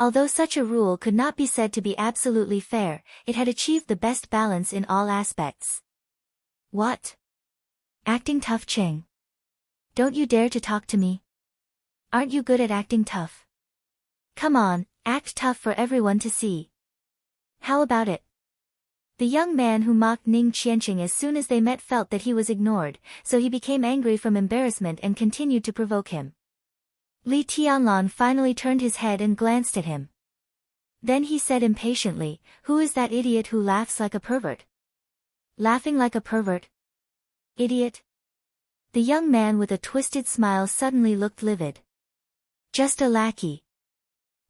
Although such a rule could not be said to be absolutely fair, it had achieved the best balance in all aspects. "What? Acting tough, Cheng? Don't you dare to talk to me? Aren't you good at acting tough? Come on, act tough for everyone to see. How about it?" The young man who mocked Ning Qianqing as soon as they met felt that he was ignored, so he became angry from embarrassment and continued to provoke him. Li Tianlan finally turned his head and glanced at him. Then he said impatiently, "Who is that idiot who laughs like a pervert?" "Laughing like a pervert? Idiot?" The young man with a twisted smile suddenly looked livid. "Just a lackey."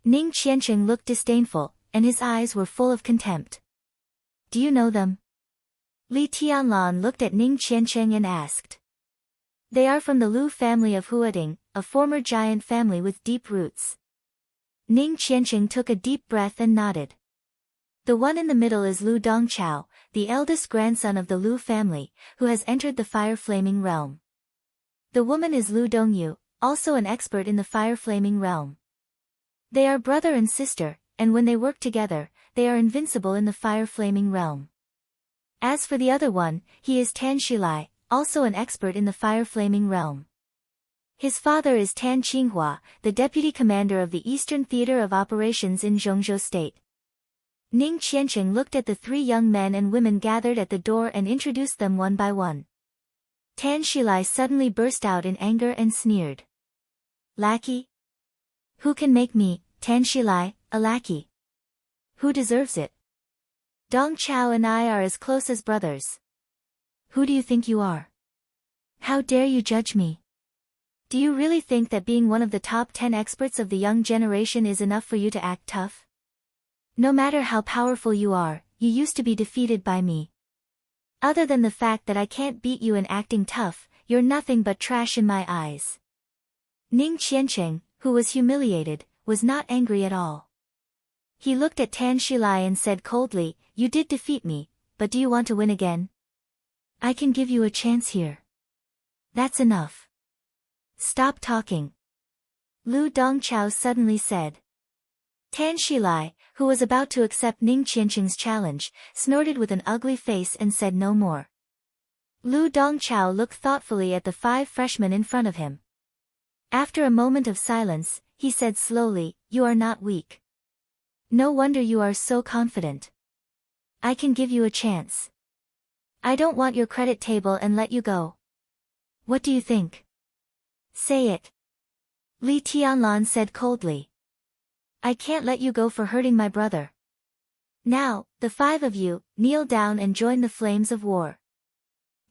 Ning Qiancheng looked disdainful, and his eyes were full of contempt. "Do you know them?" Li Tianlan looked at Ning Qiancheng and asked. "They are from the Lu family of Huading, a former giant family with deep roots." Ning Qiancheng took a deep breath and nodded. "The one in the middle is Lu Dongchao, the eldest grandson of the Lu family, who has entered the fire-flaming realm. The woman is Lu Dongyu, also an expert in the fire-flaming realm. They are brother and sister, and when they work together, they are invincible in the fire-flaming realm. As for the other one, he is Tan Shilai, also an expert in the fire-flaming realm. His father is Tan Qinghua, the deputy commander of the Eastern Theater of Operations in Zhongzhou State." Ning Qiancheng looked at the three young men and women gathered at the door and introduced them one by one. Tan Shilai suddenly burst out in anger and sneered. "Lackey? Who can make me, Tan Shilai, a lackey? Who deserves it? Dong Chao and I are as close as brothers. Who do you think you are? How dare you judge me? Do you really think that being one of the top 10 experts of the young generation is enough for you to act tough? No matter how powerful you are, you used to be defeated by me. Other than the fact that I can't beat you in acting tough, you're nothing but trash in my eyes." Ning Qiancheng, who was humiliated, was not angry at all. He looked at Tan Shilai and said coldly, "You did defeat me, but do you want to win again? I can give you a chance here. That's enough. Stop talking." Lu Dongchao suddenly said. Tan Shilai, who was about to accept Ning Qiancheng's challenge, snorted with an ugly face and said no more. Lu Dongchao looked thoughtfully at the 5 freshmen in front of him. After a moment of silence, he said slowly, "You are not weak. No wonder you are so confident. I can give you a chance. I don't want your credit table and let you go. What do you think? Say it." Li Tianlan said coldly. "I can't let you go for hurting my brother. Now, the 5 of you, kneel down and join the flames of war.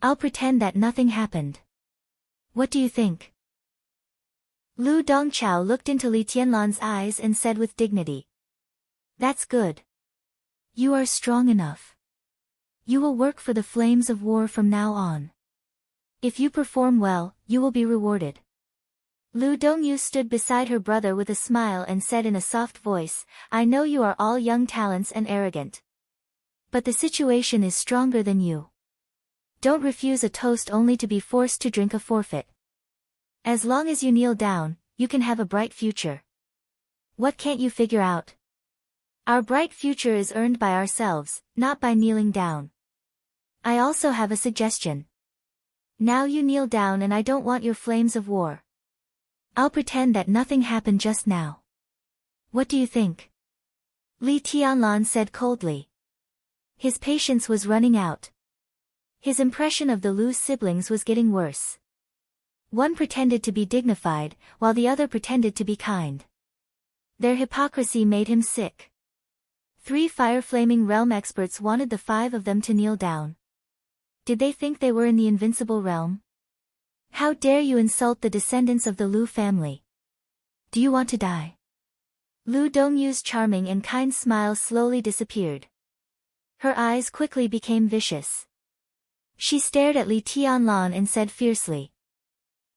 I'll pretend that nothing happened. What do you think?" Lu Dongchao looked into Li Tianlan's eyes and said with dignity. "That's good. You are strong enough. You will work for the flames of war from now on. If you perform well, you will be rewarded." Lu Dongyu stood beside her brother with a smile and said in a soft voice, "I know you are all young talents and arrogant. But the situation is stronger than you. Don't refuse a toast only to be forced to drink a forfeit. As long as you kneel down, you can have a bright future. What can't you figure out? Our bright future is earned by ourselves, not by kneeling down. I also have a suggestion. Now you kneel down and I don't want your flames of war. I'll pretend that nothing happened just now. What do you think?" Li Tianlan said coldly. His patience was running out. His impression of the Lu siblings was getting worse. One pretended to be dignified, while the other pretended to be kind. Their hypocrisy made him sick. 3 fire-flaming realm experts wanted the 5 of them to kneel down. Did they think they were in the invincible realm? How dare you insult the descendants of the Lu family? Do you want to die? Lu Dongyu's charming and kind smile slowly disappeared. Her eyes quickly became vicious. She stared at Li Tianlan and said fiercely,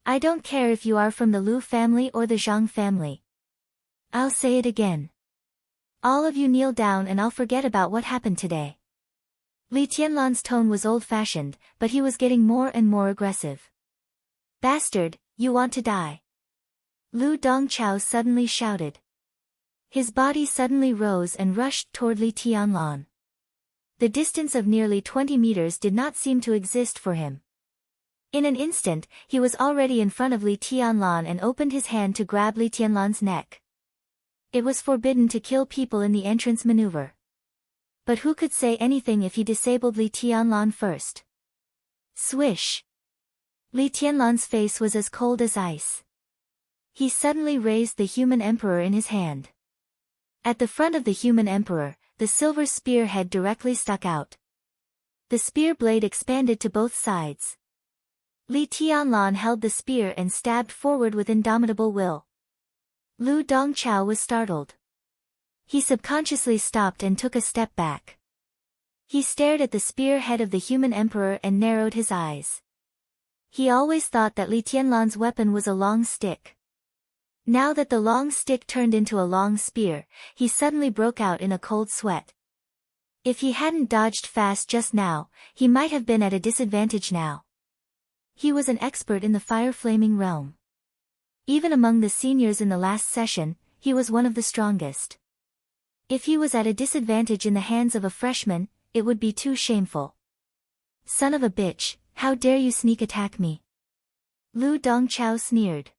"I don't care if you are from the Lu family or the Zhang family. I'll say it again. All of you kneel down and I'll forget about what happened today." Li Tianlan's tone was old-fashioned, but he was getting more and more aggressive. "Bastard, you want to die!" Lu Dongchao suddenly shouted. His body suddenly rose and rushed toward Li Tianlan. The distance of nearly 20 meters did not seem to exist for him. In an instant, he was already in front of Li Tianlan and opened his hand to grab Li Tianlan's neck. It was forbidden to kill people in the entrance maneuver. But who could say anything if he disabled Li Tianlan first? Swish! Li Tianlan's face was as cold as ice. He suddenly raised the human emperor in his hand. At the front of the human emperor, the silver spear head directly stuck out. The spear blade expanded to both sides. Li Tianlan held the spear and stabbed forward with indomitable will. Lu Dongchao was startled. He subconsciously stopped and took a step back. He stared at the spear head of the human emperor and narrowed his eyes. He always thought that Li Tianlan's weapon was a long stick. Now that the long stick turned into a long spear, he suddenly broke out in a cold sweat. If he hadn't dodged fast just now, he might have been at a disadvantage now. He was an expert in the fire-flaming realm. Even among the seniors in the last session, he was one of the strongest. If he was at a disadvantage in the hands of a freshman, it would be too shameful. Son of a bitch, how dare you sneak attack me? Lu Dongchao sneered.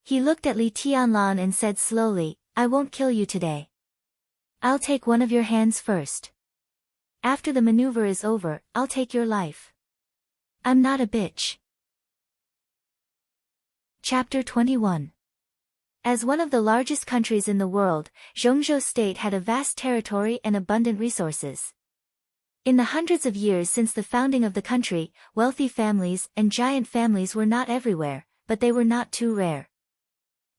He looked at Li Tianlan and said slowly, I won't kill you today. I'll take one of your hands first. After the maneuver is over, I'll take your life. I'm not a bitch. Chapter 21. As one of the largest countries in the world, Zhongzhou State had a vast territory and abundant resources. In the hundreds of years since the founding of the country, wealthy families and giant families were not everywhere, but they were not too rare.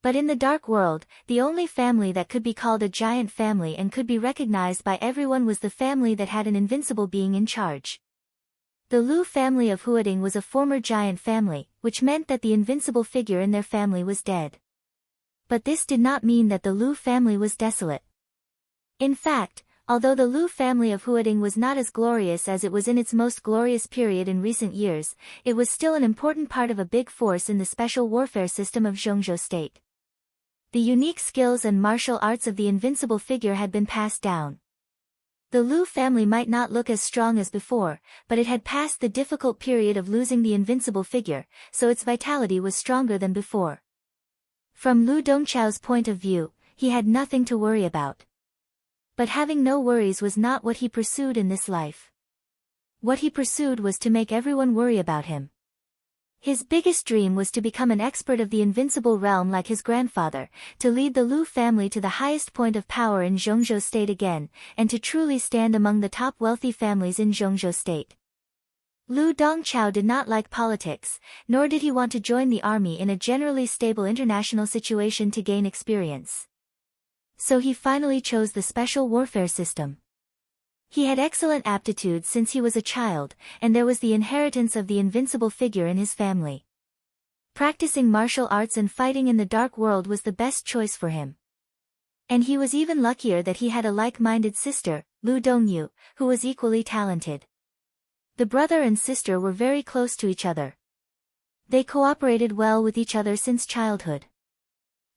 But in the dark world, the only family that could be called a giant family and could be recognized by everyone was the family that had an invincible being in charge. The Lu family of Huading was a former giant family, which meant that the invincible figure in their family was dead. But this did not mean that the Lu family was desolate. In fact, although the Lu family of Huading was not as glorious as it was in its most glorious period in recent years, it was still an important part of a big force in the special warfare system of Zhongzhou State. The unique skills and martial arts of the invincible figure had been passed down. The Lu family might not look as strong as before, but it had passed the difficult period of losing the invincible figure, so its vitality was stronger than before. From Lu Dongchao's point of view, he had nothing to worry about. But having no worries was not what he pursued in this life. What he pursued was to make everyone worry about him. His biggest dream was to become an expert of the invincible realm like his grandfather, to lead the Lu family to the highest point of power in Zhongzhou State again, and to truly stand among the top wealthy families in Zhongzhou State. Lu Dongchao did not like politics, nor did he want to join the army in a generally stable international situation to gain experience. So he finally chose the special warfare system. He had excellent aptitude since he was a child, and there was the inheritance of the invincible figure in his family. Practicing martial arts and fighting in the dark world was the best choice for him. And he was even luckier that he had a like-minded sister, Lu Dongyu, who was equally talented. The brother and sister were very close to each other. They cooperated well with each other since childhood.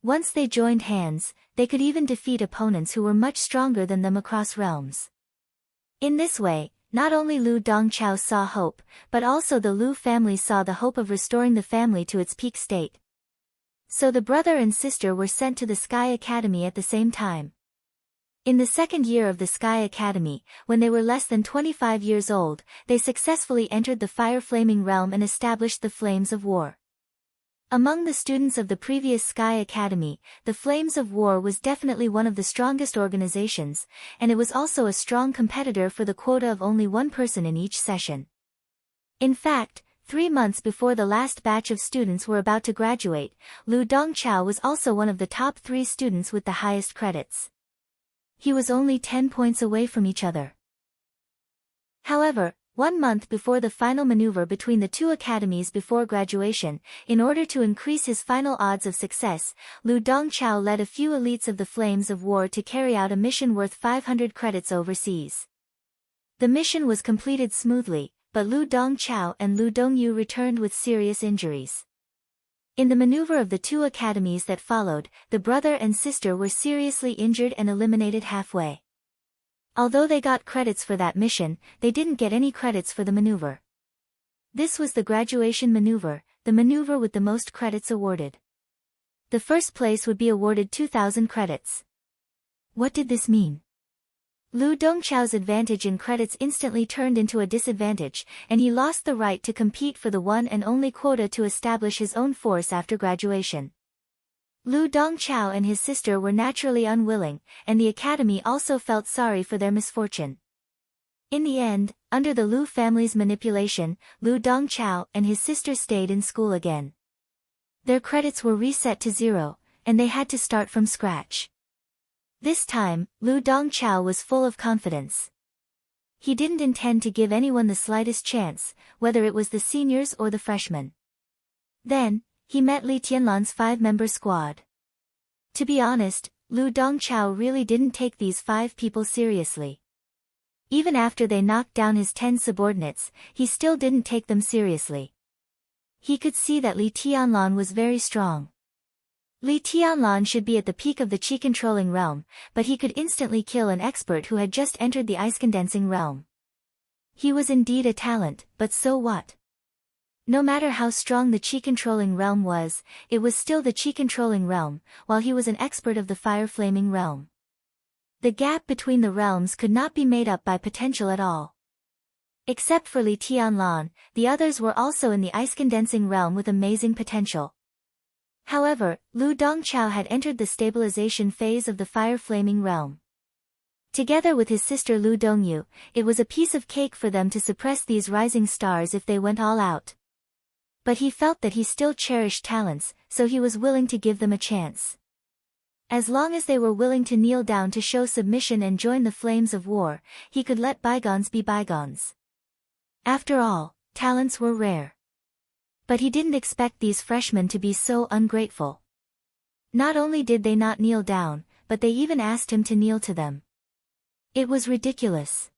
Once they joined hands, they could even defeat opponents who were much stronger than them across realms. In this way, not only Lu Dongchao saw hope, but also the Lu family saw the hope of restoring the family to its peak state. So the brother and sister were sent to the Sky Academy at the same time. In the second year of the Sky Academy, when they were less than 25 years old, they successfully entered the fire-flaming realm and established the Flames of War. Among the students of the previous Sky Academy, the Flames of War was definitely one of the strongest organizations, and it was also a strong competitor for the quota of only one person in each session. In fact, 3 months before the last batch of students were about to graduate, Lu Dongchao was also one of the top 3 students with the highest credits. He was only 10 points away from each other. However, 1 month before the final maneuver between the 2 academies before graduation, in order to increase his final odds of success, Lu Dongchao led a few elites of the Flames of War to carry out a mission worth 500 credits overseas. The mission was completed smoothly, but Lu Dongchao and Lu Dongyu returned with serious injuries. In the maneuver of the 2 academies that followed, the brother and sister were seriously injured and eliminated halfway. Although they got credits for that mission, they didn't get any credits for the maneuver. This was the graduation maneuver, the maneuver with the most credits awarded. The first place would be awarded 2,000 credits. What did this mean? Lu Dongchao's advantage in credits instantly turned into a disadvantage, and he lost the right to compete for the one and only quota to establish his own force after graduation. Lu Dongchao and his sister were naturally unwilling, and the academy also felt sorry for their misfortune. In the end, under the Lu family's manipulation, Lu Dongchao and his sister stayed in school again. Their credits were reset to 0, and they had to start from scratch. This time, Lu Dongchao was full of confidence. He didn't intend to give anyone the slightest chance, whether it was the seniors or the freshmen. Then, he met Li Tianlan's 5-member squad. To be honest, Lu Dongchao really didn't take these 5 people seriously. Even after they knocked down his 10 subordinates, he still didn't take them seriously. He could see that Li Tianlan was very strong. Li Tianlan should be at the peak of the chi-controlling realm, but he could instantly kill an expert who had just entered the ice-condensing realm. He was indeed a talent, but so what? No matter how strong the chi-controlling realm was, it was still the chi-controlling realm, while he was an expert of the fire-flaming realm. The gap between the realms could not be made up by potential at all. Except for Li Tianlan, the others were also in the ice-condensing realm with amazing potential. However, Lu Dongchao had entered the stabilization phase of the fire-flaming realm. Together with his sister Lu Dongyu, it was a piece of cake for them to suppress these rising stars if they went all out. But he felt that he still cherished talents, so he was willing to give them a chance. As long as they were willing to kneel down to show submission and join the flames of war, he could let bygones be bygones. After all, talents were rare. But he didn't expect these freshmen to be so ungrateful. Not only did they not kneel down, but they even asked him to kneel to them. It was ridiculous.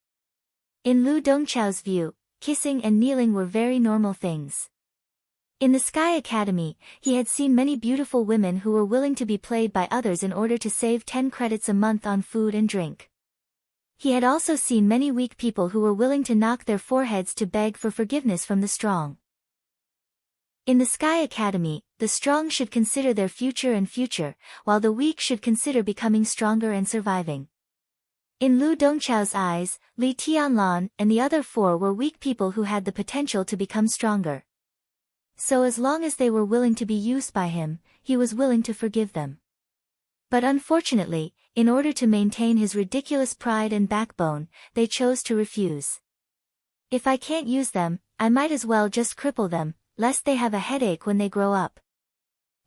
In Lu Dongchao's view, kissing and kneeling were very normal things. In the Sky Academy, he had seen many beautiful women who were willing to be played by others in order to save 10 credits a month on food and drink. He had also seen many weak people who were willing to knock their foreheads to beg for forgiveness from the strong. In the Sky Academy, the strong should consider their future, while the weak should consider becoming stronger and surviving. In Lu Dongchao's eyes, Li Tianlan and the other 4 were weak people who had the potential to become stronger. So as long as they were willing to be used by him, he was willing to forgive them. But unfortunately, in order to maintain his ridiculous pride and backbone, they chose to refuse. If I can't use them, I might as well just cripple them, lest they have a headache when they grow up.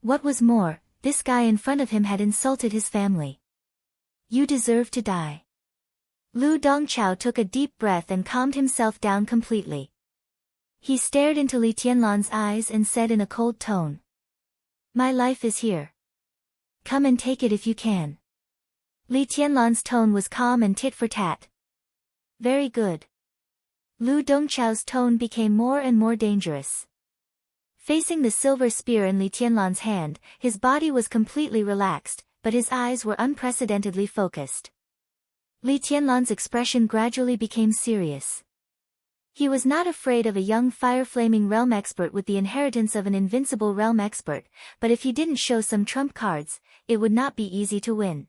What was more, this guy in front of him had insulted his family. You deserve to die. Lu Dongchao took a deep breath and calmed himself down completely. He stared into Li Tianlan's eyes and said in a cold tone. My life is here. Come and take it if you can. Li Tianlan's tone was calm and tit for tat. Very good. Lu Dongchao's tone became more and more dangerous. Facing the silver spear in Li Tianlan's hand, his body was completely relaxed, but his eyes were unprecedentedly focused. Li Tianlan's expression gradually became serious. He was not afraid of a young fire-flaming realm expert with the inheritance of an invincible realm expert, but if he didn't show some trump cards, it would not be easy to win.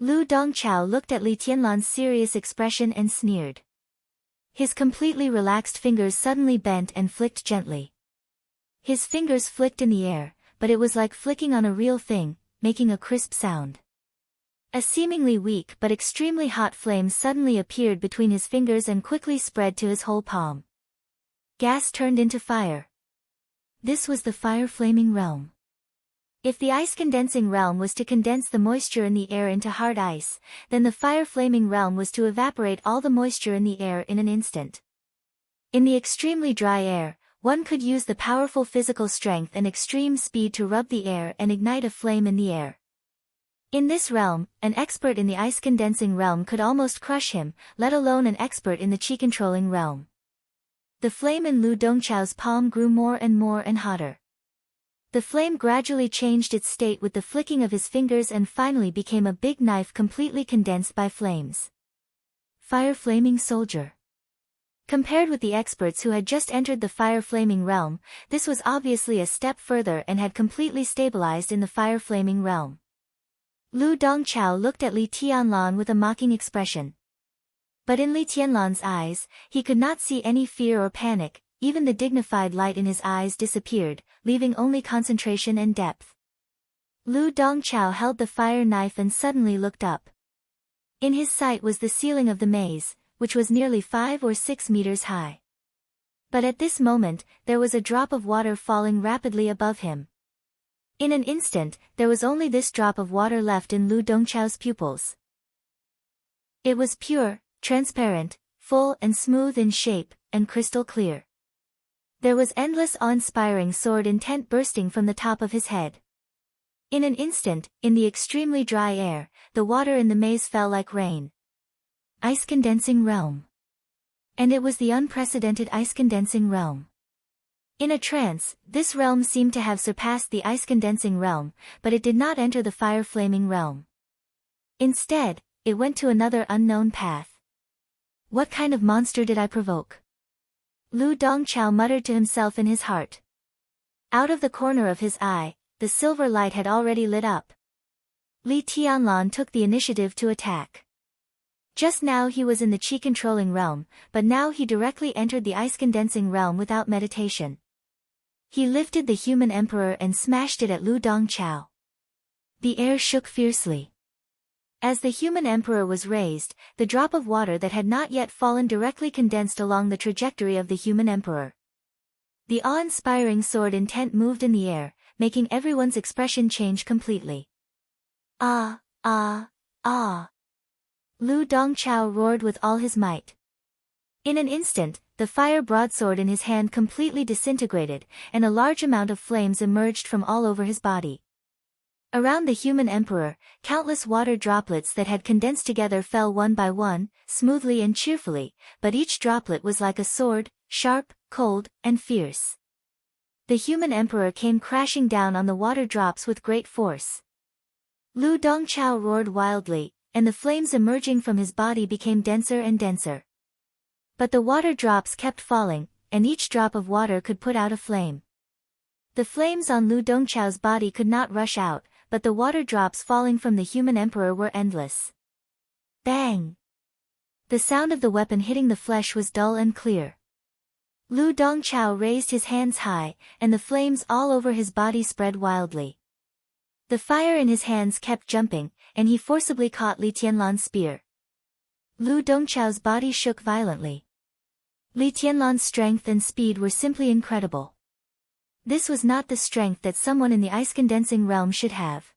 Lu Dongchao looked at Li Tianlan's serious expression and sneered. His completely relaxed fingers suddenly bent and flicked gently. His fingers flicked in the air, but it was like flicking on a real thing, making a crisp sound. A seemingly weak but extremely hot flame suddenly appeared between his fingers and quickly spread to his whole palm. Gas turned into fire. This was the fire-flaming realm. If the ice-condensing realm was to condense the moisture in the air into hard ice, then the fire-flaming realm was to evaporate all the moisture in the air in an instant. In the extremely dry air, one could use the powerful physical strength and extreme speed to rub the air and ignite a flame in the air. In this realm, an expert in the ice-condensing realm could almost crush him, let alone an expert in the chi-controlling realm. The flame in Lu Dongchao's palm grew more and hotter. The flame gradually changed its state with the flicking of his fingers and finally became a big knife completely condensed by flames. Fire-flaming soldier. Compared with the experts who had just entered the fire-flaming realm, this was obviously a step further and had completely stabilized in the fire-flaming realm. Lu Dongchao looked at Li Tianlan with a mocking expression. But in Li Tianlan's eyes, he could not see any fear or panic, even the dignified light in his eyes disappeared, leaving only concentration and depth. Lu Dongchao held the fire knife and suddenly looked up. In his sight was the ceiling of the maze, which was nearly 5 or 6 meters high. But at this moment, there was a drop of water falling rapidly above him. In an instant, there was only this drop of water left in Lu Dongchao's pupils. It was pure, transparent, full and smooth in shape, and crystal clear. There was endless awe-inspiring sword intent bursting from the top of his head. In an instant, in the extremely dry air, the water in the maze fell like rain. Ice-condensing realm. And it was the unprecedented ice-condensing realm. In a trance, this realm seemed to have surpassed the ice-condensing realm, but it did not enter the fire-flaming realm. Instead, it went to another unknown path. What kind of monster did I provoke? Lu Dongchao muttered to himself in his heart. Out of the corner of his eye, the silver light had already lit up. Li Tianlan took the initiative to attack. Just now he was in the qi-controlling realm, but now he directly entered the ice-condensing realm without meditation. He lifted the human emperor and smashed it at Lu Dongchao. The air shook fiercely. As the human emperor was raised, the drop of water that had not yet fallen directly condensed along the trajectory of the human emperor. The awe-inspiring sword intent moved in the air, making everyone's expression change completely. Ah, ah, ah. Lu Dongchao roared with all his might. In an instant, the fire broadsword in his hand completely disintegrated, and a large amount of flames emerged from all over his body. Around the human emperor, countless water droplets that had condensed together fell one by one, smoothly and cheerfully, but each droplet was like a sword, sharp, cold, and fierce. The human emperor came crashing down on the water drops with great force. Lu Dongchao roared wildly, and the flames emerging from his body became denser and denser. But the water drops kept falling, and each drop of water could put out a flame. The flames on Lu Dongchao's body could not rush out, but the water drops falling from the human emperor were endless. Bang! The sound of the weapon hitting the flesh was dull and clear. Lu Dongchao raised his hands high, and the flames all over his body spread wildly. The fire in his hands kept jumping, and he forcibly caught Li Tianlan's spear. Lu Dongchao's body shook violently. Li Tianlan's strength and speed were simply incredible. This was not the strength that someone in the ice-condensing realm should have.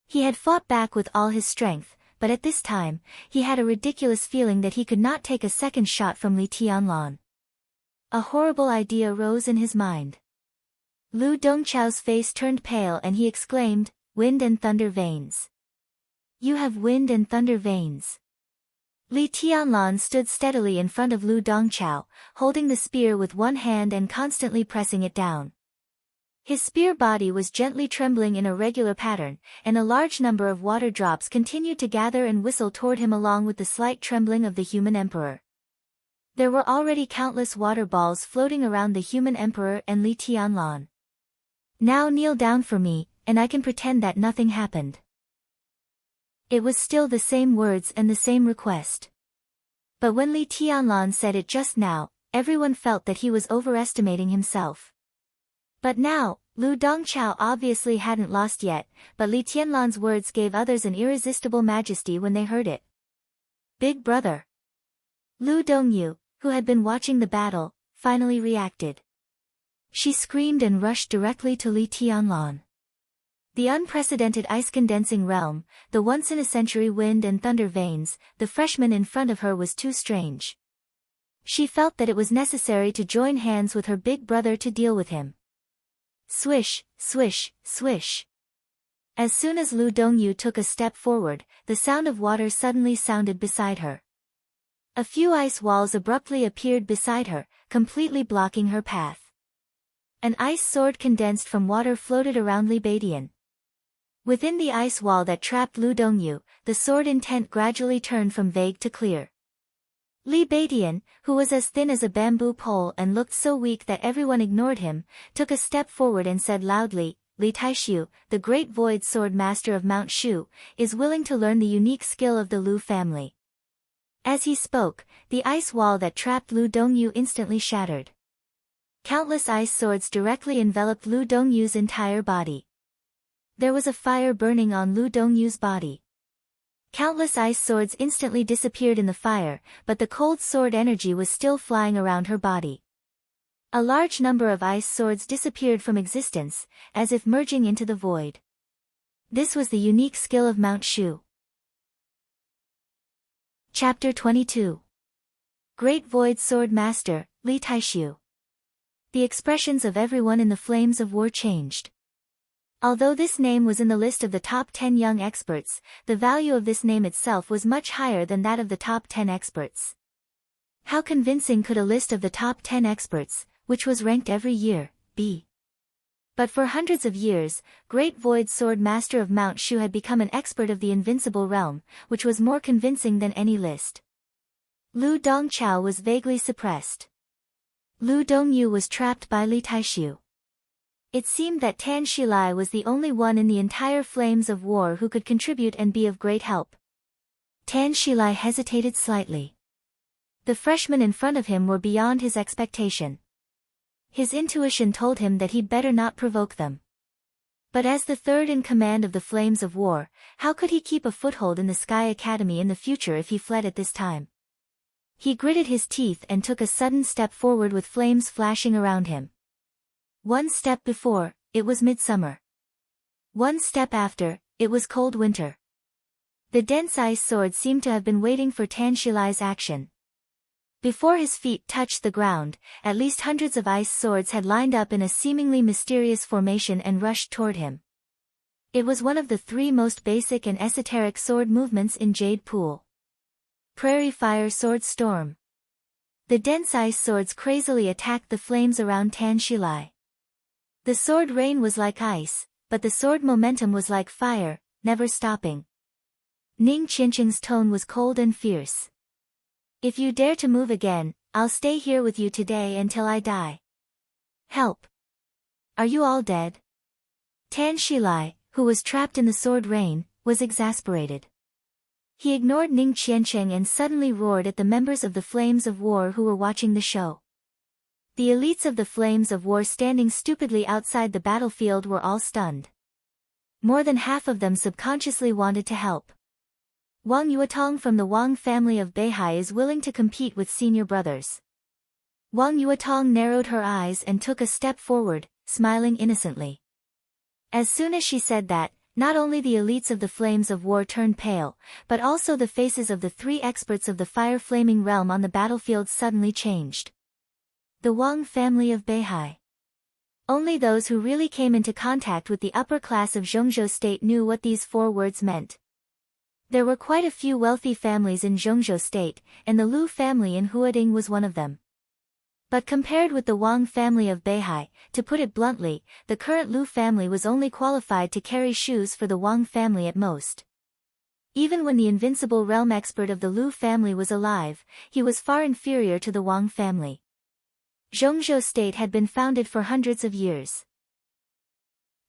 He had fought back with all his strength, but at this time, he had a ridiculous feeling that he could not take a second shot from Li Tianlan. A horrible idea rose in his mind. Lu Dongchao's face turned pale and he exclaimed, "Wind and thunder veins. You have wind and thunder veins." Li Tianlan stood steadily in front of Lu Dongchao, holding the spear with one hand and constantly pressing it down. His spear body was gently trembling in a regular pattern, and a large number of water drops continued to gather and whistle toward him along with the slight trembling of the human emperor. There were already countless water balls floating around the human emperor and Li Tianlan. "Now kneel down for me, and I can pretend that nothing happened." It was still the same words and the same request. But when Li Tianlan said it just now, everyone felt that he was overestimating himself. But now, Lu Dongchao obviously hadn't lost yet, but Li Tianlan's words gave others an irresistible majesty when they heard it. "Big brother." Lu Dongyu, who had been watching the battle, finally reacted. She screamed and rushed directly to Li Tianlan. The unprecedented ice-condensing realm, the once-in-a-century wind and thunder veins, the freshman in front of her was too strange. She felt that it was necessary to join hands with her big brother to deal with him. Swish, swish, swish. As soon as Lu Dongyu took a step forward, the sound of water suddenly sounded beside her. A few ice walls abruptly appeared beside her, completely blocking her path. An ice sword condensed from water floated around Li Badian. Within the ice wall that trapped Lu Dongyu, the sword intent gradually turned from vague to clear. Li Badian, who was as thin as a bamboo pole and looked so weak that everyone ignored him, took a step forward and said loudly, "Li Taishu, the great void sword master of Mount Shu, is willing to learn the unique skill of the Lu family." As he spoke, the ice wall that trapped Lu Dongyu instantly shattered. Countless ice swords directly enveloped Lu Dongyu's entire body. There was a fire burning on Lu Dongyu's body. Countless ice swords instantly disappeared in the fire, but the cold sword energy was still flying around her body. A large number of ice swords disappeared from existence, as if merging into the void. This was the unique skill of Mount Shu. Chapter 22. Great Void Sword Master, Li Taishu. The expressions of everyone in the flames of war changed. Although this name was in the list of the top 10 young experts, the value of this name itself was much higher than that of the top 10 experts. How convincing could a list of the top 10 experts, which was ranked every year, be? But for hundreds of years, Great Void Sword Master of Mount Shu had become an expert of the invincible realm, which was more convincing than any list. Lu Dongchao was vaguely suppressed. Lu Dongyu was trapped by Li Taishu. It seemed that Tan Shilai was the only one in the entire flames of war who could contribute and be of great help. Tan Shilai hesitated slightly. The freshmen in front of him were beyond his expectation. His intuition told him that he'd better not provoke them. But as the third in command of the flames of war, how could he keep a foothold in the Sky Academy in the future if he fled at this time? He gritted his teeth and took a sudden step forward with flames flashing around him. One step before, it was midsummer. One step after, it was cold winter. The dense ice sword seemed to have been waiting for Tan Shilai's action. Before his feet touched the ground, at least hundreds of ice swords had lined up in a seemingly mysterious formation and rushed toward him. It was one of the three most basic and esoteric sword movements in Jade Pool. Prairie Fire Sword Storm. The dense ice swords crazily attacked the flames around Tan Shilai. The sword rain was like ice, but the sword momentum was like fire, never stopping. Ning Qianqing's tone was cold and fierce. If you dare to move again, I'll stay here with you today until I die. Help! Are you all dead? Tan Shilai, who was trapped in the sword rain, was exasperated. He ignored Ning Qianqing and suddenly roared at the members of the Flames of War who were watching the show. The elites of the Flames of War standing stupidly outside the battlefield were all stunned. More than half of them subconsciously wanted to help. Wang Yuetong from the Wang family of Beihai is willing to compete with senior brothers. Wang Yuetong narrowed her eyes and took a step forward, smiling innocently. As soon as she said that, not only the elites of the Flames of War turned pale, but also the faces of the three experts of the fire-flaming realm on the battlefield suddenly changed. The Wang family of Beihai. Only those who really came into contact with the upper class of Zhongzhou State knew what these four words meant. There were quite a few wealthy families in Zhongzhou State, and the Lu family in Huading was one of them. But compared with the Wang family of Beihai, to put it bluntly, the current Lu family was only qualified to carry shoes for the Wang family at most. Even when the invincible realm expert of the Lu family was alive, he was far inferior to the Wang family. Zhongzhou State had been founded for hundreds of years.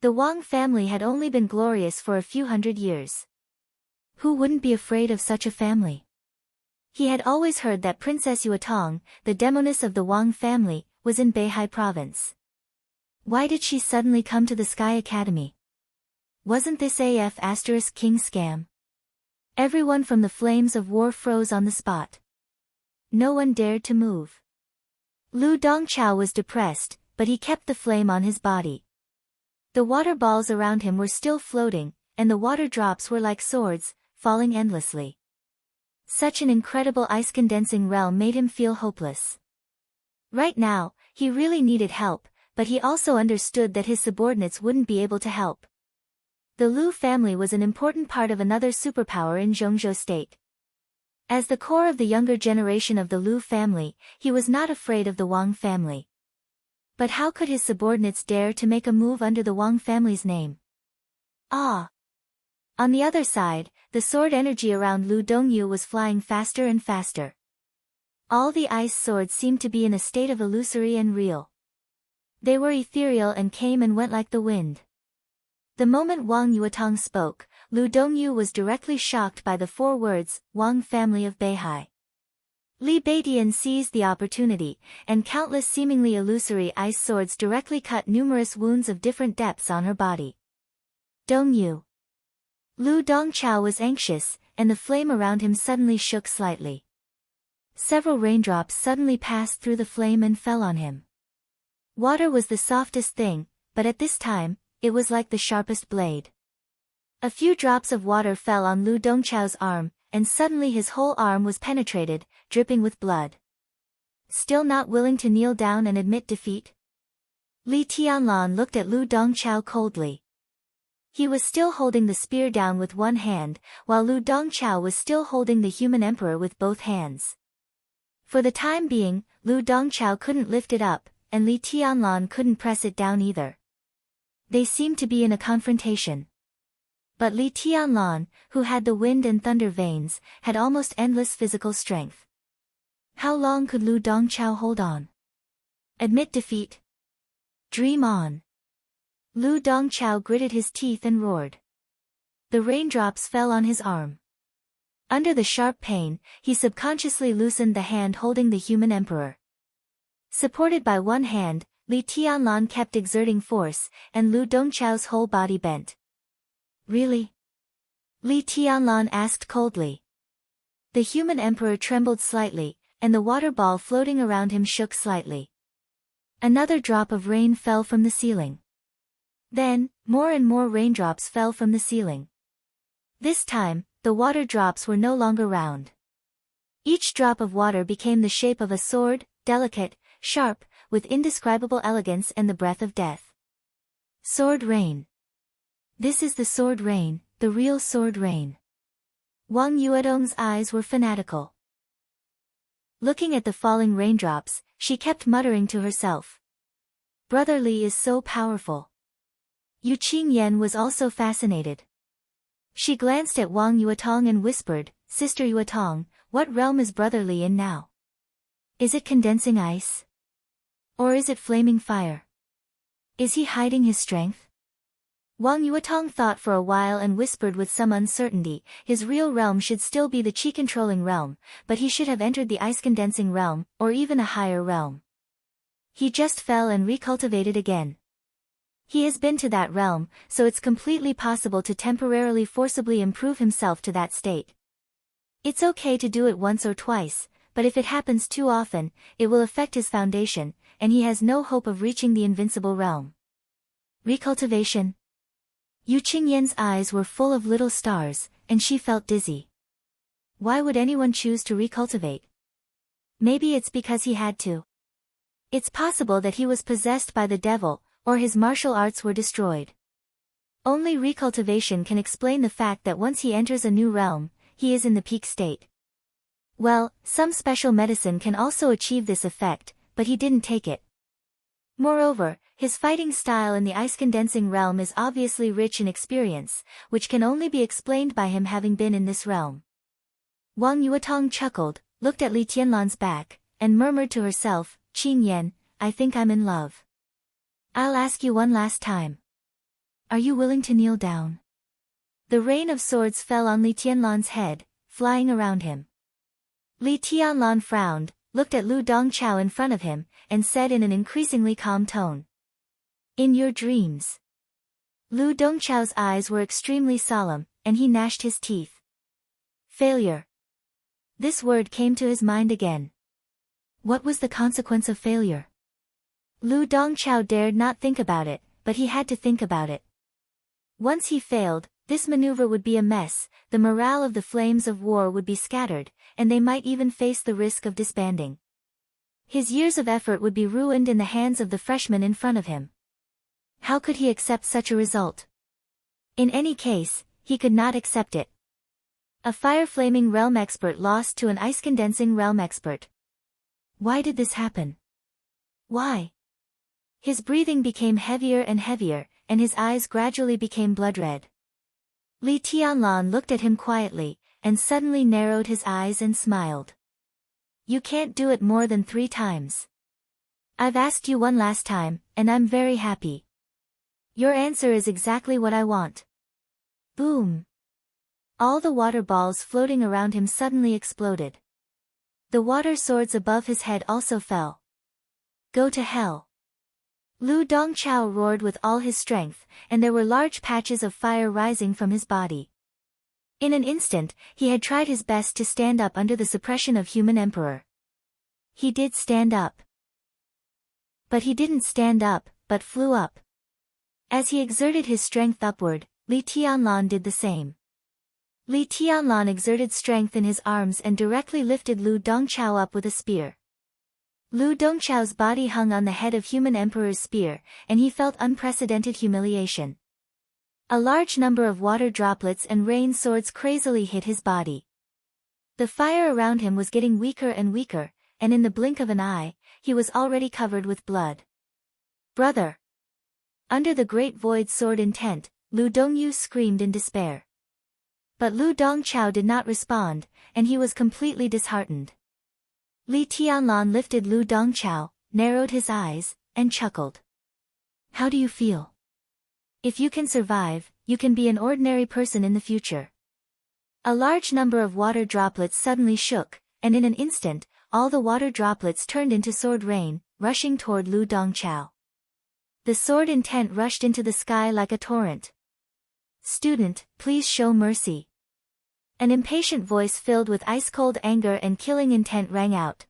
The Wang family had only been glorious for a few hundred years. Who wouldn't be afraid of such a family? He had always heard that Princess Yuetong, the demoness of the Wang family, was in Beihai province. Why did she suddenly come to the Sky Academy? Wasn't this King scam? Everyone from the Flames of War froze on the spot. No one dared to move. Lu Dongchao was depressed, but he kept the flame on his body. The water balls around him were still floating, and the water drops were like swords, falling endlessly. Such an incredible ice-condensing realm made him feel hopeless. Right now, he really needed help, but he also understood that his subordinates wouldn't be able to help. The Lu family was an important part of another superpower in Zhongzhou State. As the core of the younger generation of the Lu family, he was not afraid of the Wang family. But how could his subordinates dare to make a move under the Wang family's name? Ah! On the other side, the sword energy around Lu Dongyu was flying faster and faster. All the ice swords seemed to be in a state of illusory and real. They were ethereal and came and went like the wind. The moment Wang Yuetong spoke, Lu Dongyu was directly shocked by the four words, Wang family of Beihai. Li Beidian seized the opportunity, and countless seemingly illusory ice swords directly cut numerous wounds of different depths on her body. Dongyu. Lu Dongchao was anxious, and the flame around him suddenly shook slightly. Several raindrops suddenly passed through the flame and fell on him. Water was the softest thing, but at this time, it was like the sharpest blade. A few drops of water fell on Lu Dongchao's arm, and suddenly his whole arm was penetrated, dripping with blood. Still not willing to kneel down and admit defeat? Li Tianlan looked at Lu Dongchao coldly. He was still holding the spear down with one hand, while Lu Dongchao was still holding the human emperor with both hands. For the time being, Lu Dongchao couldn't lift it up, and Li Tianlan couldn't press it down either. They seemed to be in a confrontation. But Li Tianlan, who had the wind and thunder veins, had almost endless physical strength. How long could Lu Dongchao hold on? Admit defeat? Dream on. Lu Dongchao gritted his teeth and roared. The raindrops fell on his arm. Under the sharp pain, he subconsciously loosened the hand holding the human emperor. Supported by one hand, Li Tianlan kept exerting force, and Lu Dongchao's whole body bent. Really? Li Tianlan asked coldly. The human emperor trembled slightly, and the water ball floating around him shook slightly. Another drop of rain fell from the ceiling. Then, more and more raindrops fell from the ceiling. This time, the water drops were no longer round. Each drop of water became the shape of a sword, delicate, sharp, with indescribable elegance and the breath of death. Sword rain. This is the sword rain, the real sword rain. Wang Yuedong's eyes were fanatical. Looking at the falling raindrops, she kept muttering to herself. Brother Li is so powerful. Yu Qingyan was also fascinated. She glanced at Wang Yuetong and whispered, Sister Yuetong, what realm is Brother Li in now? Is it condensing ice? Or is it flaming fire? Is he hiding his strength? Wang Yuetong thought for a while and whispered with some uncertainty, his real realm should still be the qi-controlling realm, but he should have entered the ice-condensing realm, or even a higher realm. He just fell and recultivated again. He has been to that realm, so it's completely possible to temporarily forcibly improve himself to that state. It's okay to do it once or twice, but if it happens too often, it will affect his foundation, and he has no hope of reaching the invincible realm. Recultivation. Yu Qingyan's eyes were full of little stars, and she felt dizzy. Why would anyone choose to recultivate? Maybe it's because he had to. It's possible that he was possessed by the devil, or his martial arts were destroyed. Only recultivation can explain the fact that once he enters a new realm, he is in the peak state. Well, some special medicine can also achieve this effect, but he didn't take it. Moreover, his fighting style in the ice-condensing realm is obviously rich in experience, which can only be explained by him having been in this realm. Wang Yuetong chuckled, looked at Li Tianlan's back, and murmured to herself, Qingyan, I think I'm in love. I'll ask you one last time. Are you willing to kneel down? The rain of swords fell on Li Tianlan's head, flying around him. Li Tianlan frowned, looked at Lu Dongchao in front of him, and said in an increasingly calm tone. In your dreams. Lu Dongchao's eyes were extremely solemn, and he gnashed his teeth. Failure. This word came to his mind again. What was the consequence of failure? Lu Dongchao dared not think about it, but he had to think about it. Once he failed, this maneuver would be a mess, the morale of the flames of war would be scattered, and they might even face the risk of disbanding. His years of effort would be ruined in the hands of the freshmen in front of him. How could he accept such a result? In any case, he could not accept it. A fire-flaming realm expert lost to an ice-condensing realm expert. Why did this happen? Why? His breathing became heavier and heavier, and his eyes gradually became blood-red. Li Tianlan looked at him quietly, and suddenly narrowed his eyes and smiled. You can't do it more than 3 times. I've asked you one last time, and I'm very happy. Your answer is exactly what I want. Boom! All the water balls floating around him suddenly exploded. The water swords above his head also fell. Go to hell. Lu Dongchao roared with all his strength, and there were large patches of fire rising from his body. In an instant, he had tried his best to stand up under the suppression of human emperor. He did stand up. But he didn't stand up, but flew up. As he exerted his strength upward, Li Tianlan did the same. Li Tianlan exerted strength in his arms and directly lifted Lu Dongchao up with a spear. Lu Dongchao's body hung on the head of human emperor's spear, and he felt unprecedented humiliation. A large number of water droplets and rain swords crazily hit his body. The fire around him was getting weaker and weaker, and in the blink of an eye, he was already covered with blood. Brother! Under the great void sword intent, Lu Dongyu screamed in despair. But Lu Dongchao did not respond, and he was completely disheartened. Li Tianlan lifted Lu Dongchao, narrowed his eyes, and chuckled. How do you feel? If you can survive, you can be an ordinary person in the future. A large number of water droplets suddenly shook, and in an instant, all the water droplets turned into sword rain, rushing toward Lu Dongchao. The sword intent rushed into the sky like a torrent. Student, please show mercy. An impatient voice filled with ice-cold anger and killing intent rang out.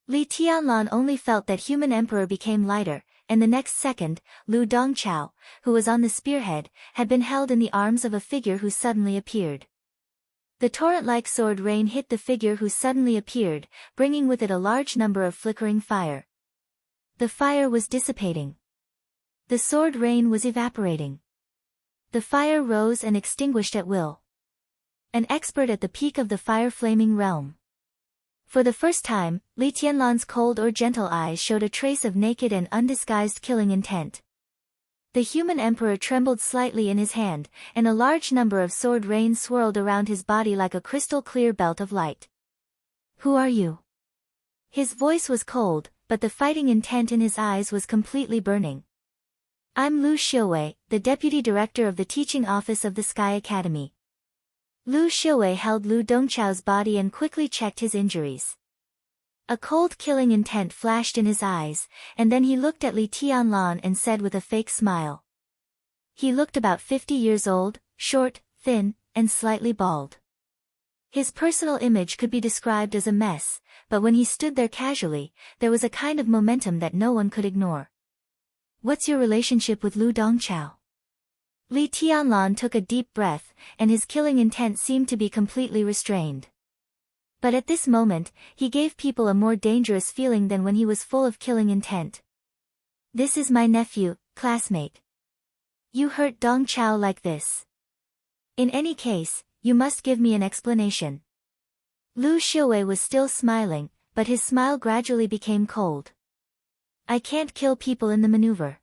Li Tianlan only felt that human emperor became lighter, and the next second, Lu Dongchao, who was on the spearhead, had been held in the arms of a figure who suddenly appeared. The torrent-like sword rain hit the figure who suddenly appeared, bringing with it a large number of flickering fire. The fire was dissipating. The sword rain was evaporating. The fire rose and extinguished at will. An expert at the peak of the fire-flaming realm. For the first time, Li Tianlan's cold or gentle eyes showed a trace of naked and undisguised killing intent. The human emperor trembled slightly in his hand, and a large number of sword rain swirled around his body like a crystal-clear belt of light. Who are you? His voice was cold, but the fighting intent in his eyes was completely burning. I'm Lu Xiuwei, the deputy director of the teaching office of the Sky Academy. Lu Xiuwei held Lu Dongchao's body and quickly checked his injuries. A cold killing intent flashed in his eyes, and then he looked at Li Tianlan and said with a fake smile. He looked about 50 years old, short, thin, and slightly bald. His personal image could be described as a mess, but when he stood there casually, there was a kind of momentum that no one could ignore. What's your relationship with Lu Dongchao? Li Tianlan took a deep breath, and his killing intent seemed to be completely restrained. But at this moment, he gave people a more dangerous feeling than when he was full of killing intent. This is my nephew, classmate. You hurt Dongchao like this. In any case, you must give me an explanation. Lu Xiuwei was still smiling, but his smile gradually became cold. I can't kill people in the maneuver.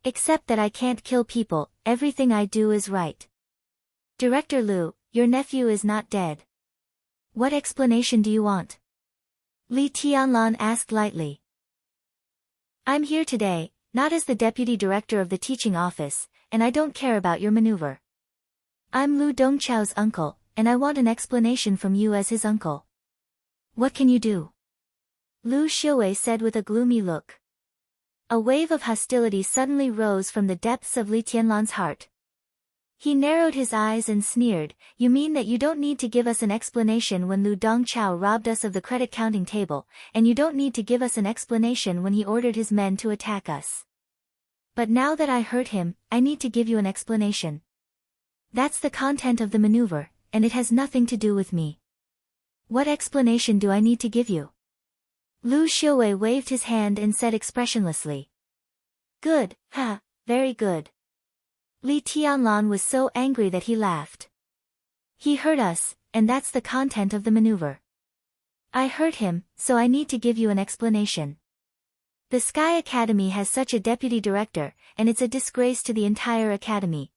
Except that I can't kill people, everything I do is right. Director Lu, your nephew is not dead. What explanation do you want? Li Tianlan asked lightly. I'm here today, not as the deputy director of the teaching office, and I don't care about your maneuver. I'm Lu Dongchao's uncle, and I want an explanation from you as his uncle. What can you do? Lu Xiuwei said with a gloomy look. A wave of hostility suddenly rose from the depths of Li Tianlan's heart. He narrowed his eyes and sneered, you mean that you don't need to give us an explanation when Lu Dongchao robbed us of the credit counting table, and you don't need to give us an explanation when he ordered his men to attack us. But now that I hurt him, I need to give you an explanation. That's the content of the maneuver, and it has nothing to do with me. What explanation do I need to give you? Lu Xiuwei waved his hand and said expressionlessly. Good, very good. Li Tianlan was so angry that he laughed. He hurt us, and that's the content of the maneuver. I hurt him, so I need to give you an explanation. The Sky Academy has such a deputy director, and it's a disgrace to the entire academy.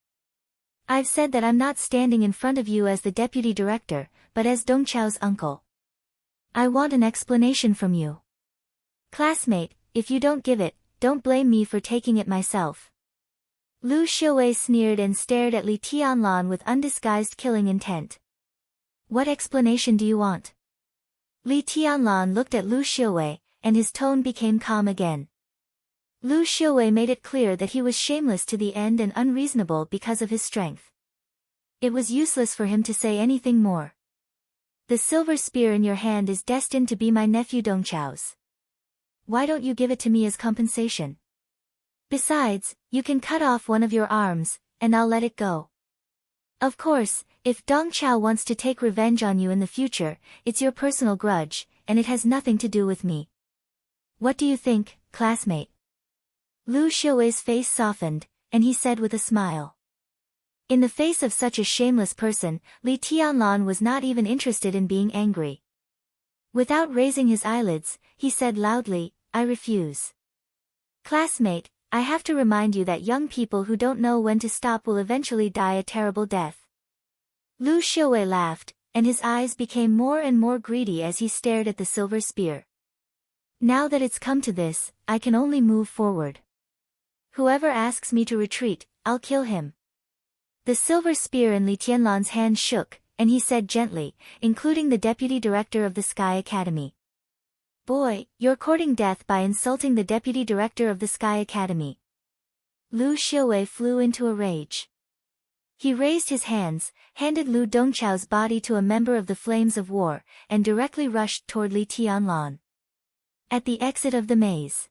I've said that I'm not standing in front of you as the deputy director, but as Dongchao's uncle. I want an explanation from you. Classmate, if you don't give it, don't blame me for taking it myself. Lu Xiuwei sneered and stared at Li Tianlan with undisguised killing intent. What explanation do you want? Li Tianlan looked at Lu Xiuwei, and his tone became calm again. Lu Xiaowei made it clear that he was shameless to the end and unreasonable because of his strength. It was useless for him to say anything more. The silver spear in your hand is destined to be my nephew Dongchao's. Why don't you give it to me as compensation? Besides, you can cut off one of your arms, and I'll let it go. Of course, if Dongchao wants to take revenge on you in the future, it's your personal grudge, and it has nothing to do with me. What do you think, classmate? Lu Xiaowei's face softened, and he said with a smile. In the face of such a shameless person, Li Tianlan was not even interested in being angry. Without raising his eyelids, he said loudly, I refuse. Classmate, I have to remind you that young people who don't know when to stop will eventually die a terrible death. Lu Xiaowei laughed, and his eyes became more and more greedy as he stared at the silver spear. Now that it's come to this, I can only move forward. Whoever asks me to retreat, I'll kill him. The silver spear in Li Tianlan's hand shook, and he said gently, including the deputy director of the Sky Academy. Boy, you're courting death by insulting the deputy director of the Sky Academy. Lu Xiaowei flew into a rage. He raised his hands, handed Lu Dongchao's body to a member of the Flames of War, and directly rushed toward Li Tianlan. At the exit of the maze.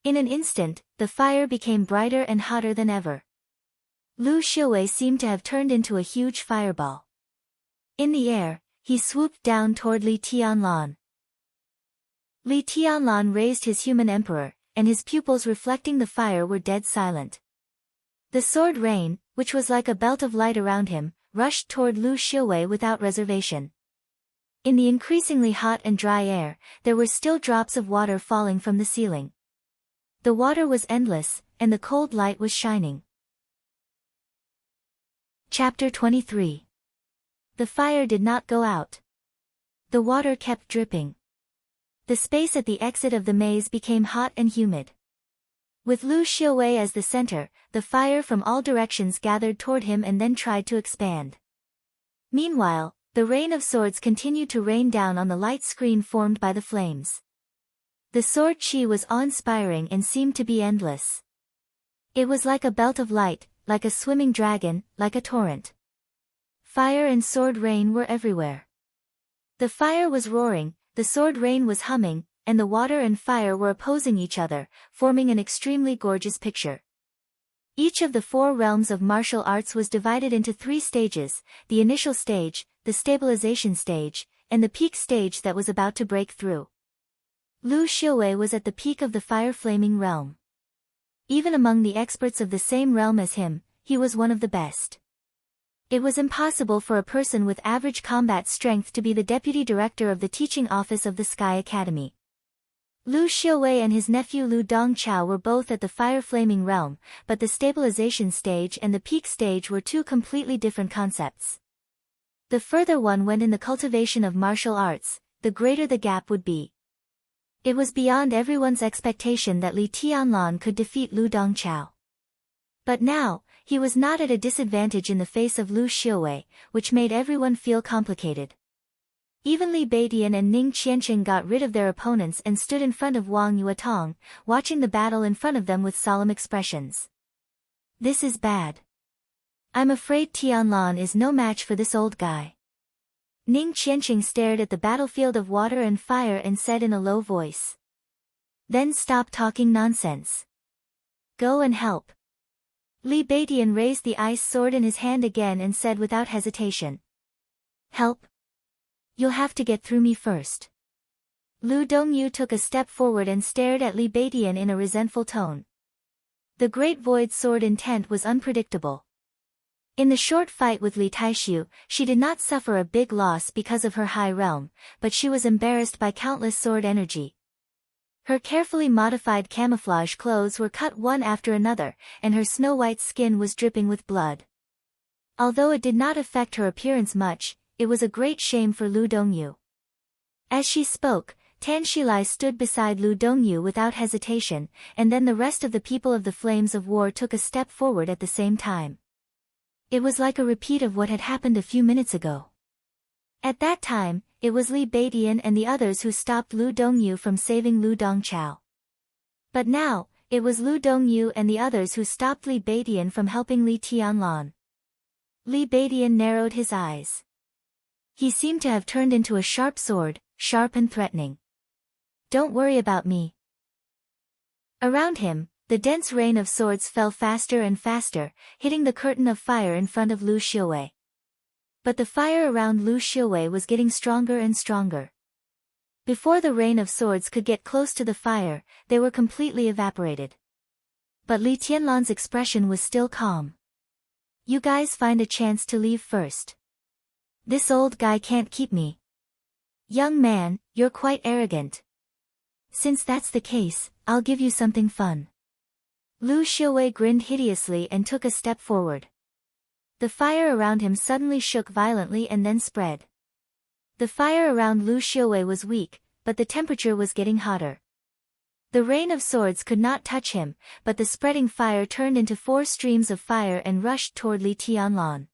In an instant, the fire became brighter and hotter than ever. Lu Xiaowei seemed to have turned into a huge fireball. In the air, he swooped down toward Li Tianlan. Li Tianlan raised his human emperor, and his pupils reflecting the fire were dead silent. The sword rain, which was like a belt of light around him, rushed toward Lu Xiaowei without reservation. In the increasingly hot and dry air, there were still drops of water falling from the ceiling. The water was endless, and the cold light was shining. Chapter 23. The fire did not go out. The water kept dripping. The space at the exit of the maze became hot and humid. With Lu Xiaowei as the center, the fire from all directions gathered toward him and then tried to expand. Meanwhile, the rain of swords continued to rain down on the light screen formed by the flames. The sword chi was awe-inspiring and seemed to be endless. It was like a belt of light, like a swimming dragon, like a torrent. Fire and sword rain were everywhere. The fire was roaring, the sword rain was humming, and the water and fire were opposing each other, forming an extremely gorgeous picture. Each of the 4 realms of martial arts was divided into 3 stages, the initial stage, the stabilization stage, and the peak stage that was about to break through. Lu Xiaowei was at the peak of the fire-flaming realm. Even among the experts of the same realm as him, he was one of the best. It was impossible for a person with average combat strength to be the deputy director of the teaching office of the Sky Academy. Lu Xiaowei and his nephew Lu Dongchao were both at the fire-flaming realm, but the stabilization stage and the peak stage were 2 completely different concepts. The further one went in the cultivation of martial arts, the greater the gap would be. It was beyond everyone's expectation that Li Tianlan could defeat Lu Dongchao. But now, he was not at a disadvantage in the face of Lu Xiaowei, which made everyone feel complicated. Even Li Beidian and Ning Qianqing got rid of their opponents and stood in front of Wang Yuetong, watching the battle in front of them with solemn expressions. This is bad. I'm afraid Tianlan is no match for this old guy. Ning Qianqing stared at the battlefield of water and fire and said in a low voice. Then stop talking nonsense. Go and help. Li Beidian raised the ice sword in his hand again and said without hesitation. Help? You'll have to get through me first. Lu Dongyu took a step forward and stared at Li Beidian in a resentful tone. The Great Void Sword intent was unpredictable. In the short fight with Li Taishu, she did not suffer a big loss because of her high realm, but she was embarrassed by countless sword energy. Her carefully modified camouflage clothes were cut one after another, and her snow-white skin was dripping with blood. Although it did not affect her appearance much, it was a great shame for Lu Dongyu. As she spoke, Tan Shilai stood beside Lu Dongyu without hesitation, and then the rest of the people of the Flames of War took a step forward at the same time. It was like a repeat of what had happened a few minutes ago. At that time, it was Li Beidian and the others who stopped Lu Dongyu from saving Lu Dongchao. But now, It was Lu Dongyu and the others who stopped Li Beidian from helping Li Tianlan. Li Beidian narrowed his eyes. He seemed to have turned into a sharp sword, sharp and threatening. Don't worry about me. Around him, the dense rain of swords fell faster and faster, hitting the curtain of fire in front of Lu Xiuwei. But the fire around Lu Xiuwei was getting stronger and stronger. Before the rain of swords could get close to the fire, they were completely evaporated. But Li Tianlan's expression was still calm. You guys find a chance to leave first. This old guy can't keep me. Young man, you're quite arrogant. Since that's the case, I'll give you something fun. Lu Xiuwei grinned hideously and took a step forward. The fire around him suddenly shook violently and then spread. The fire around Lu Xiuwei was weak, but the temperature was getting hotter. The rain of swords could not touch him, but the spreading fire turned into 4 streams of fire and rushed toward Li Tianlan.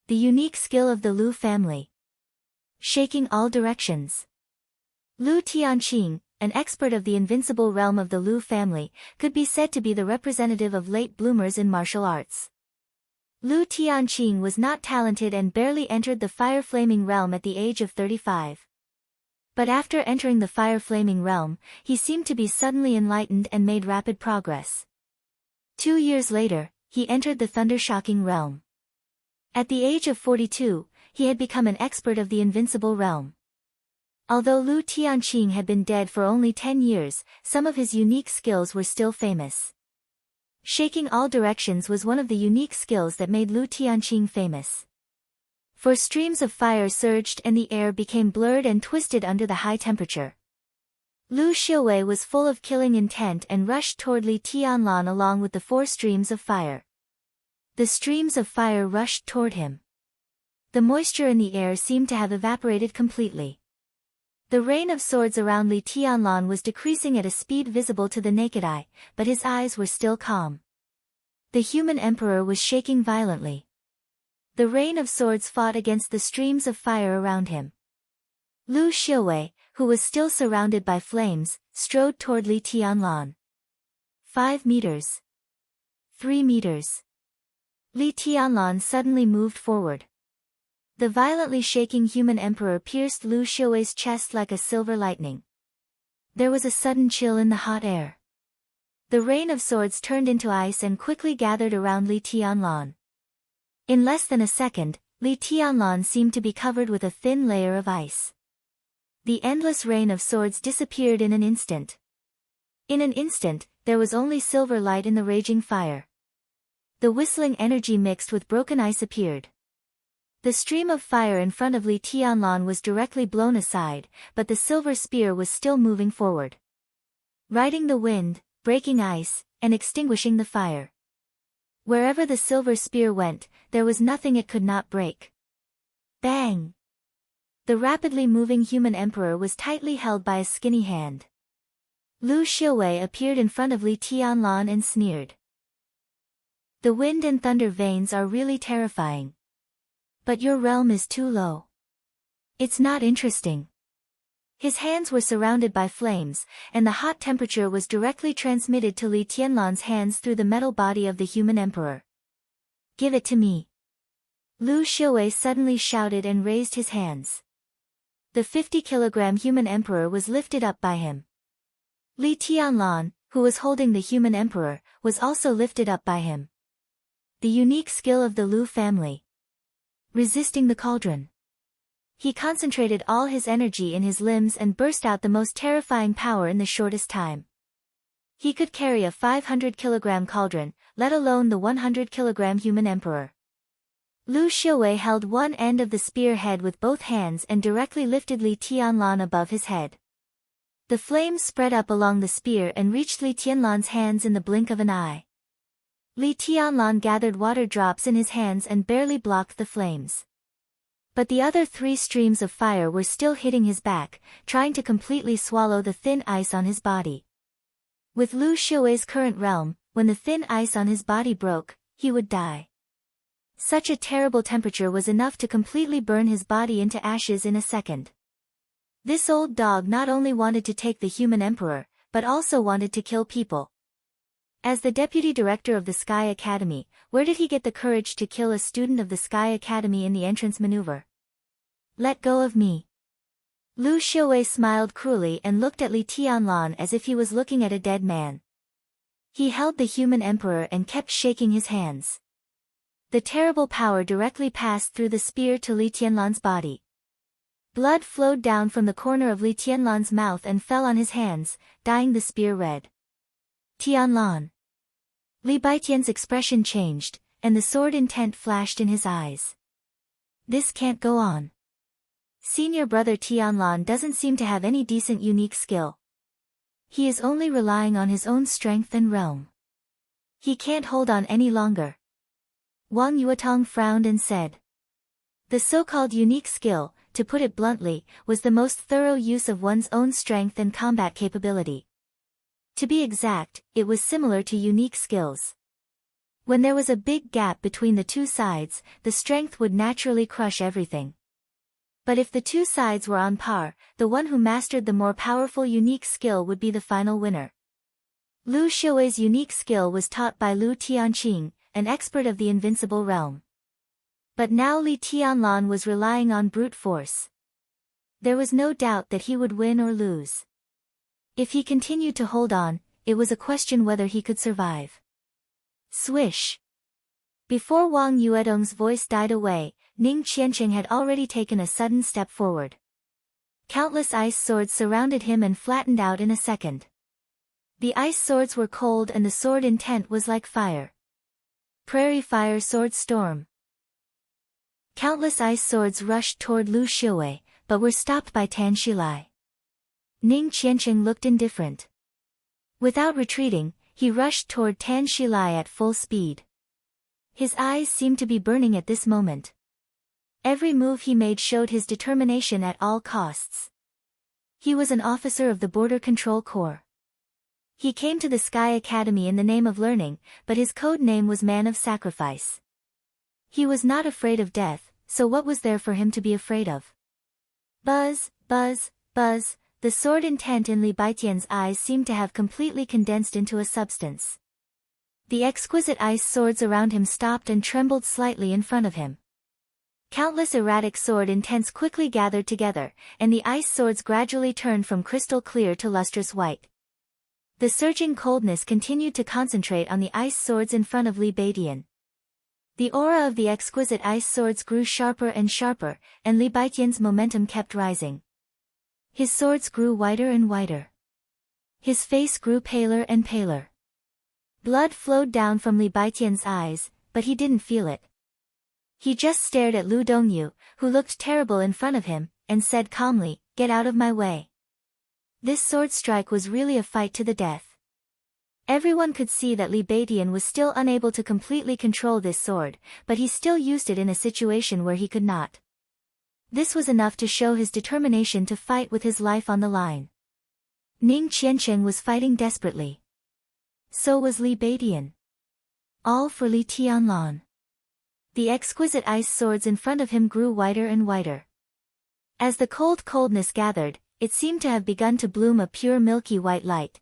The unique skill of the Lu family. Shaking all directions. Lu Tianqing, an expert of the invincible realm of the Lu family, could be said to be the representative of late bloomers in martial arts. Lu Tianqing was not talented and barely entered the fire-flaming realm at the age of 35. But after entering the fire-flaming realm, he seemed to be suddenly enlightened and made rapid progress. 2 years later, he entered the thunder-shocking realm. At the age of 42, he had become an expert of the invincible realm. Although Lu Tianqing had been dead for only 10 years, some of his unique skills were still famous. Shaking all directions was one of the unique skills that made Lu Tianqing famous. For streams of fire surged and the air became blurred and twisted under the high temperature. Lu Xiuwei was full of killing intent and rushed toward Li Tianlan along with the 4 streams of fire. The streams of fire rushed toward him. The moisture in the air seemed to have evaporated completely. The rain of swords around Li Tianlan was decreasing at a speed visible to the naked eye, but his eyes were still calm. The human emperor was shaking violently. The rain of swords fought against the streams of fire around him. Lu Xiuwei, who was still surrounded by flames, strode toward Li Tianlan. 5 meters. 3 meters. Li Tianlan suddenly moved forward. The violently shaking human emperor pierced Lu Xiuwei's chest like a silver lightning. There was a sudden chill in the hot air. The rain of swords turned into ice and quickly gathered around Li Tianlan. In less than a second, Li Tianlan seemed to be covered with a thin layer of ice. The endless rain of swords disappeared in an instant. In an instant, there was only silver light in the raging fire. The whistling energy mixed with broken ice appeared. The stream of fire in front of Li Tianlan was directly blown aside, but the silver spear was still moving forward. Riding the wind, breaking ice, and extinguishing the fire. Wherever the silver spear went, there was nothing it could not break. Bang! The rapidly moving human emperor was tightly held by a skinny hand. Lu Xiuwei appeared in front of Li Tianlan and sneered. The wind and thunder veins are really terrifying. But your realm is too low. It's not interesting. His hands were surrounded by flames, and the hot temperature was directly transmitted to Li Tianlan's hands through the metal body of the human emperor. Give it to me. Lu Xiuwei suddenly shouted and raised his hands. The 50-kilogram human emperor was lifted up by him. Li Tianlan, who was holding the human emperor, was also lifted up by him. The unique skill of the Lu family. Resisting the cauldron. He concentrated all his energy in his limbs and burst out the most terrifying power in the shortest time. He could carry a 500-kilogram cauldron, let alone the 100-kilogram human emperor. Lu Xiuwei held one end of the spearhead with both hands and directly lifted Li Tianlan above his head. The flames spread up along the spear and reached Li Tianlan's hands in the blink of an eye. Li Tianlan gathered water drops in his hands and barely blocked the flames. But the other 3 streams of fire were still hitting his back, trying to completely swallow the thin ice on his body. With Lu Xiuwei's current realm, when the thin ice on his body broke, he would die. Such a terrible temperature was enough to completely burn his body into ashes in a second. This old dog not only wanted to take the human emperor, but also wanted to kill people. As the deputy director of the Sky Academy, where did he get the courage to kill a student of the Sky Academy in the entrance maneuver? Let go of me. Lu Xiaowei smiled cruelly and looked at Li Tianlan as if he was looking at a dead man. He held the human emperor and kept shaking his hands. The terrible power directly passed through the spear to Li Tianlan's body. Blood flowed down from the corner of Li Tianlan's mouth and fell on his hands, dyeing the spear red. Tianlan. Li Baitian's expression changed, and the sword intent flashed in his eyes. This can't go on. Senior brother Tianlan doesn't seem to have any decent unique skill. He is only relying on his own strength and realm. He can't hold on any longer. Wang Yuetong frowned and said. The so-called unique skill, to put it bluntly, was the most thorough use of one's own strength and combat capability. To be exact, it was similar to unique skills. When there was a big gap between the two sides, the strength would naturally crush everything. But if the two sides were on par, the one who mastered the more powerful unique skill would be the final winner. Lu Xiaowei's unique skill was taught by Lu Tianqing, an expert of the invincible realm. But now Li Tianlan was relying on brute force. There was no doubt that he would win or lose. If he continued to hold on, it was a question whether he could survive. Swish! Before Wang Yuetong's voice died away, Ning Qianqing had already taken a sudden step forward. Countless ice swords surrounded him and flattened out in a second. The ice swords were cold and the sword intent was like fire. Prairie fire sword storm. Countless ice swords rushed toward Lu Xiaowei, but were stopped by Tan Shilai. Ning Qianqing looked indifferent. Without retreating, he rushed toward Tan Shilai at full speed. His eyes seemed to be burning at this moment. Every move he made showed his determination at all costs. He was an officer of the Border Control Corps. He came to the Sky Academy in the name of learning, but his code name was Man of Sacrifice. He was not afraid of death, so what was there for him to be afraid of? Buzz, buzz, buzz, the sword intent in Li Baitian's eyes seemed to have completely condensed into a substance. The exquisite ice swords around him stopped and trembled slightly in front of him. Countless erratic sword intents quickly gathered together, and the ice swords gradually turned from crystal clear to lustrous white. The surging coldness continued to concentrate on the ice swords in front of Li Baitian. The aura of the exquisite ice swords grew sharper and sharper, and Li Baitian's momentum kept rising. His swords grew whiter and whiter. His face grew paler and paler. Blood flowed down from Li Baitian's eyes, but he didn't feel it. He just stared at Lu Dongyu, who looked terrible in front of him, and said calmly, "Get out of my way." This sword strike was really a fight to the death. Everyone could see that Li Baitian was still unable to completely control this sword, but he still used it in a situation where he could not. This was enough to show his determination to fight with his life on the line. Ning Qianqing was fighting desperately. So was Li Baitian. All for Li Tianlan. The exquisite ice swords in front of him grew whiter and whiter. As the coldness gathered, it seemed to have begun to bloom a pure milky white light.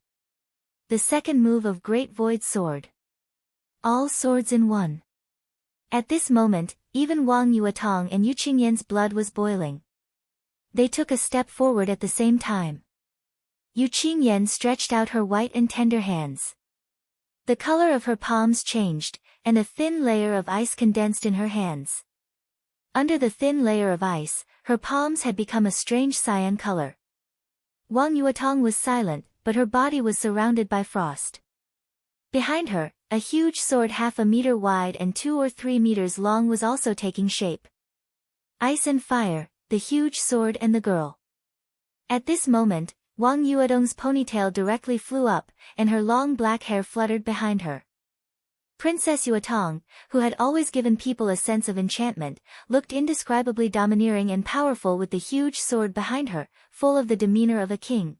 The second move of Great Void Sword. All swords in one. At this moment, even Wang Yuetong and Yu Qingyan's blood was boiling. They took a step forward at the same time. Yu Qingyan stretched out her white and tender hands. The color of her palms changed, and a thin layer of ice condensed in her hands. Under the thin layer of ice, her palms had become a strange cyan color. Wang Yuetong was silent, but her body was surrounded by frost. Behind her, a huge sword 1/2 meter wide and 2 or 3 meters long was also taking shape. Ice and fire, the huge sword and the girl. At this moment, Wang Yuedong's ponytail directly flew up, and her long black hair fluttered behind her. Princess Yuetong, who had always given people a sense of enchantment, looked indescribably domineering and powerful with the huge sword behind her, full of the demeanor of a king.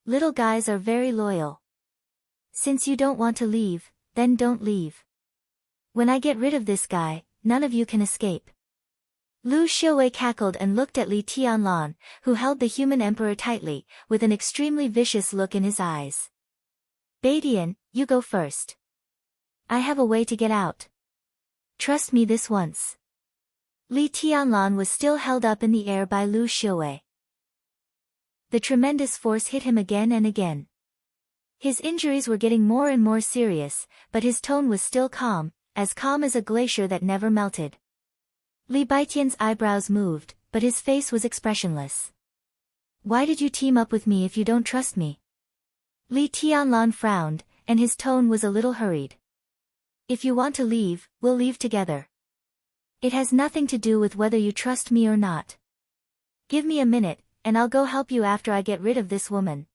Little guys are very loyal. Since you don't want to leave, then don't leave. When I get rid of this guy, none of you can escape. Lu Xiaowei cackled and looked at Li Tianlan, who held the human emperor tightly, with an extremely vicious look in his eyes. Badian, you go first. I have a way to get out. Trust me this once. Li Tianlan was still held up in the air by Lu Xiuwei. The tremendous force hit him again and again. His injuries were getting more and more serious, but his tone was still calm as a glacier that never melted. Li Baitian's eyebrows moved, but his face was expressionless. Why did you team up with me if you don't trust me? Li Tianlan frowned, and his tone was a little hurried. If you want to leave, we'll leave together. It has nothing to do with whether you trust me or not. Give me a minute, and I'll go help you after I get rid of this woman.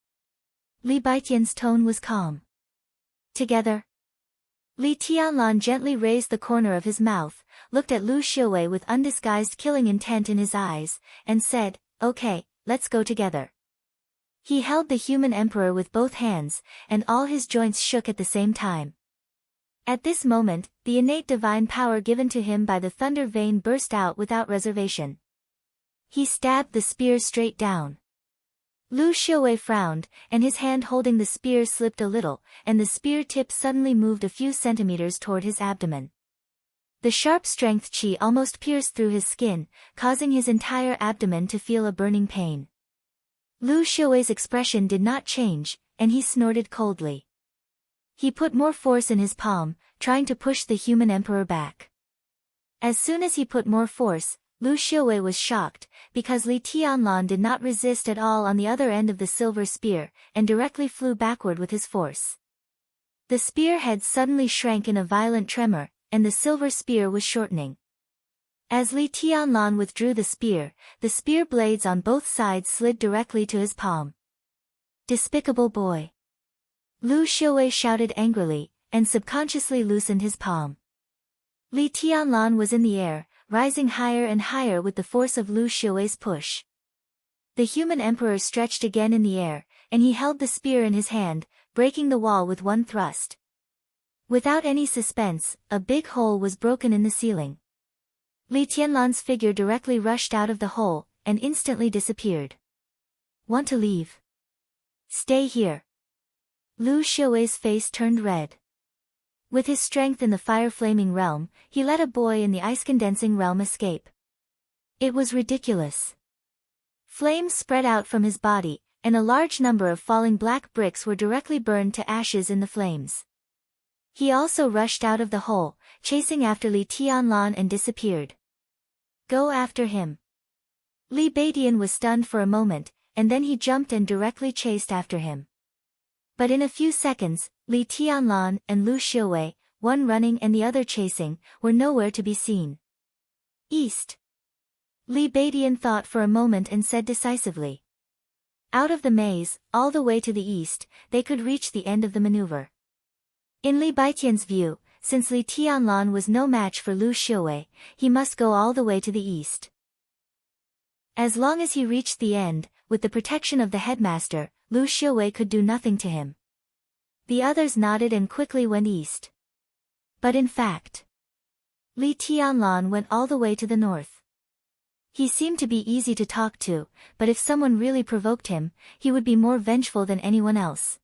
Li Baitian's tone was calm. Together? Li Tianlan gently raised the corner of his mouth, looked at Lu Xiuwei with undisguised killing intent in his eyes, and said, "Okay, let's go together." He held the human emperor with both hands, and all his joints shook at the same time. At this moment, the innate divine power given to him by the thunder vein burst out without reservation. He stabbed the spear straight down. Lu Xiuwei frowned, and his hand holding the spear slipped a little, and the spear tip suddenly moved a few centimeters toward his abdomen. The sharp strength qi almost pierced through his skin, causing his entire abdomen to feel a burning pain. Lu Xiuwei's expression did not change, and he snorted coldly. He put more force in his palm, trying to push the human emperor back. As soon as he put more force, Lu Xiuwei was shocked, because Li Tianlan did not resist at all on the other end of the silver spear, and directly flew backward with his force. The spear head suddenly shrank in a violent tremor, and the silver spear was shortening. As Li Tianlan withdrew the spear blades on both sides slid directly to his palm. Despicable boy! Lu Xiuwei shouted angrily, and subconsciously loosened his palm. Li Tianlan was in the air, rising higher and higher with the force of Lu Xiuwei's push. The human emperor stretched again in the air, and he held the spear in his hand, breaking the wall with one thrust. Without any suspense, a big hole was broken in the ceiling. Li Tianlan's figure directly rushed out of the hole, and instantly disappeared. Want to leave? Stay here. Lu Xiuwei's face turned red. With his strength in the fire-flaming realm, he let a boy in the ice-condensing realm escape. It was ridiculous. Flames spread out from his body, and a large number of falling black bricks were directly burned to ashes in the flames. He also rushed out of the hole, chasing after Li Tianlan and disappeared. Go after him. Li Badian was stunned for a moment, and then he jumped and directly chased after him. But in a few seconds, Li Tianlan and Lu Xiuwei, one running and the other chasing, were nowhere to be seen. East. Li Badian thought for a moment and said decisively. Out of the maze, all the way to the east, they could reach the end of the maneuver. In Li Baitian's view, since Li Tianlan was no match for Lu Xiuwei, he must go all the way to the east. As long as he reached the end, with the protection of the headmaster, Lu Xiuwei could do nothing to him. The others nodded and quickly went east. But in fact, Li Tianlan went all the way to the north. He seemed to be easy to talk to, but if someone really provoked him, he would be more vengeful than anyone else.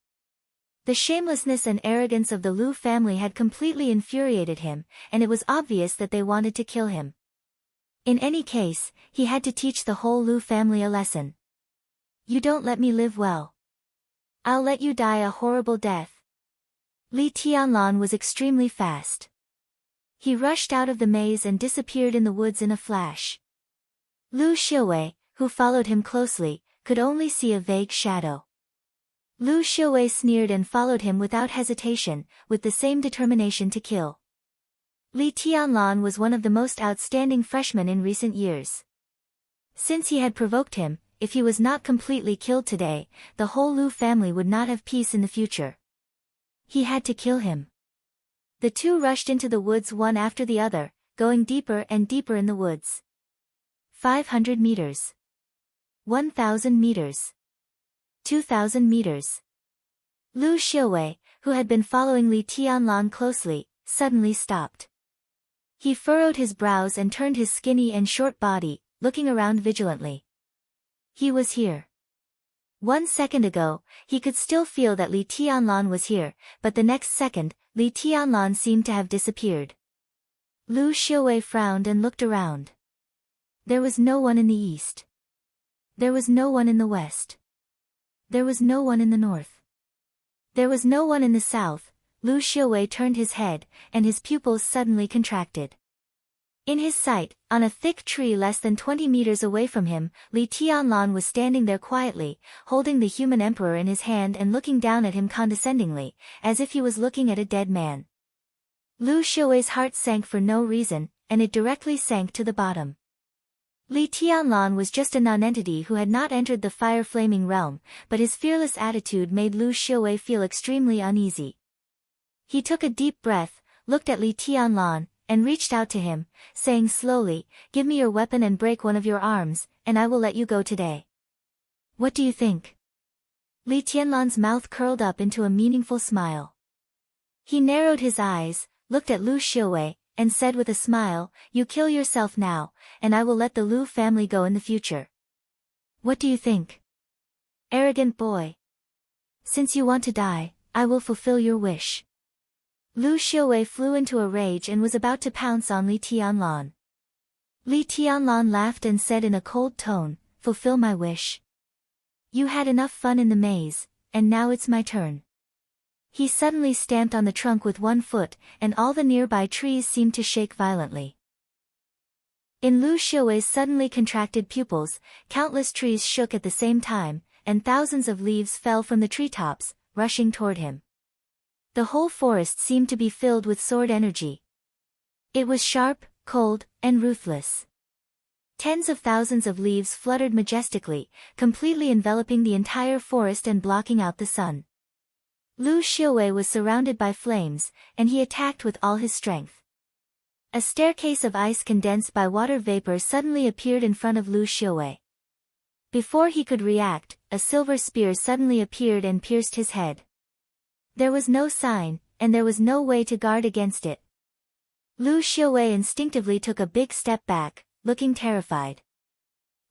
The shamelessness and arrogance of the Lu family had completely infuriated him, and it was obvious that they wanted to kill him. In any case, he had to teach the whole Lu family a lesson. You don't let me live well. I'll let you die a horrible death. Li Tianlan was extremely fast. He rushed out of the maze and disappeared in the woods in a flash. Lu Xiuwei, who followed him closely, could only see a vague shadow. Lu Xiuwei sneered and followed him without hesitation, with the same determination to kill. Li Tianlan was one of the most outstanding freshmen in recent years. Since he had provoked him, if he was not completely killed today, the whole Lu family would not have peace in the future. He had to kill him. The two rushed into the woods one after the other, going deeper and deeper in the woods. 500 meters. 1,000 meters. 2,000 meters. Lu Xiuwei, who had been following Li Tianlan closely, suddenly stopped. He furrowed his brows and turned his skinny and short body, looking around vigilantly. He was here. 1 second ago, he could still feel that Li Tianlan was here, but the next second, Li Tianlan seemed to have disappeared. Lu Xiaowei frowned and looked around. There was no one in the east. There was no one in the west. There was no one in the north. There was no one in the south. Lu Xiaowei turned his head, and his pupils suddenly contracted. In his sight, on a thick tree less than 20 meters away from him, Li Tianlan was standing there quietly, holding the human emperor in his hand and looking down at him condescendingly, as if he was looking at a dead man. Lu Xiaowei's heart sank for no reason, and it directly sank to the bottom. Li Tianlan was just a nonentity who had not entered the fire-flaming realm, but his fearless attitude made Lu Xiaowei feel extremely uneasy. He took a deep breath, looked at Li Tianlan, and reached out to him, saying slowly, "Give me your weapon and break one of your arms, and I will let you go today." "What do you think?" Li Tianlan's mouth curled up into a meaningful smile. He narrowed his eyes, looked at Lu Xiaowei, and said with a smile, "You kill yourself now, and I will let the Lu family go in the future." "What do you think?" "Arrogant boy. Since you want to die, I will fulfill your wish." Lu Xiaowei flew into a rage and was about to pounce on Li Tianlan. Li Tianlan laughed and said in a cold tone, "Fulfill my wish. You had enough fun in the maze, and now it's my turn." He suddenly stamped on the trunk with one foot, and all the nearby trees seemed to shake violently. In Lu Xiaowei's suddenly contracted pupils, countless trees shook at the same time, and thousands of leaves fell from the treetops, rushing toward him. The whole forest seemed to be filled with sword energy. It was sharp, cold, and ruthless. Tens of thousands of leaves fluttered majestically, completely enveloping the entire forest and blocking out the sun. Lu Xiaowei was surrounded by flames, and he attacked with all his strength. A staircase of ice condensed by water vapor suddenly appeared in front of Lu Xiaowei. Before he could react, a silver spear suddenly appeared and pierced his head. There was no sign, and there was no way to guard against it. Lu Xiaowei instinctively took a big step back, looking terrified.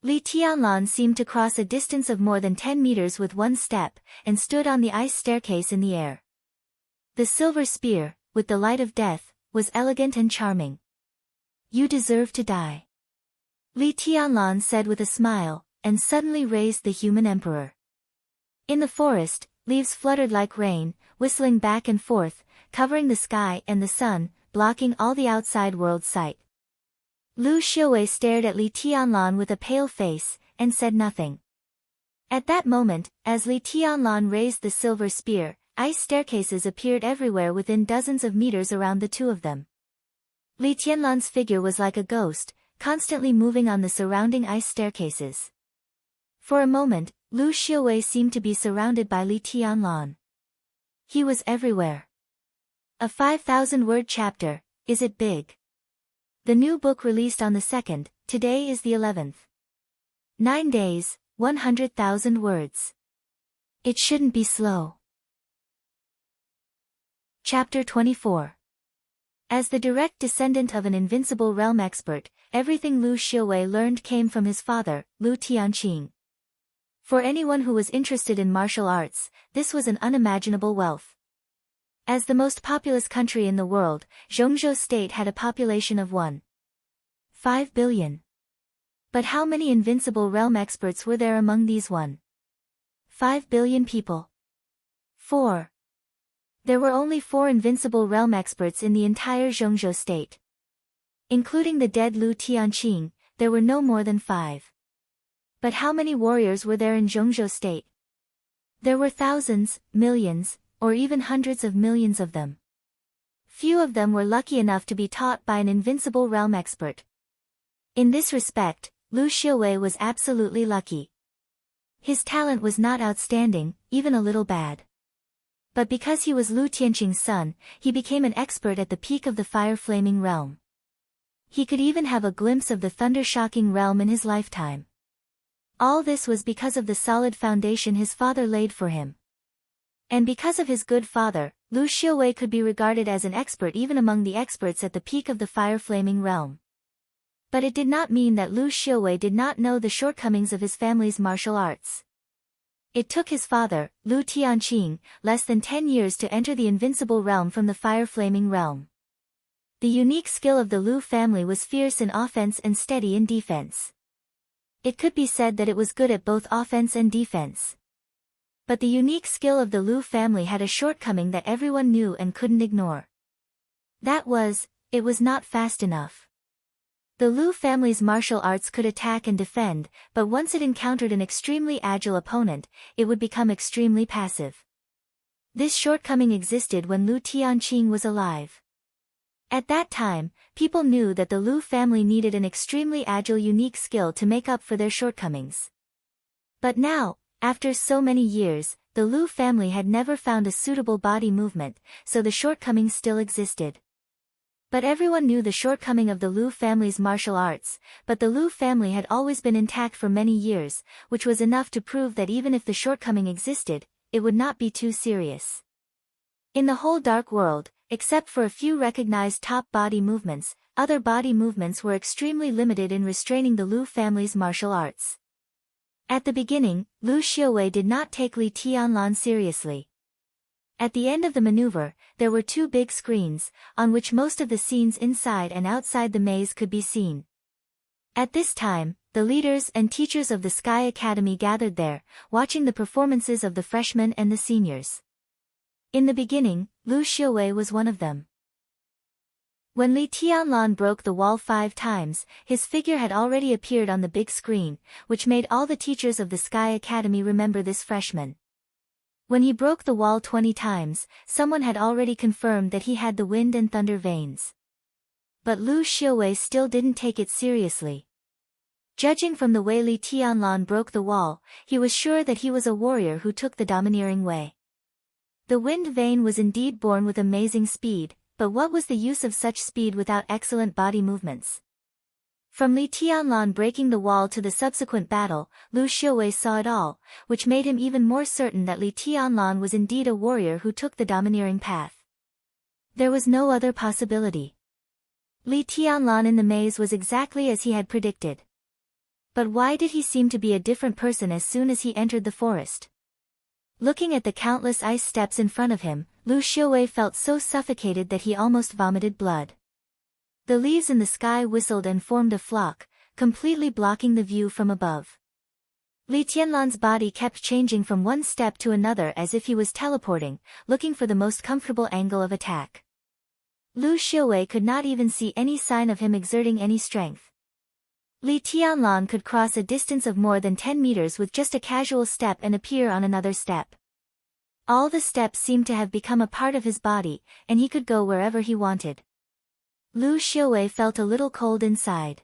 Li Tianlan seemed to cross a distance of more than 10 meters with one step, and stood on the ice staircase in the air. The silver spear, with the light of death, was elegant and charming. "You deserve to die," Li Tianlan said with a smile, and suddenly raised the human emperor. In the forest, leaves fluttered like rain, whistling back and forth, covering the sky and the sun, blocking all the outside world's sight. Lu Xiaowei stared at Li Tianlan with a pale face, and said nothing. At that moment, as Li Tianlan raised the silver spear, ice staircases appeared everywhere within dozens of meters around the two of them. Li Tianlan's figure was like a ghost, constantly moving on the surrounding ice staircases. For a moment, Lu Xiaowei seemed to be surrounded by Li Tianlan. He was everywhere. A 5,000-word chapter, is it big? The new book released on the 2nd, today is the 11th. 9 days, 100,000 words. It shouldn't be slow. Chapter 24. As the direct descendant of an invincible realm expert, everything Lu Xiaowei learned came from his father, Lu Tianqing. For anyone who was interested in martial arts, this was an unimaginable wealth. As the most populous country in the world, Zhongzhou State had a population of 1.5 billion. But how many invincible realm experts were there among these 1.5 billion people? 4. There were only 4 invincible realm experts in the entire Zhongzhou State. Including the dead Lu Tianqing, there were no more than 5. But how many warriors were there in Zhongzhou State? There were thousands, millions, or even hundreds of millions of them. Few of them were lucky enough to be taught by an invincible realm expert. In this respect, Lu Xiaowei was absolutely lucky. His talent was not outstanding, even a little bad. But because he was Lu Tianqing's son, he became an expert at the peak of the fire-flaming realm. He could even have a glimpse of the thunder-shocking realm in his lifetime. All this was because of the solid foundation his father laid for him. And because of his good father, Lu Xiaowei could be regarded as an expert even among the experts at the peak of the fire-flaming realm. But it did not mean that Lu Xiaowei did not know the shortcomings of his family's martial arts. It took his father, Lu Tianqing, less than 10 years to enter the invincible realm from the fire-flaming realm. The unique skill of the Lu family was fierce in offense and steady in defense. It could be said that it was good at both offense and defense. But the unique skill of the Lu family had a shortcoming that everyone knew and couldn't ignore. That was, it was not fast enough. The Lu family's martial arts could attack and defend, but once it encountered an extremely agile opponent, it would become extremely passive. This shortcoming existed when Lu Tianqing was alive. At that time, people knew that the Lu family needed an extremely agile unique skill to make up for their shortcomings. But now, after so many years, the Lu family had never found a suitable body movement, so the shortcoming still existed. But everyone knew the shortcoming of the Lu family's martial arts, but the Lu family had always been intact for many years, which was enough to prove that even if the shortcoming existed, it would not be too serious. In the whole dark world, except for a few recognized top body movements, other body movements were extremely limited in restraining the Lu family's martial arts. At the beginning, Lu Xiaowei did not take Li Tianlan seriously. At the end of the maneuver, there were two big screens, on which most of the scenes inside and outside the maze could be seen. At this time, the leaders and teachers of the Sky Academy gathered there, watching the performances of the freshmen and the seniors. In the beginning, Lu Xiaowei was one of them. When Li Tianlan broke the wall 5 times, his figure had already appeared on the big screen, which made all the teachers of the Sky Academy remember this freshman. When he broke the wall 20 times, someone had already confirmed that he had the wind and thunder veins. But Lu Xiaowei still didn't take it seriously. Judging from the way Li Tianlan broke the wall, he was sure that he was a warrior who took the domineering way. The wind vein was indeed born with amazing speed, but what was the use of such speed without excellent body movements? From Li Tianlan breaking the wall to the subsequent battle, Lu Xiaowei saw it all, which made him even more certain that Li Tianlan was indeed a warrior who took the domineering path. There was no other possibility. Li Tianlan in the maze was exactly as he had predicted. But why did he seem to be a different person as soon as he entered the forest? Looking at the countless ice steps in front of him, Lu Xiaowei felt so suffocated that he almost vomited blood. The leaves in the sky whistled and formed a flock, completely blocking the view from above. Li Tianlan's body kept changing from one step to another as if he was teleporting, looking for the most comfortable angle of attack. Lu Xiaowei could not even see any sign of him exerting any strength. Li Tianlan could cross a distance of more than 10 meters with just a casual step and appear on another step. All the steps seemed to have become a part of his body, and he could go wherever he wanted. Lu Xiaowei felt a little cold inside.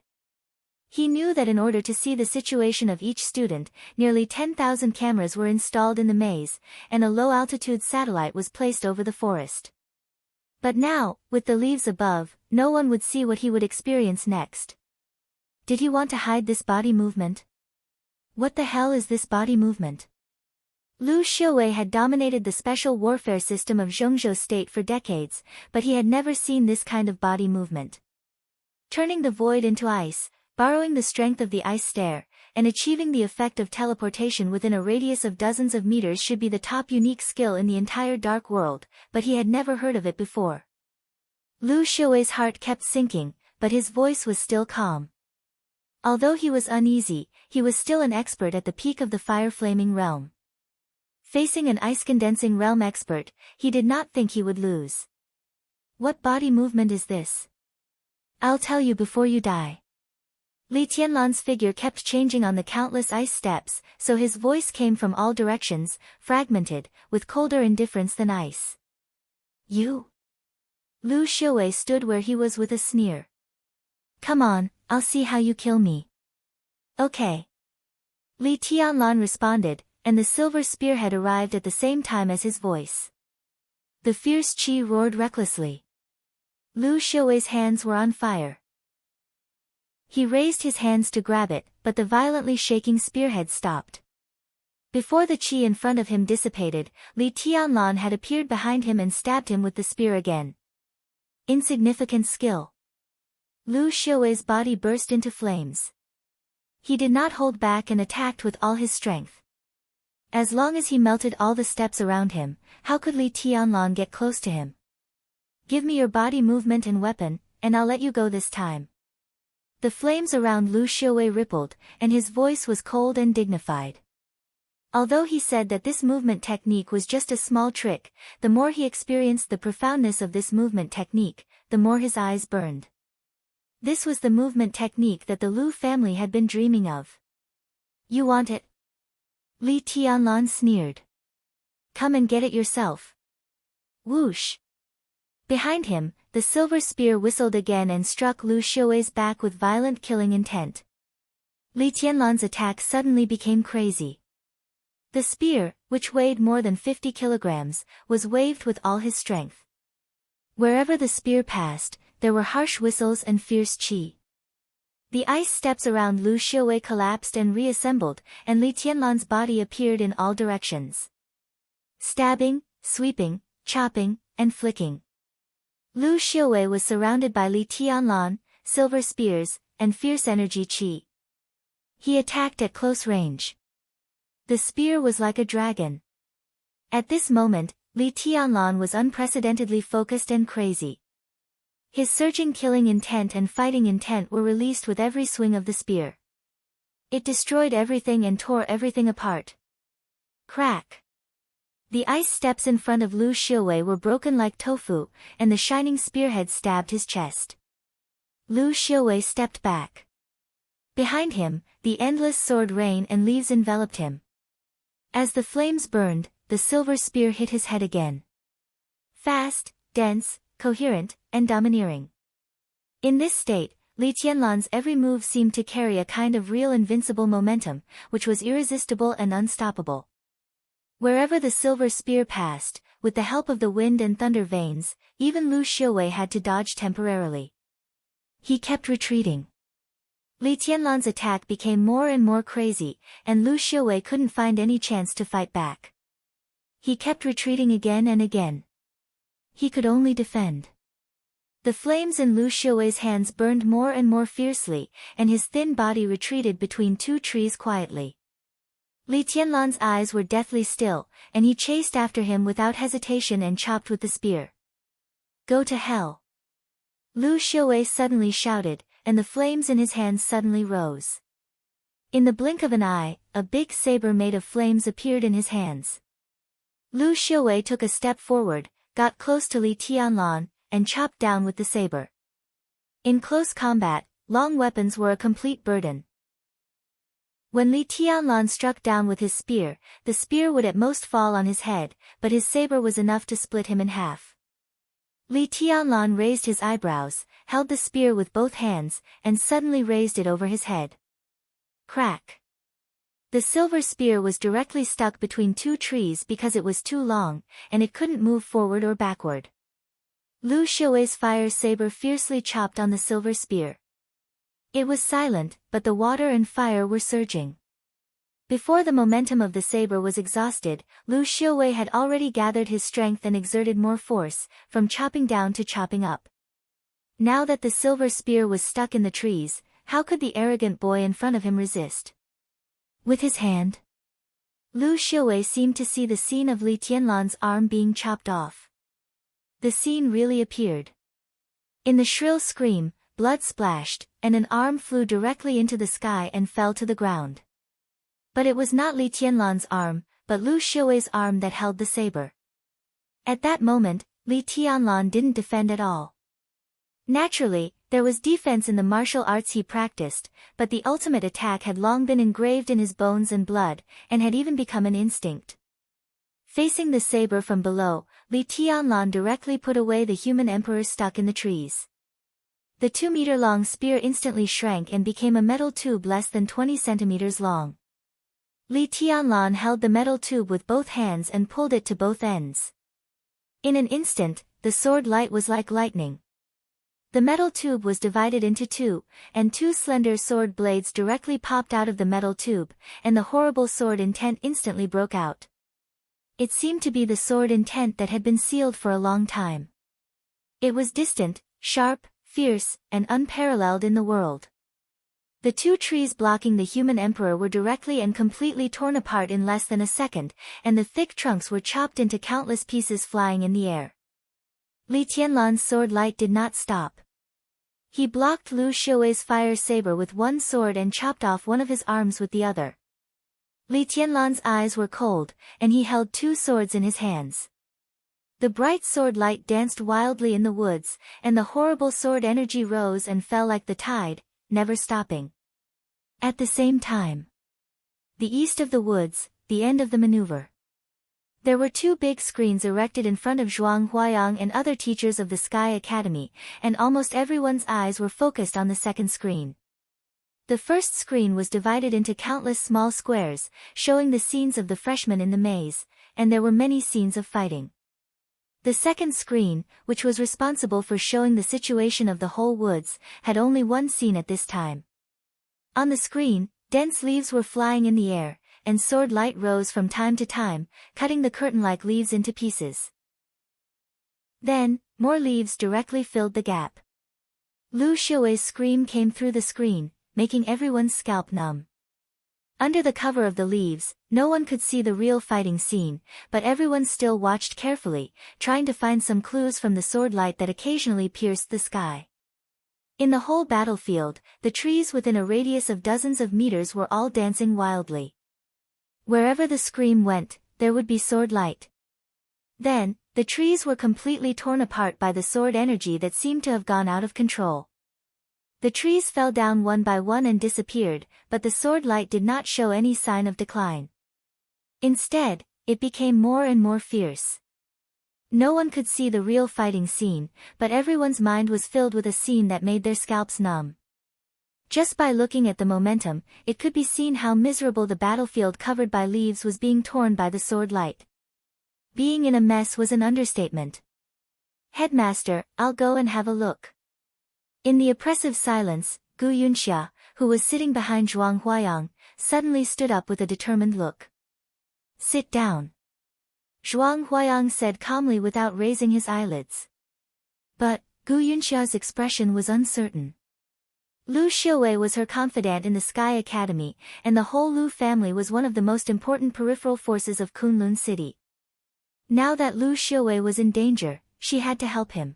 He knew that in order to see the situation of each student, nearly 10,000 cameras were installed in the maze, and a low-altitude satellite was placed over the forest. But now, with the leaves above, no one would see what he would experience next. Did he want to hide this body movement? What the hell is this body movement? Lu Xiaowei had dominated the special warfare system of Zhongzhou State for decades, but he had never seen this kind of body movement. Turning the void into ice, borrowing the strength of the ice stare, and achieving the effect of teleportation within a radius of dozens of meters should be the top unique skill in the entire dark world, but he had never heard of it before. Lu Xiaowei's heart kept sinking, but his voice was still calm. Although he was uneasy, he was still an expert at the peak of the fire-flaming realm. Facing an ice-condensing realm expert, he did not think he would lose. What body movement is this? I'll tell you before you die. Li Tianlan's figure kept changing on the countless ice steps, so his voice came from all directions, fragmented, with colder indifference than ice. You? Lu Xiaowei stood where he was with a sneer. Come on, I'll see how you kill me. Okay. Li Tianlan responded, and the silver spearhead arrived at the same time as his voice. The fierce qi roared recklessly. Lu Xiaowei's hands were on fire. He raised his hands to grab it, but the violently shaking spearhead stopped. Before the qi in front of him dissipated, Li Tianlan had appeared behind him and stabbed him with the spear again. Insignificant skill. Lu Xiaowei's body burst into flames. He did not hold back and attacked with all his strength. As long as he melted all the steps around him, how could Li Tianlan get close to him? Give me your body movement and weapon, and I'll let you go this time. The flames around Lu Xiaowei rippled, and his voice was cold and dignified. Although he said that this movement technique was just a small trick, the more he experienced the profoundness of this movement technique, the more his eyes burned. This was the movement technique that the Lu family had been dreaming of. You want it? Li Tianlan sneered. Come and get it yourself. Whoosh! Behind him, the silver spear whistled again and struck Lu Xiaowei's back with violent killing intent. Li Tianlan's attack suddenly became crazy. The spear, which weighed more than 50 kilograms, was waved with all his strength. Wherever the spear passed, there were harsh whistles and fierce qi. The ice steps around Lu Xiaowei collapsed and reassembled, and Li Tianlan's body appeared in all directions. Stabbing, sweeping, chopping, and flicking. Lu Xiaowei was surrounded by Li Tianlan, silver spears, and fierce energy qi. He attacked at close range. The spear was like a dragon. At this moment, Li Tianlan was unprecedentedly focused and crazy. His surging killing intent and fighting intent were released with every swing of the spear. It destroyed everything and tore everything apart. Crack! The ice steps in front of Lu Xiaowei were broken like tofu, and the shining spearhead stabbed his chest. Lu Xiaowei stepped back. Behind him, the endless sword rain and leaves enveloped him. As the flames burned, the silver spear hit his head again. Fast, dense, coherent, and domineering. In this state, Li Tianlan's every move seemed to carry a kind of real invincible momentum, which was irresistible and unstoppable. Wherever the silver spear passed, with the help of the wind and thunder veins, even Lu Xiaowei had to dodge temporarily. He kept retreating. Li Tianlan's attack became more and more crazy, and Lu Xiaowei couldn't find any chance to fight back. He kept retreating again and again. He could only defend. The flames in Lu Xiaowei's hands burned more and more fiercely, and his thin body retreated between two trees quietly. Li Tianlan's eyes were deathly still, and he chased after him without hesitation and chopped with the spear. Go to hell! Lu Xiaowei suddenly shouted, and the flames in his hands suddenly rose. In the blink of an eye, a big saber made of flames appeared in his hands. Lu Xiaowei took a step forward, got close to Li Tianlan, and chopped down with the saber. In close combat, long weapons were a complete burden. When Li Tianlan struck down with his spear, the spear would at most fall on his head, but his saber was enough to split him in half. Li Tianlan raised his eyebrows, held the spear with both hands, and suddenly raised it over his head. Crack! The silver spear was directly stuck between two trees because it was too long, and it couldn't move forward or backward. Lu Xiaowei's fire saber fiercely chopped on the silver spear. It was silent, but the water and fire were surging. Before the momentum of the saber was exhausted, Lu Xiaowei had already gathered his strength and exerted more force, from chopping down to chopping up. Now that the silver spear was stuck in the trees, how could the arrogant boy in front of him resist? With his hand, Lu Xiaowei seemed to see the scene of Li Tianlan's arm being chopped off. The scene really appeared. In the shrill scream, blood splashed, and an arm flew directly into the sky and fell to the ground. But it was not Li Tianlan's arm, but Lu Xiaowei's arm that held the saber. At that moment, Li Tianlan didn't defend at all. Naturally, there was defense in the martial arts he practiced, but the ultimate attack had long been engraved in his bones and blood, and had even become an instinct. Facing the saber from below, Li Tianlan directly put away the human emperor stuck in the trees. The 2-meter-long spear instantly shrank and became a metal tube less than 20 centimeters long. Li Tianlan held the metal tube with both hands and pulled it to both ends. In an instant, the sword light was like lightning. The metal tube was divided into two, and two slender sword blades directly popped out of the metal tube, and the horrible sword intent instantly broke out. It seemed to be the sword intent that had been sealed for a long time. It was distant, sharp, fierce, and unparalleled in the world. The two trees blocking the human emperor were directly and completely torn apart in less than a second, and the thick trunks were chopped into countless pieces flying in the air. Li Tianlan's sword light did not stop. He blocked Lu Xiuwei's fire saber with one sword and chopped off one of his arms with the other. Li Tianlan's eyes were cold, and he held two swords in his hands. The bright sword light danced wildly in the woods, and the horrible sword energy rose and fell like the tide, never stopping. At the same time, the east of the woods, the end of the maneuver. There were two big screens erected in front of Zhuang Huayang and other teachers of the Sky Academy, and almost everyone's eyes were focused on the second screen. The first screen was divided into countless small squares, showing the scenes of the freshmen in the maze, and there were many scenes of fighting. The second screen, which was responsible for showing the situation of the whole woods, had only one scene at this time. On the screen, dense leaves were flying in the air, and sword light rose from time to time, cutting the curtain-like leaves into pieces. Then, more leaves directly filled the gap. Lu Xiuwei's scream came through the screen, making everyone's scalp numb. Under the cover of the leaves, no one could see the real fighting scene, but everyone still watched carefully, trying to find some clues from the sword light that occasionally pierced the sky. In the whole battlefield, the trees within a radius of dozens of meters were all dancing wildly. Wherever the scream went, there would be sword light. Then, the trees were completely torn apart by the sword energy that seemed to have gone out of control. The trees fell down one by one and disappeared, but the sword light did not show any sign of decline. Instead, it became more and more fierce. No one could see the real fighting scene, but everyone's mind was filled with a scene that made their scalps numb. Just by looking at the momentum, it could be seen how miserable the battlefield covered by leaves was being torn by the sword light. Being in a mess was an understatement. "Headmaster, I'll go and have a look." In the oppressive silence, Gu Yunxia, who was sitting behind Zhuang Huayang, suddenly stood up with a determined look. "Sit down," Zhuang Huayang said calmly without raising his eyelids. But, Gu Yunxia's expression was uncertain. Lu Xiuwei was her confidant in the Sky Academy, and the whole Lu family was one of the most important peripheral forces of Kunlun City. Now that Lu Xiuwei was in danger, she had to help him.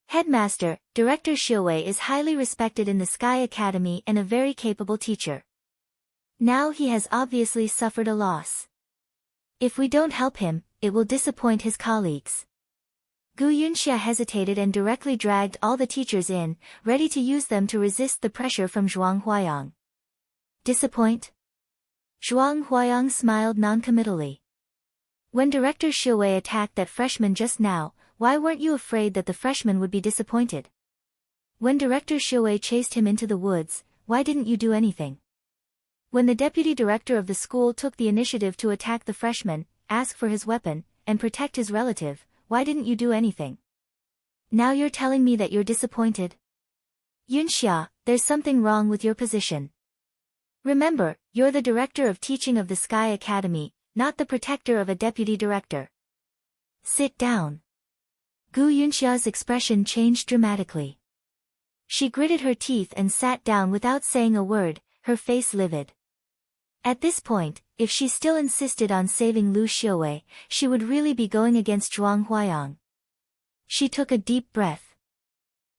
"Headmaster, Director Xiuwei is highly respected in the Sky Academy and a very capable teacher. Now he has obviously suffered a loss. If we don't help him, it will disappoint his colleagues." Gu Yunxia hesitated and directly dragged all the teachers in, ready to use them to resist the pressure from Zhuang Huayang. "Disappoint?" Zhuang Huayang smiled noncommittally. "When Director Xiuwei attacked that freshman just now, why weren't you afraid that the freshman would be disappointed? When Director Xiuwei chased him into the woods, why didn't you do anything? When the deputy director of the school took the initiative to attack the freshman, ask for his weapon, and protect his relative, why didn't you do anything? Now you're telling me that you're disappointed? Yunxia, there's something wrong with your position. Remember, you're the director of teaching of the Sky Academy, not the protector of a deputy director. Sit down." Gu Yunxia's expression changed dramatically. She gritted her teeth and sat down without saying a word, her face livid. At this point, if she still insisted on saving Lu Xiuwei, she would really be going against Zhuang Huayang. She took a deep breath.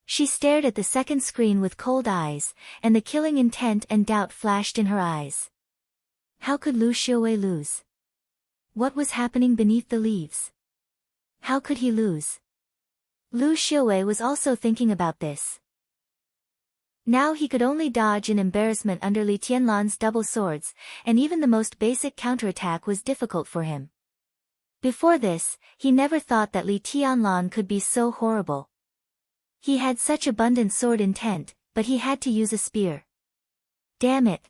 She stared at the second screen with cold eyes, and the killing intent and doubt flashed in her eyes. How could Lu Xiuwei lose? What was happening beneath the leaves? How could he lose? Lu Xiuwei was also thinking about this. Now he could only dodge in embarrassment under Li Tianlan's double swords, and even the most basic counterattack was difficult for him. Before this, he never thought that Li Tianlan could be so horrible. He had such abundant sword intent, but he had to use a spear. Damn it!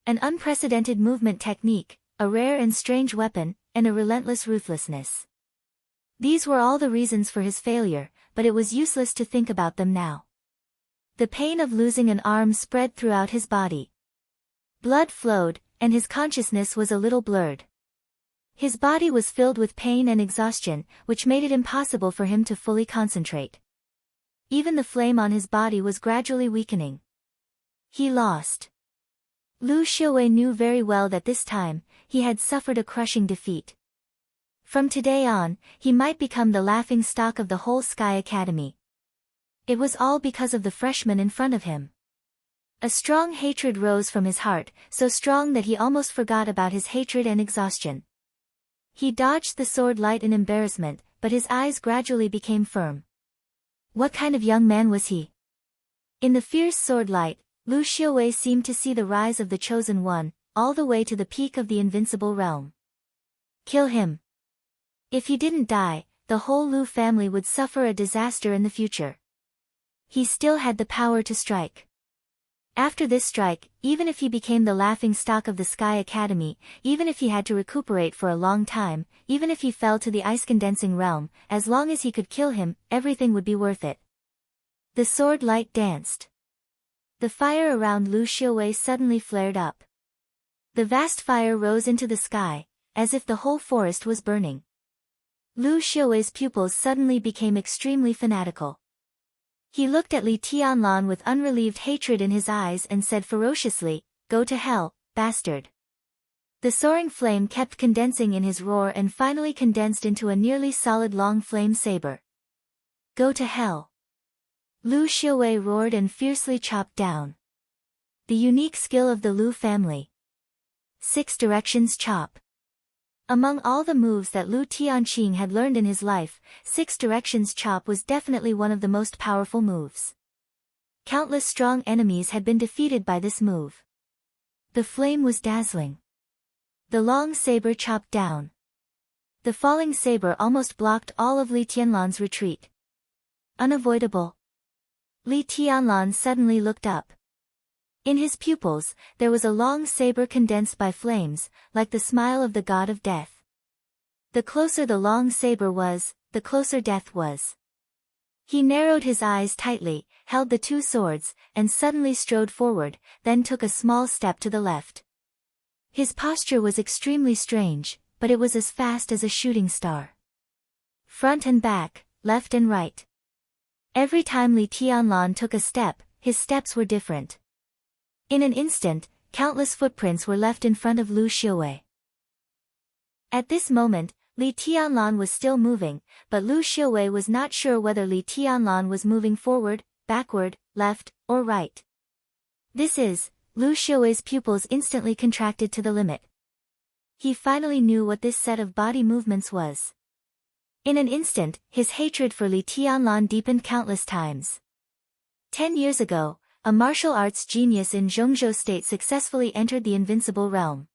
An unprecedented movement technique, a rare and strange weapon, and a relentless ruthlessness. These were all the reasons for his failure, but it was useless to think about them now. The pain of losing an arm spread throughout his body. Blood flowed, and his consciousness was a little blurred. His body was filled with pain and exhaustion, which made it impossible for him to fully concentrate. Even the flame on his body was gradually weakening. He lost. Lu Xiaowei knew very well that this time, he had suffered a crushing defeat. From today on, he might become the laughing stock of the whole Sky Academy. It was all because of the freshman in front of him. A strong hatred rose from his heart, so strong that he almost forgot about his hatred and exhaustion. He dodged the sword light in embarrassment, but his eyes gradually became firm. What kind of young man was he? In the fierce sword light, Lu Xiaowei seemed to see the rise of the Chosen One, all the way to the peak of the invincible realm. Kill him. If he didn't die, the whole Lu family would suffer a disaster in the future. He still had the power to strike. After this strike, even if he became the laughing stock of the Sky Academy, even if he had to recuperate for a long time, even if he fell to the ice-condensing realm, as long as he could kill him, everything would be worth it. The sword light danced. The fire around Lu Xiaowei suddenly flared up. The vast fire rose into the sky, as if the whole forest was burning. Lu Xiaowei's pupils suddenly became extremely fanatical. He looked at Li Tianlan with unrelieved hatred in his eyes and said ferociously, "Go to hell, bastard." The soaring flame kept condensing in his roar and finally condensed into a nearly solid long flame saber. "Go to hell." Lu Xiaowei roared and fiercely chopped down. The unique skill of the Lu family. 6 directions chop. Among all the moves that Lu Tianqing had learned in his life, 6 directions chop was definitely one of the most powerful moves. Countless strong enemies had been defeated by this move. The flame was dazzling. The long saber chopped down. The falling saber almost blocked all of Li Tianlan's retreat. Unavoidable. Li Tianlan suddenly looked up. In his pupils, there was a long saber condensed by flames, like the smile of the god of death. The closer the long saber was, the closer death was. He narrowed his eyes tightly, held the 2 swords, and suddenly strode forward, then took a small step to the left. His posture was extremely strange, but it was as fast as a shooting star. Front and back, left and right. Every time Li Tianlan took a step, his steps were different. In an instant, countless footprints were left in front of Lu Xiaowei. At this moment, Li Tianlan was still moving, but Lu Xiaowei was not sure whether Li Tianlan was moving forward, backward, left, or right. Lu Xiaowei's pupils instantly contracted to the limit. He finally knew what this set of body movements was. In an instant, his hatred for Li Tianlan deepened countless times. 10 years ago, a martial arts genius in Zhongzhou State successfully entered the Invincible Realm.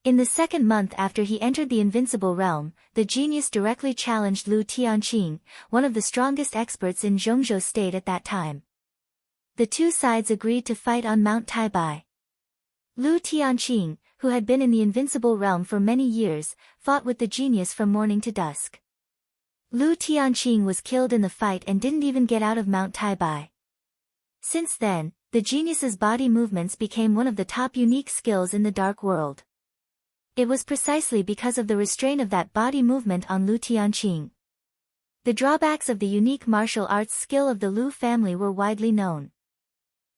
In the 2nd month after he entered the Invincible Realm, the genius directly challenged Lu Tianqing, one of the strongest experts in Zhongzhou State at that time. The 2 sides agreed to fight on Mount Taibai. Lu Tianqing, who had been in the Invincible Realm for many years, fought with the genius from morning to dusk. Lu Tianqing was killed in the fight and didn't even get out of Mount Taibai. Since then, the genius's body movements became one of the top unique skills in the dark world. It was precisely because of the restraint of that body movement on Lu Tianqing. The drawbacks of the unique martial arts skill of the Lu family were widely known.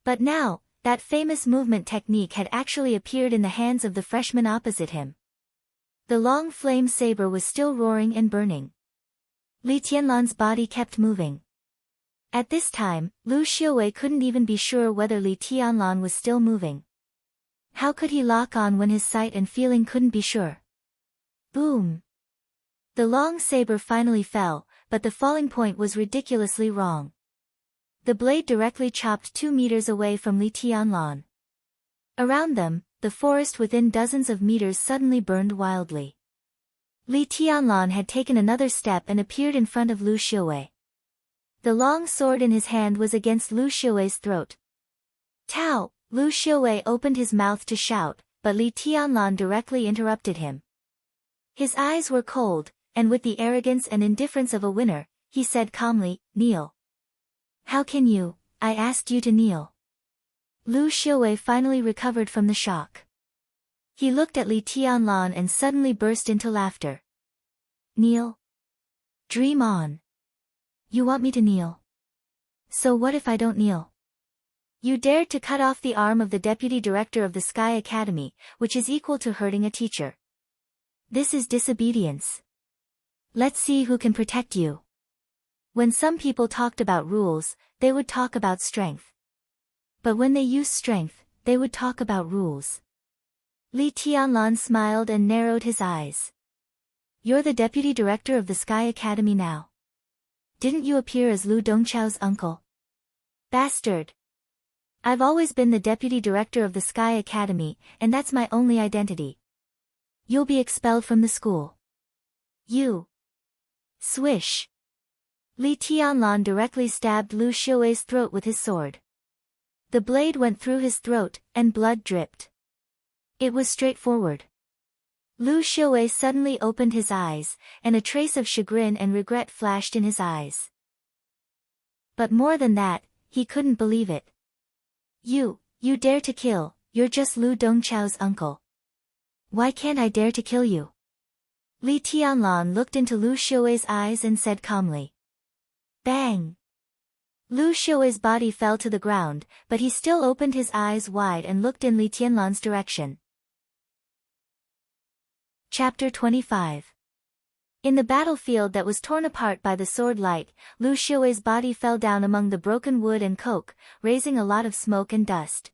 But now, that famous movement technique had actually appeared in the hands of the freshman opposite him. The long flame saber was still roaring and burning. Li Tianlan's body kept moving. At this time, Lu Xiaowei couldn't even be sure whether Li Tianlan was still moving. How could he lock on when his sight and feeling couldn't be sure? Boom! The long saber finally fell, but the falling point was ridiculously wrong. The blade directly chopped 2 meters away from Li Tianlan. Around them, the forest within dozens of meters suddenly burned wildly. Li Tianlan had taken another step and appeared in front of Lu Xiaowei. The long sword in his hand was against Lu Xiaowei's throat. "Tao!" Lu Xiaowei opened his mouth to shout, but Li Tianlan directly interrupted him. His eyes were cold, and with the arrogance and indifference of a winner, he said calmly, "Kneel." "How can you? I asked you to kneel." Lu Xiaowei finally recovered from the shock. He looked at Li Tianlan and suddenly burst into laughter. "Kneel? Dream on. You want me to kneel? So what if I don't kneel? You dared to cut off the arm of the deputy director of the Sky Academy, which is equal to hurting a teacher. This is disobedience. Let's see who can protect you. When some people talked about rules, they would talk about strength. But when they used strength, they would talk about rules. Li Tianlan smiled and narrowed his eyes. You're the deputy director of the Sky Academy now. Didn't you appear as Lu Dongchao's uncle? Bastard. I've always been the deputy director of the Sky Academy, and that's my only identity. You'll be expelled from the school. You. Swish. Li Tianlan directly stabbed Lu Xiuwei's throat with his sword. The blade went through his throat, and blood dripped. It was straightforward. Lu Xiuwei suddenly opened his eyes, and a trace of chagrin and regret flashed in his eyes. But more than that, he couldn't believe it. You dare to kill, you're just Lu Dongchao's uncle. Why can't I dare to kill you? Li Tianlan looked into Lu Xiuwei's eyes and said calmly. Bang! Lu Xiuwei's body fell to the ground, but he still opened his eyes wide and looked in Li Tianlan's direction. Chapter 25. In the battlefield that was torn apart by the sword light, Lu Xiuwei's body fell down among the broken wood and coke, raising a lot of smoke and dust.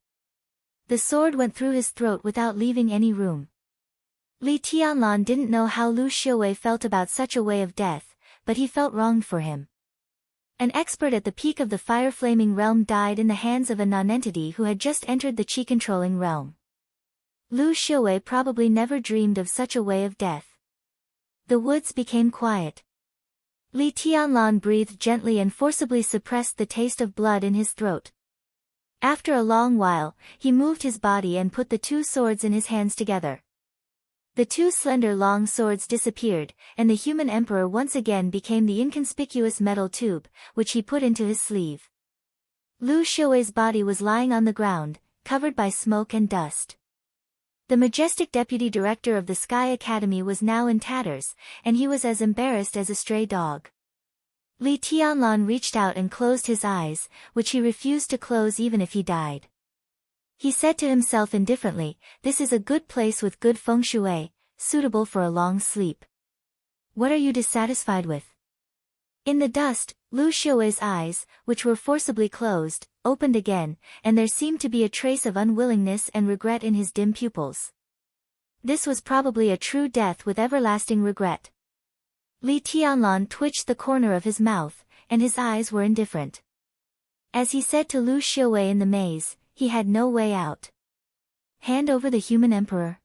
The sword went through his throat without leaving any room. Li Tianlan didn't know how Lu Xiuwei felt about such a way of death, but he felt wronged for him. An expert at the peak of the fire-flaming realm died in the hands of a nonentity who had just entered the chi-controlling realm. Lu Xiuwei probably never dreamed of such a way of death. The woods became quiet. Li Tianlan breathed gently and forcibly suppressed the taste of blood in his throat. After a long while, he moved his body and put the two swords in his hands together. The two slender long swords disappeared, and the human emperor once again became the inconspicuous metal tube, which he put into his sleeve. Lu Xiuwei's body was lying on the ground, covered by smoke and dust. The majestic deputy director of the Sky Academy was now in tatters, and he was as embarrassed as a stray dog. Li Tianlan reached out and closed his eyes, which he refused to close even if he died. He said to himself indifferently, this is a good place with good feng shui, suitable for a long sleep. What are you dissatisfied with? In the dust, Lu Xiuwei's eyes, which were forcibly closed, opened again, and there seemed to be a trace of unwillingness and regret in his dim pupils. This was probably a true death with everlasting regret. Li Tianlan twitched the corner of his mouth, and his eyes were indifferent. As he said to Lu Xiuwei in the maze, he had no way out. Hand over the human emperor.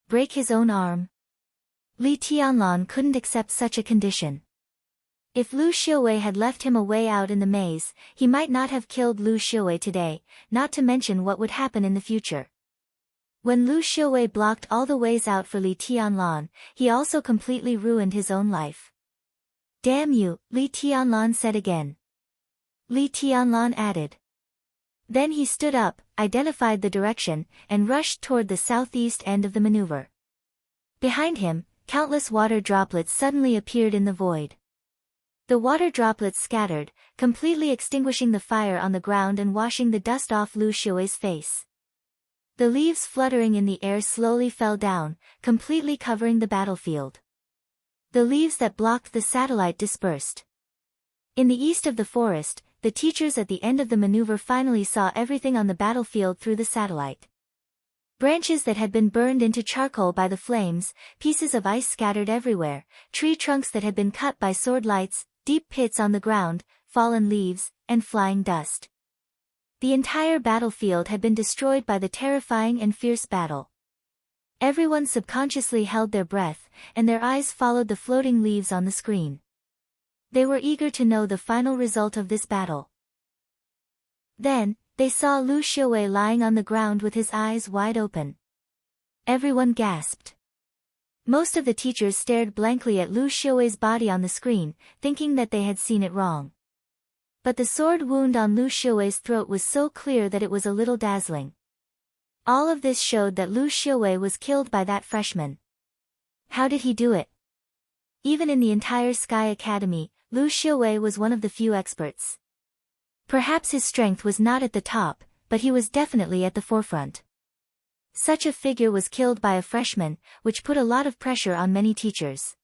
Break his own arm. Li Tianlan couldn't accept such a condition. If Lu Xiuwei had left him a way out in the maze, he might not have killed Lu Xiuwei today, not to mention what would happen in the future. When Lu Xiuwei blocked all the ways out for Li Tianlan, he also completely ruined his own life. Damn you, Li Tianlan said again. Li Tianlan added. Then he stood up, identified the direction, and rushed toward the southeast end of the maneuver. Behind him, countless water droplets suddenly appeared in the void. The water droplets scattered, completely extinguishing the fire on the ground and washing the dust off Lu Xiuwei's face. The leaves fluttering in the air slowly fell down, completely covering the battlefield. The leaves that blocked the satellite dispersed. In the east of the forest, the teachers at the end of the maneuver finally saw everything on the battlefield through the satellite. Branches that had been burned into charcoal by the flames, pieces of ice scattered everywhere, tree trunks that had been cut by sword lights, deep pits on the ground, fallen leaves, and flying dust. The entire battlefield had been destroyed by the terrifying and fierce battle. Everyone subconsciously held their breath, and their eyes followed the floating leaves on the screen. They were eager to know the final result of this battle. Then, they saw Lu Xiuwei lying on the ground with his eyes wide open. Everyone gasped. Most of the teachers stared blankly at Lu Xiuwei's body on the screen, thinking that they had seen it wrong. But the sword wound on Lu Xiuwei's throat was so clear that it was a little dazzling. All of this showed that Lu Xiuwei was killed by that freshman. How did he do it? Even in the entire Sky Academy, Lu Xiuwei was one of the few experts. Perhaps his strength was not at the top, but he was definitely at the forefront. Such a figure was killed by a freshman, which put a lot of pressure on many teachers.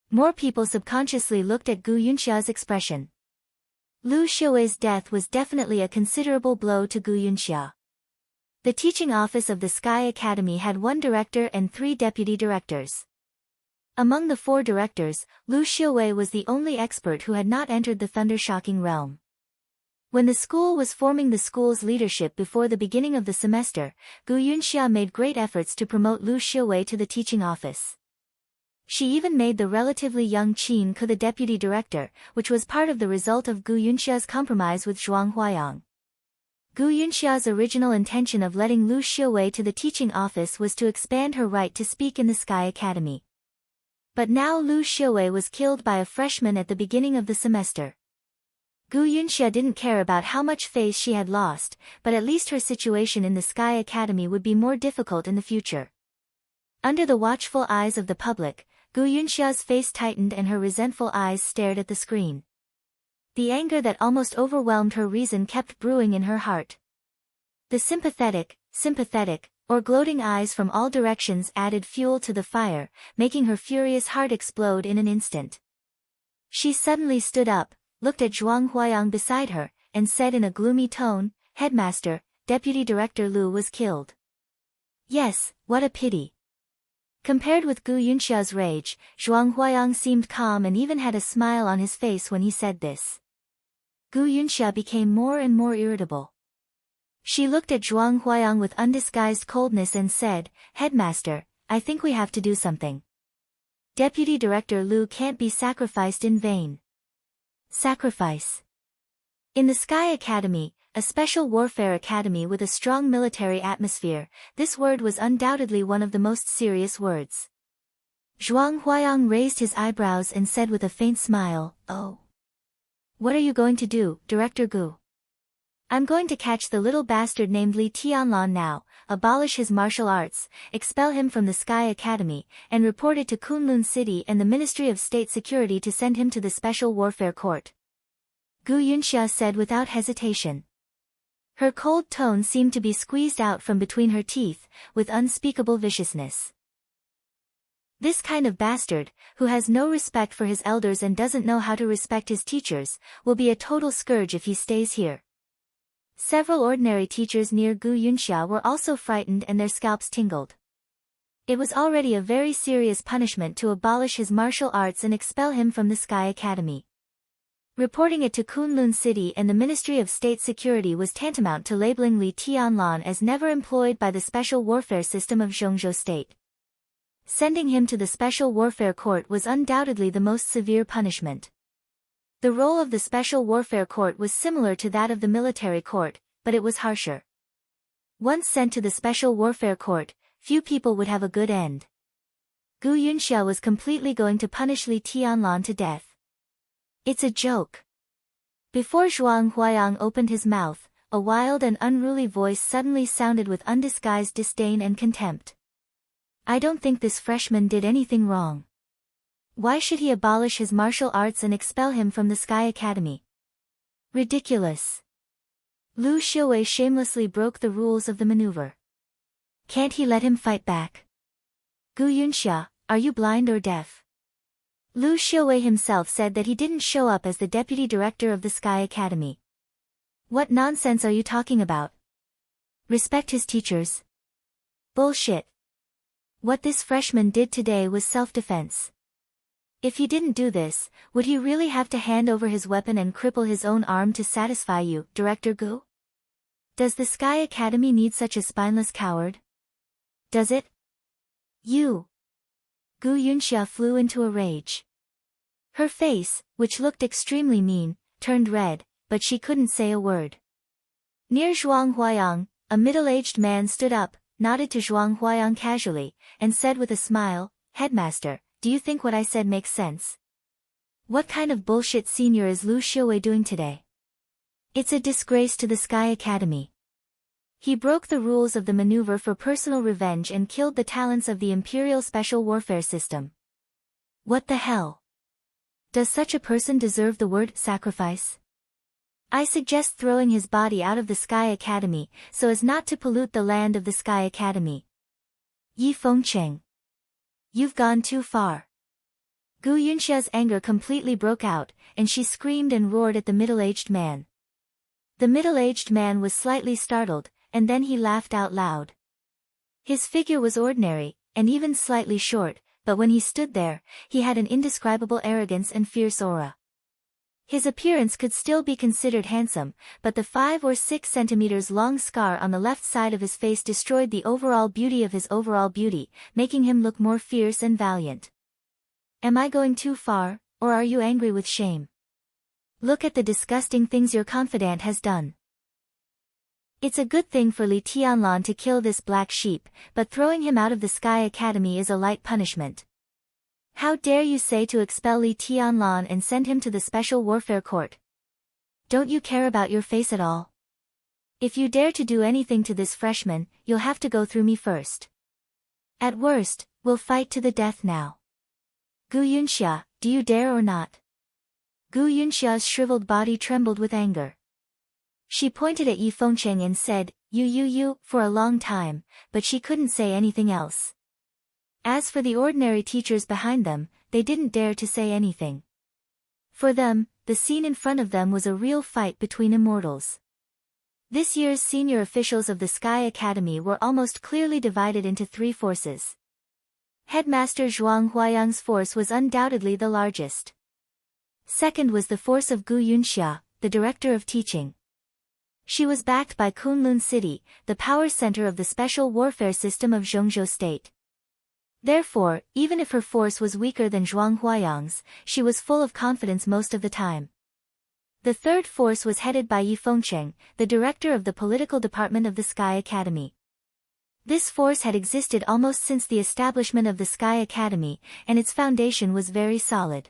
More people subconsciously looked at Gu Yunxia's expression. Lu Xiuwei's death was definitely a considerable blow to Gu Yunxia. The teaching office of the Sky Academy had 1 director and 3 deputy directors. Among the 4 directors, Lu Xiuwei was the only expert who had not entered the thunder-shocking realm. When the school was forming the school's leadership before the beginning of the semester, Gu Yunxia made great efforts to promote Lu Xiuwei to the teaching office. She even made the relatively young Qin Ke the deputy director, which was part of the result of Gu Yunxia's compromise with Zhuang Huayang. Gu Yunxia's original intention of letting Lu Xiuwei to the teaching office was to expand her right to speak in the Sky Academy. But now Lu Xiuwei was killed by a freshman at the beginning of the semester. Gu Yunxia didn't care about how much face she had lost, but at least her situation in the Sky Academy would be more difficult in the future. Under the watchful eyes of the public, Gu Yunxia's face tightened and her resentful eyes stared at the screen. The anger that almost overwhelmed her reason kept brewing in her heart. The sympathetic, or gloating eyes from all directions added fuel to the fire, making her furious heart explode in an instant. She suddenly stood up, looked at Zhuang Huayang beside her, and said in a gloomy tone, "Headmaster, Deputy Director Lu was killed." Yes, what a pity. Compared with Gu Yunxia's rage, Zhuang Huayang seemed calm and even had a smile on his face when he said this. Gu Yunxia became more and more irritable. She looked at Zhuang Huayang with undisguised coldness and said, "Headmaster, I think we have to do something. Deputy Director Lu can't be sacrificed in vain." Sacrifice. In the Sky Academy, a special warfare academy with a strong military atmosphere, this word was undoubtedly one of the most serious words. Zhuang Huayang raised his eyebrows and said with a faint smile, "Oh. What are you going to do, Director Gu?" "I'm going to catch the little bastard named Li Tianlan now, abolish his martial arts, expel him from the Sky Academy, and report it to Kunlun City and the Ministry of State Security to send him to the Special Warfare Court," Gu Yunxia said without hesitation. Her cold tone seemed to be squeezed out from between her teeth, with unspeakable viciousness. This kind of bastard, who has no respect for his elders and doesn't know how to respect his teachers, will be a total scourge if he stays here. Several ordinary teachers near Gu Yunxia were also frightened and their scalps tingled. It was already a very serious punishment to abolish his martial arts and expel him from the Sky Academy. Reporting it to Kunlun City and the Ministry of State Security was tantamount to labeling Li Tianlan as never employed by the Special Warfare System of Zhongzhou State. Sending him to the Special Warfare Court was undoubtedly the most severe punishment. The role of the Special Warfare Court was similar to that of the military court, but it was harsher. Once sent to the Special Warfare Court, few people would have a good end. Gu Yunxia was completely going to punish Li Tianlan to death. It's a joke. Before Zhuang Huayang opened his mouth, a wild and unruly voice suddenly sounded with undisguised disdain and contempt. "I don't think this freshman did anything wrong. Why should he abolish his martial arts and expel him from the Sky Academy? Ridiculous." Lu Xiuwei shamelessly broke the rules of the maneuver. "Can't he let him fight back? Gu Yunxia, are you blind or deaf?" Lu Xiuwei himself said that he didn't show up as the deputy director of the Sky Academy. "What nonsense are you talking about? Respect his teachers." Bullshit. What this freshman did today was self-defense. If he didn't do this, would he really have to hand over his weapon and cripple his own arm to satisfy you, Director Gu? Does the Sky Academy need such a spineless coward? Does it? You. Gu Yunxia flew into a rage. Her face, which looked extremely mean, turned red, but she couldn't say a word. Near Zhuang Huayang, a middle-aged man stood up, nodded to Zhuang Huayang casually, and said with a smile, "Headmaster, do you think what I said makes sense? What kind of bullshit senior is Lu Xiuwei doing today? It's a disgrace to the Sky Academy. He broke the rules of the maneuver for personal revenge and killed the talents of the Imperial Special Warfare System. What the hell? Does such a person deserve the word sacrifice? I suggest throwing his body out of the Sky Academy, so as not to pollute the land of the Sky Academy. Yi Fengcheng. You've gone too far. Gu Yunxia's anger completely broke out, and she screamed and roared at the middle-aged man. The middle-aged man was slightly startled, and then he laughed out loud. His figure was ordinary, and even slightly short, but when he stood there, he had an indescribable arrogance and fierce aura. His appearance could still be considered handsome, but the 5 or 6 centimeters long scar on the left side of his face destroyed the overall beauty of his overall beauty, making him look more fierce and valiant. Am I going too far, or are you angry with shame? Look at the disgusting things your confidant has done. It's a good thing for Li Tianlan to kill this black sheep, but throwing him out of the Sky Academy is a light punishment. How dare you say to expel Li Tianlan and send him to the Special Warfare Court? Don't you care about your face at all? If you dare to do anything to this freshman, you'll have to go through me first. At worst, we'll fight to the death now. Gu Yunxia, do you dare or not? Gu Yunxia's shriveled body trembled with anger. She pointed at Yi Fengcheng and said, you, for a long time, but she couldn't say anything else. As for the ordinary teachers behind them, they didn't dare to say anything. For them, the scene in front of them was a real fight between immortals. This year's senior officials of the Sky Academy were almost clearly divided into 3 forces. Headmaster Zhuang Huayang's force was undoubtedly the largest. Second was the force of Gu Yunxia, the director of teaching. She was backed by Kunlun City, the power center of the special warfare system of Zhongzhou State. Therefore, even if her force was weaker than Zhuang Huayang's, she was full of confidence most of the time. The third force was headed by Yi Fengcheng, the director of the political department of the Sky Academy. This force had existed almost since the establishment of the Sky Academy, and its foundation was very solid.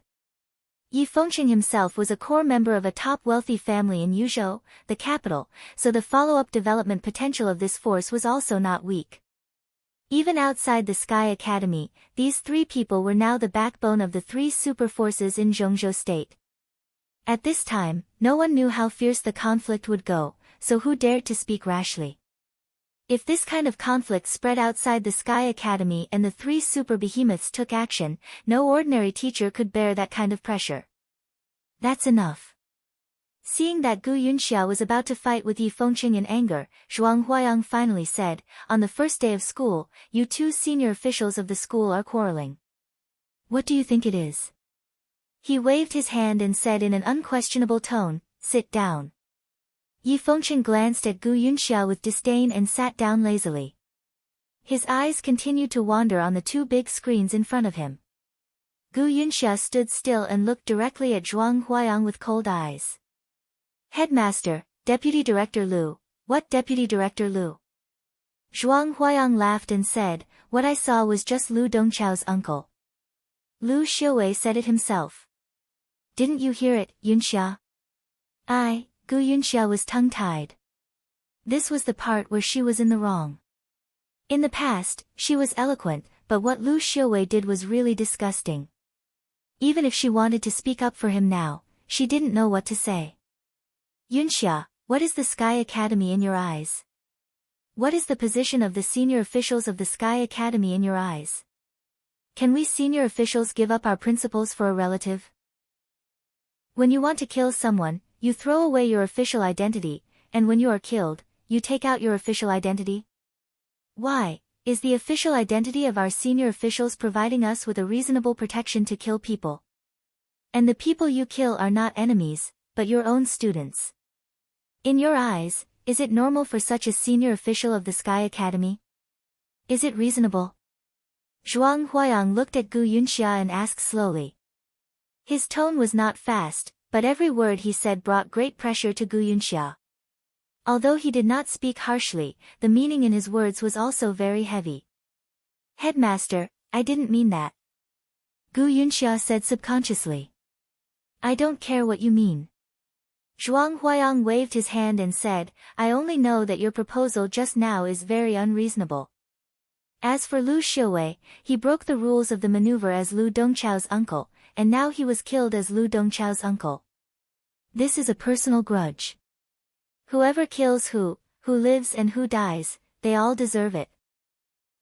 Yi Fengcheng himself was a core member of a top wealthy family in Yuzhou, the capital, so the follow-up development potential of this force was also not weak. Even outside the Sky Academy, these 3 people were now the backbone of the 3 super forces in Zhongzhou State. At this time, no one knew how fierce the conflict would go, so who dared to speak rashly? If this kind of conflict spread outside the Sky Academy and the 3 super behemoths took action, no ordinary teacher could bear that kind of pressure. That's enough. Seeing that Gu Yunxia was about to fight with Yi Fengcheng in anger, Zhuang Huayang finally said, on the first day of school, you 2 senior officials of the school are quarreling. What do you think it is? He waved his hand and said in an unquestionable tone, sit down. Yi Fengcheng glanced at Gu Yunxia with disdain and sat down lazily. His eyes continued to wander on the 2 big screens in front of him. Gu Yunxia stood still and looked directly at Zhuang Huayang with cold eyes. Headmaster, Deputy Director Lu, what Deputy Director Lu? Zhuang Huayang laughed and said, what I saw was just Lu Dongchao's uncle. Lu Xiuwei said it himself. Didn't you hear it, Yunxia? Gu Yunxia was tongue-tied. This was the part where she was in the wrong. In the past, she was eloquent, but what Lu Xiuwei did was really disgusting. Even if she wanted to speak up for him now, she didn't know what to say. Yunxia, what is the Sky Academy in your eyes? What is the position of the senior officials of the Sky Academy in your eyes? Can we senior officials give up our principles for a relative? When you want to kill someone, you throw away your official identity, and when you are killed, you take out your official identity? Why, is the official identity of our senior officials providing us with a reasonable protection to kill people? And the people you kill are not enemies, but your own students. In your eyes, is it normal for such a senior official of the Sky Academy? Is it reasonable? Zhuang Huayang looked at Gu Yunxia and asked slowly. His tone was not fast, but every word he said brought great pressure to Gu Yunxia. Although he did not speak harshly, the meaning in his words was also very heavy. Headmaster, I didn't mean that. Gu Yunxia said subconsciously. I don't care what you mean. Zhuang Huayang waved his hand and said, I only know that your proposal just now is very unreasonable. As for Lu Xiuwei, he broke the rules of the maneuver as Lu Dongchao's uncle, and now he was killed as Lu Dongchao's uncle. This is a personal grudge. Whoever kills who lives and who dies, they all deserve it.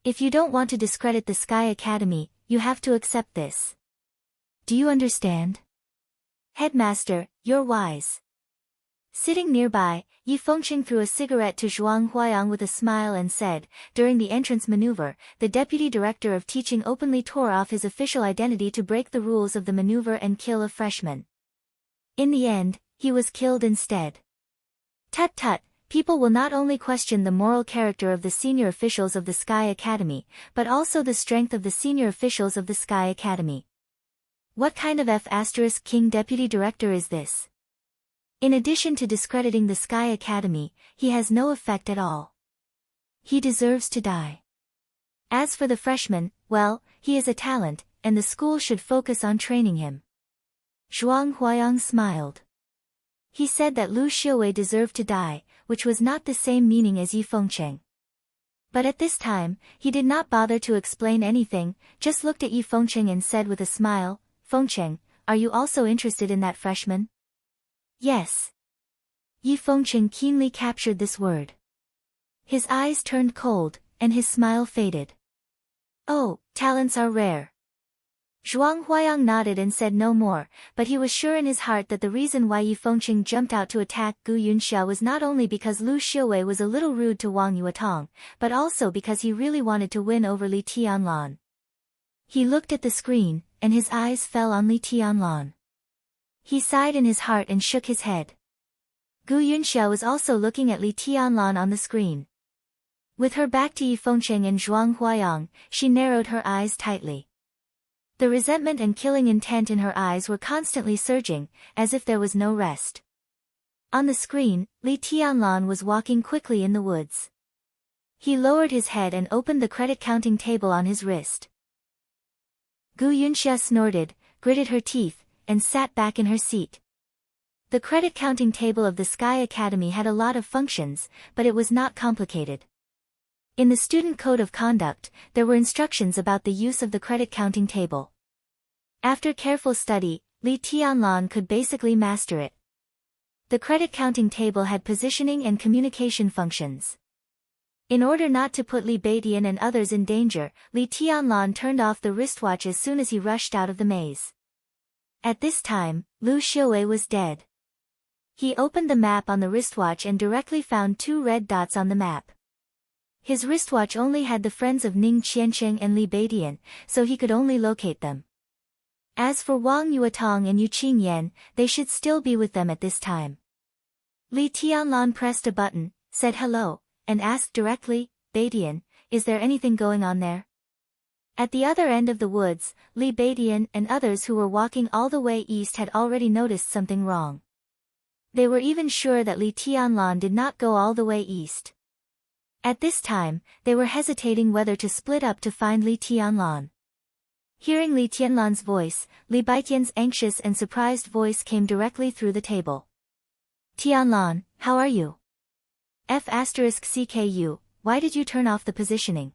If you don't want to discredit the Sky Academy, you have to accept this. Do you understand? Headmaster, you're wise. Sitting nearby, Yi Fengqing threw a cigarette to Zhuang Huayang with a smile and said, during the entrance maneuver, the deputy director of teaching openly tore off his official identity to break the rules of the maneuver and kill a freshman. In the end, he was killed instead. Tut tut, people will not only question the moral character of the senior officials of the Sky Academy, but also the strength of the senior officials of the Sky Academy. What kind of F*King deputy director is this? In addition to discrediting the Sky Academy, he has no effect at all. He deserves to die. As for the freshman, well, he is a talent, and the school should focus on training him. Zhuang Huayang smiled. He said that Lu Xiuwei deserved to die, which was not the same meaning as Yi Fengqing. But at this time, he did not bother to explain anything, just looked at Yi Fengqing and said with a smile, Fengqing, are you also interested in that freshman? Yes. Yi Fengqing keenly captured this word. His eyes turned cold, and his smile faded. Oh, talents are rare. Zhuang Huayang nodded and said no more, but he was sure in his heart that the reason why Yi Fengqing jumped out to attack Gu Yunxia was not only because Lu Xiuwei was a little rude to Wang Yuetong, but also because he really wanted to win over Li Tianlan. He looked at the screen, and his eyes fell on Li Tianlan. He sighed in his heart and shook his head. Gu Yunxia was also looking at Li Tianlan on the screen. With her back to Yi Fengqing and Zhuang Huayang, she narrowed her eyes tightly. The resentment and killing intent in her eyes were constantly surging, as if there was no rest. On the screen, Li Tianlan was walking quickly in the woods. He lowered his head and opened the credit counting table on his wrist. Gu Yunxia snorted, gritted her teeth, and sat back in her seat. The credit counting table of the Sky Academy had a lot of functions, but it was not complicated. In the student code of conduct, there were instructions about the use of the credit counting table. After careful study, Li Tianlan could basically master it. The credit counting table had positioning and communication functions. In order not to put Li Beidian and others in danger, Li Tianlan turned off the wristwatch as soon as he rushed out of the maze. At this time, Lu Xiuwei was dead. He opened the map on the wristwatch and directly found 2 red dots on the map. His wristwatch only had the friends of Ning Qiancheng and Li Beidian, so he could only locate them. As for Wang Yuetong and Yu Qingyan, they should still be with them at this time. Li Tianlan pressed a button, said hello, and asked directly, Beidian, is there anything going on there? At the other end of the woods, Li Beidian and others who were walking all the way east had already noticed something wrong. They were even sure that Li Tianlan did not go all the way east. At this time, they were hesitating whether to split up to find Li Tianlan. Hearing Li Tianlan's voice, Li Beidian's anxious and surprised voice came directly through the table. Tianlan, how are you? F*CKU, why did you turn off the positioning?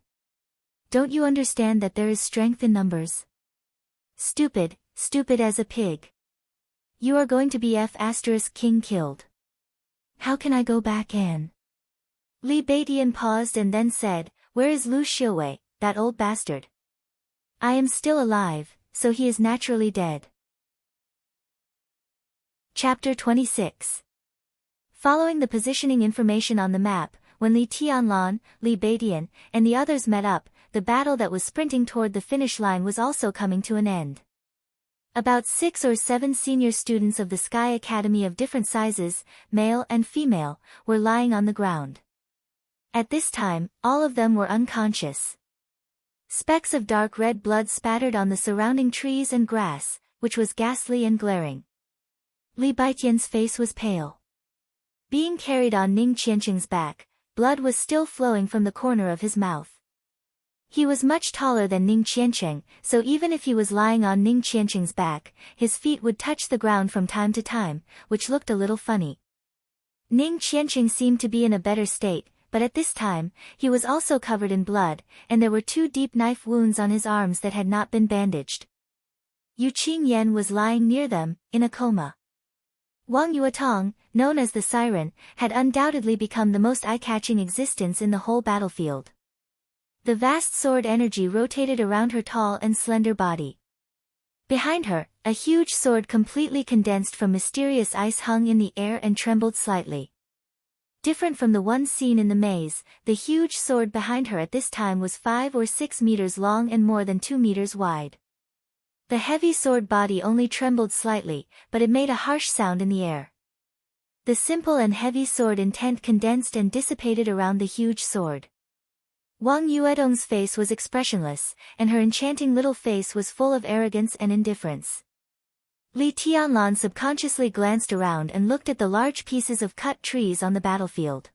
Don't you understand that there is strength in numbers? Stupid, stupid as a pig. You are going to be F*King killed. How can I go back in? Li Beidian paused and then said, where is Lu Xiuwei, that old bastard? I am still alive, so he is naturally dead. Chapter 26. Following the positioning information on the map, when Li Tianlan, Li Beidian, and the others met up, the battle that was sprinting toward the finish line was also coming to an end. About 6 or 7 senior students of the Sky Academy of different sizes, male and female, were lying on the ground. At this time, all of them were unconscious. Specks of dark red blood spattered on the surrounding trees and grass, which was ghastly and glaring. Li Beidian's face was pale. Being carried on Ning Qiancheng's back, blood was still flowing from the corner of his mouth. He was much taller than Ning Qiancheng, so even if he was lying on Ning Qiancheng's back, his feet would touch the ground from time to time, which looked a little funny. Ning Qiancheng seemed to be in a better state, but at this time, he was also covered in blood, and there were 2 deep knife wounds on his arms that had not been bandaged. Yu Qingyan was lying near them, in a coma. Wang Yuetong, known as the Siren, had undoubtedly become the most eye-catching existence in the whole battlefield. The vast sword energy rotated around her tall and slender body. Behind her, a huge sword completely condensed from mysterious ice hung in the air and trembled slightly. Different from the one seen in the maze, the huge sword behind her at this time was 5 or 6 meters long and more than 2 meters wide. The heavy sword body only trembled slightly, but it made a harsh sound in the air. The simple and heavy sword intent condensed and dissipated around the huge sword. Wang Yuetong's face was expressionless, and her enchanting little face was full of arrogance and indifference. Li Tianlan subconsciously glanced around and looked at the large pieces of cut trees on the battlefield.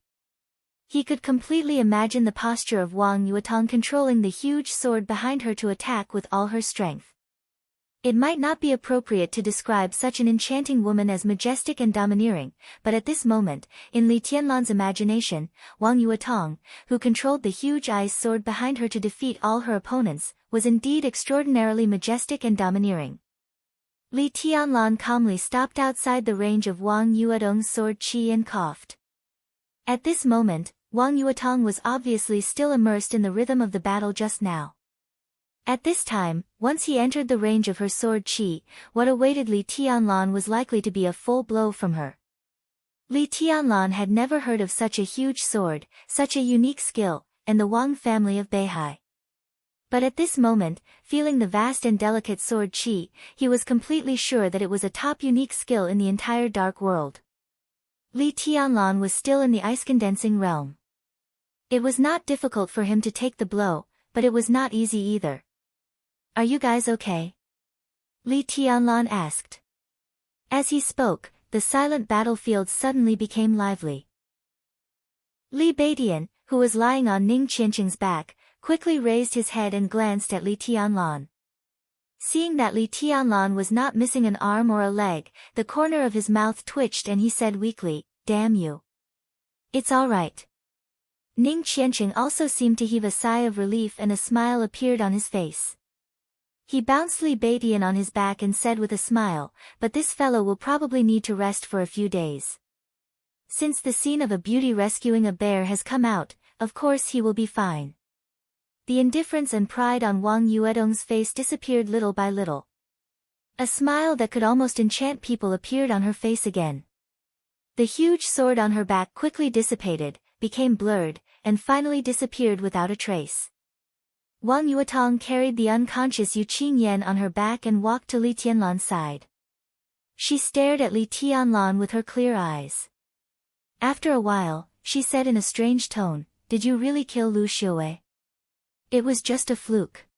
He could completely imagine the posture of Wang Yuetong controlling the huge sword behind her to attack with all her strength. It might not be appropriate to describe such an enchanting woman as majestic and domineering, but at this moment, in Li Tianlan's imagination, Wang Yuetong, who controlled the huge ice sword behind her to defeat all her opponents, was indeed extraordinarily majestic and domineering. Li Tianlan calmly stopped outside the range of Wang Yuetong's sword chi and coughed. At this moment, Wang Yuetong was obviously still immersed in the rhythm of the battle just now. At this time, once he entered the range of her sword chi, what awaited Li Tianlan was likely to be a full blow from her. Li Tianlan had never heard of such a huge sword, such a unique skill, and the Wang family of Beihai. But at this moment, feeling the vast and delicate sword chi, he was completely sure that it was a top unique skill in the entire dark world. Li Tianlan was still in the ice-condensing realm. It was not difficult for him to take the blow, but it was not easy either. "Are you guys okay?" Li Tianlan asked. As he spoke, the silent battlefield suddenly became lively. Li Beidian, who was lying on Ning Qianqing's back, quickly raised his head and glanced at Li Tianlan. Seeing that Li Tianlan was not missing an arm or a leg, the corner of his mouth twitched and he said weakly, "Damn you. It's all right." Ning Qianqing also seemed to heave a sigh of relief and a smile appeared on his face. He bounced Li Beidian on his back and said with a smile, "But this fellow will probably need to rest for a few days. Since the scene of a beauty rescuing a bear has come out, of course he will be fine." The indifference and pride on Wang Yuetong's face disappeared little by little. A smile that could almost enchant people appeared on her face again. The huge sword on her back quickly dissipated, became blurred, and finally disappeared without a trace. Wang Yuetong carried the unconscious Yu Qingyan on her back and walked to Li Tianlan's side. She stared at Li Tianlan with her clear eyes. After a while, she said in a strange tone, "Did you really kill Lu Xiuwei?" "It was just a fluke."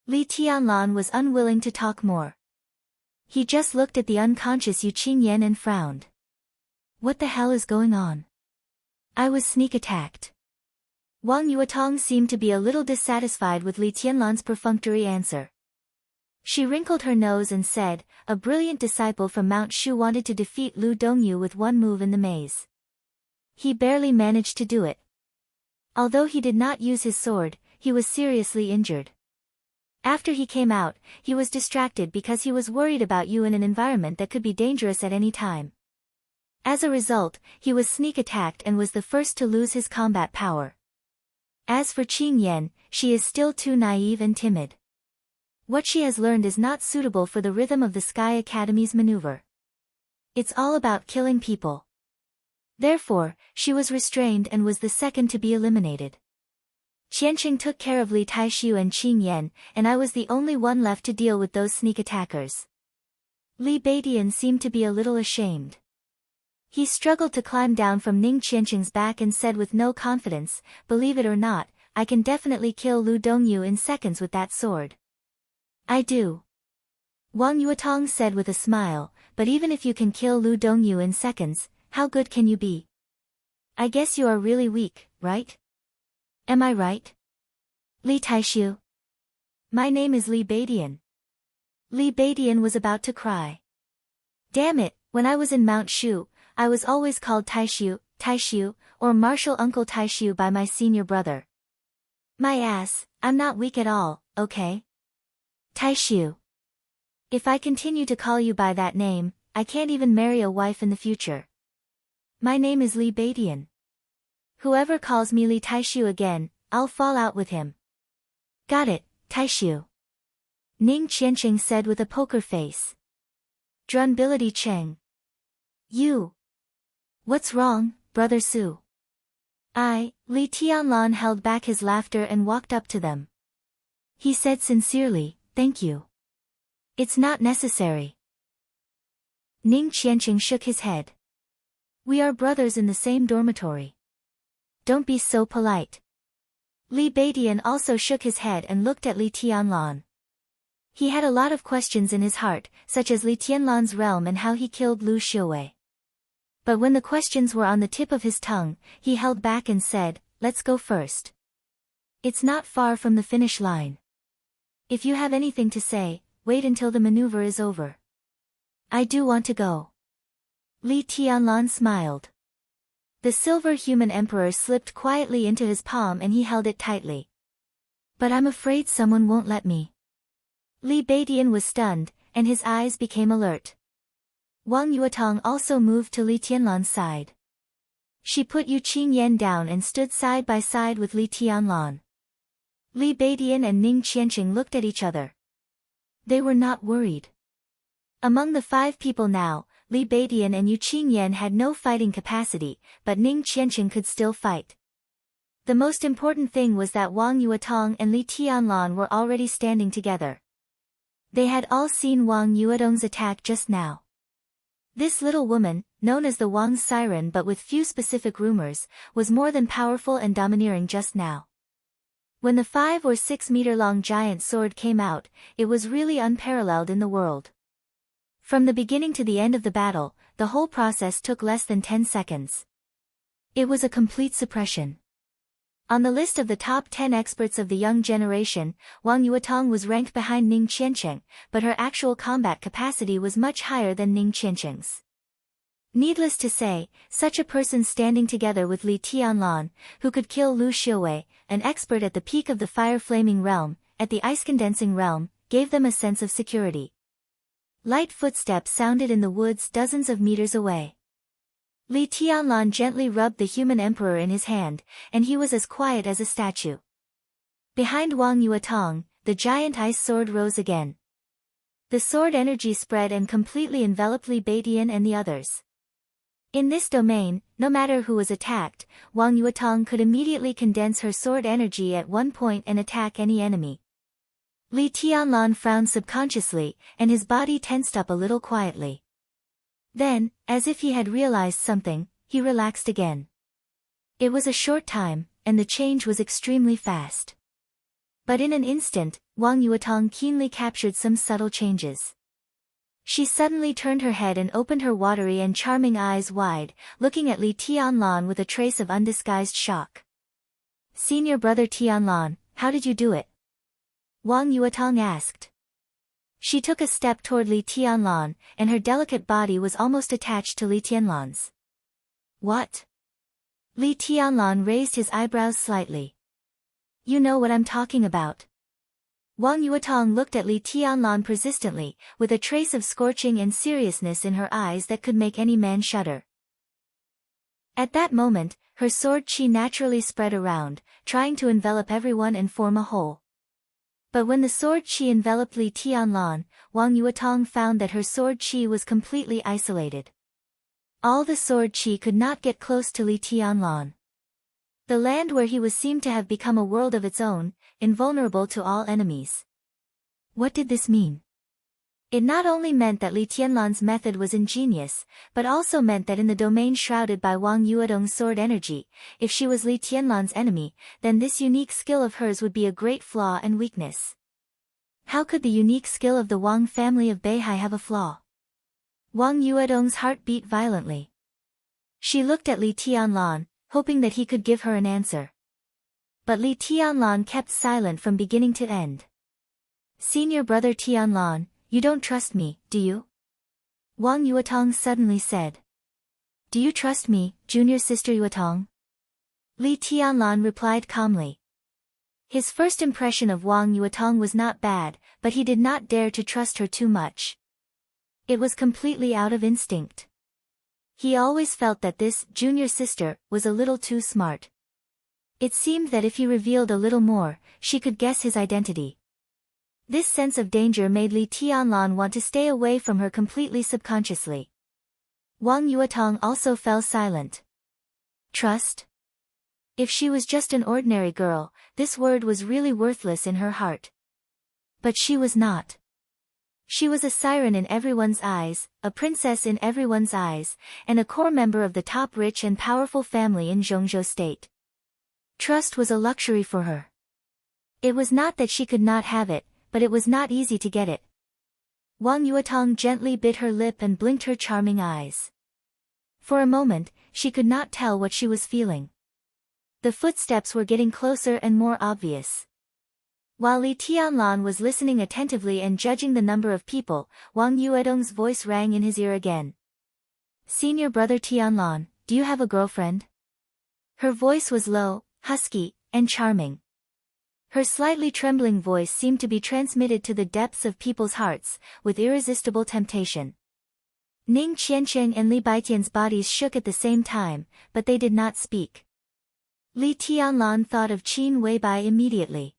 Li Tianlan was unwilling to talk more. He just looked at the unconscious Yu Qingyan and frowned. "What the hell is going on?" "I was sneak attacked." Wang Yuetong seemed to be a little dissatisfied with Li Tianlan's perfunctory answer. She wrinkled her nose and said, "A brilliant disciple from Mount Shu wanted to defeat Lu Dongyu with one move in the maze. He barely managed to do it. Although he did not use his sword, he was seriously injured. After he came out, he was distracted because he was worried about you in an environment that could be dangerous at any time. As a result, he was sneak attacked and was the first to lose his combat power. As for Qing Yan, she is still too naive and timid. What she has learned is not suitable for the rhythm of the Sky Academy's maneuver. It's all about killing people. Therefore, she was restrained and was the second to be eliminated. Qianqing took care of Li Taishu and Qing Yan, and I was the only one left to deal with those sneak attackers." Li Beidian seemed to be a little ashamed. He struggled to climb down from Ning Qianqing's back and said with no confidence, "Believe it or not, I can definitely kill Lu Dongyu in seconds with that sword." "I do." Wang Yuetong said with a smile, "But even if you can kill Lu Dongyu in seconds, how good can you be? I guess you are really weak, right? Am I right?" "Li Taishu." "My name is Li Beidian." Li Beidian was about to cry. "Damn it, when I was in Mount Shu, I was always called Taishu, or Martial Uncle Taishu by my senior brother. My ass, I'm not weak at all, okay? Taishu. If I continue to call you by that name, I can't even marry a wife in the future. My name is Li Beidian. Whoever calls me Li Taishu again, I'll fall out with him. Got it, Taishu. Ning Qianqing said with a poker face. Drunbility Cheng. You. What's wrong, Brother Su? Li Tianlan held back his laughter and walked up to them. He said sincerely, thank you. It's not necessary. Ning Qianqing shook his head. We are brothers in the same dormitory. Don't be so polite. Li Beidian also shook his head and looked at Li Tianlan. He had a lot of questions in his heart, such as Li Tianlan's realm and how he killed Lu Xiuwei. But when the questions were on the tip of his tongue, he held back and said, let's go first. It's not far from the finish line. If you have anything to say, wait until the maneuver is over. I do want to go. Li Tianlan smiled. The silver human emperor slipped quietly into his palm and he held it tightly. But I'm afraid someone won't let me. Li Beidian was stunned, and his eyes became alert. Wang Yuetong also moved to Li Tianlan's side. She put Yu Qingyan down and stood side by side with Li Tianlan. Li Beidian and Ning Qianqing looked at each other. They were not worried. Among the 5 people now, Li Beidian and Yu Qingyan had no fighting capacity, but Ning Qianqing could still fight. The most important thing was that Wang Yuetong and Li Tianlan were already standing together. They had all seen Wang Yuetong's attack just now. This little woman, known as the Wang Siren but with few specific rumors, was more than powerful and domineering just now. When the 5 or 6 meter long giant sword came out, it was really unparalleled in the world. From the beginning to the end of the battle, the whole process took less than 10 seconds. It was a complete suppression. On the list of the top 10 experts of the young generation, Wang Yuetong was ranked behind Ning Qianqing, but her actual combat capacity was much higher than Ning Qianqing's. Needless to say, such a person standing together with Li Tianlan, who could kill Lu Xiuwei, an expert at the peak of the fire-flaming realm, at the ice-condensing realm, gave them a sense of security. Light footsteps sounded in the woods dozens of meters away. Li Tianlan gently rubbed the human emperor in his hand, and he was as quiet as a statue. Behind Wang Yuetong, the giant ice sword rose again. The sword energy spread and completely enveloped Li Beidian and the others. In this domain, no matter who was attacked, Wang Yuetong could immediately condense her sword energy at one point and attack any enemy. Li Tianlan frowned subconsciously, and his body tensed up a little quietly. Then, as if he had realized something, he relaxed again. It was a short time, and the change was extremely fast. But in an instant, Wang Yuetong keenly captured some subtle changes. She suddenly turned her head and opened her watery and charming eyes wide, looking at Li Tianlan with a trace of undisguised shock. Senior brother Tianlan, how did you do it? Wang Yuetong asked. She took a step toward Li Tianlan, and her delicate body was almost attached to Li Tianlan's. What? Li Tianlan raised his eyebrows slightly. You know what I'm talking about. Wang Yuetong looked at Li Tianlan persistently, with a trace of scorching and seriousness in her eyes that could make any man shudder. At that moment, her sword qi naturally spread around, trying to envelop everyone and form a whole. But when the sword qi enveloped Li Tianlan, Wang Yuetong found that her sword qi was completely isolated. All the sword qi could not get close to Li Tianlan. The land where he was seemed to have become a world of its own, invulnerable to all enemies. What did this mean? It not only meant that Li Tianlan's method was ingenious, but also meant that in the domain shrouded by Wang Yuetong's sword energy, if she was Li Tianlan's enemy, then this unique skill of hers would be a great flaw and weakness. How could the unique skill of the Wang family of Beihai have a flaw? Wang Yuetong's heart beat violently. She looked at Li Tianlan, hoping that he could give her an answer. But Li Tianlan kept silent from beginning to end. Senior brother Tianlan, you don't trust me, do you? Wang Yuetong suddenly said. Do you trust me, junior sister Yuetong? Li Tianlan replied calmly. His first impression of Wang Yuetong was not bad, but he did not dare to trust her too much. It was completely out of instinct. He always felt that this junior sister was a little too smart. It seemed that if he revealed a little more, she could guess his identity. This sense of danger made Li Tianlan want to stay away from her completely subconsciously. Wang Yuetong also fell silent. Trust? If she was just an ordinary girl, this word was really worthless in her heart. But she was not. She was a siren in everyone's eyes, a princess in everyone's eyes, and a core member of the top rich and powerful family in Zhongzhou State. Trust was a luxury for her. It was not that she could not have it, but it was not easy to get it. Wang Yuetong gently bit her lip and blinked her charming eyes. For a moment, she could not tell what she was feeling. The footsteps were getting closer and more obvious. While Li Tianlan was listening attentively and judging the number of people, Wang Yuetong's voice rang in his ear again. Senior brother Tianlan, do you have a girlfriend? Her voice was low, husky, and charming. Her slightly trembling voice seemed to be transmitted to the depths of people's hearts, with irresistible temptation. Ning Qiancheng and Li Baitian's bodies shook at the same time, but they did not speak. Li Tianlan thought of Qin Weibai immediately.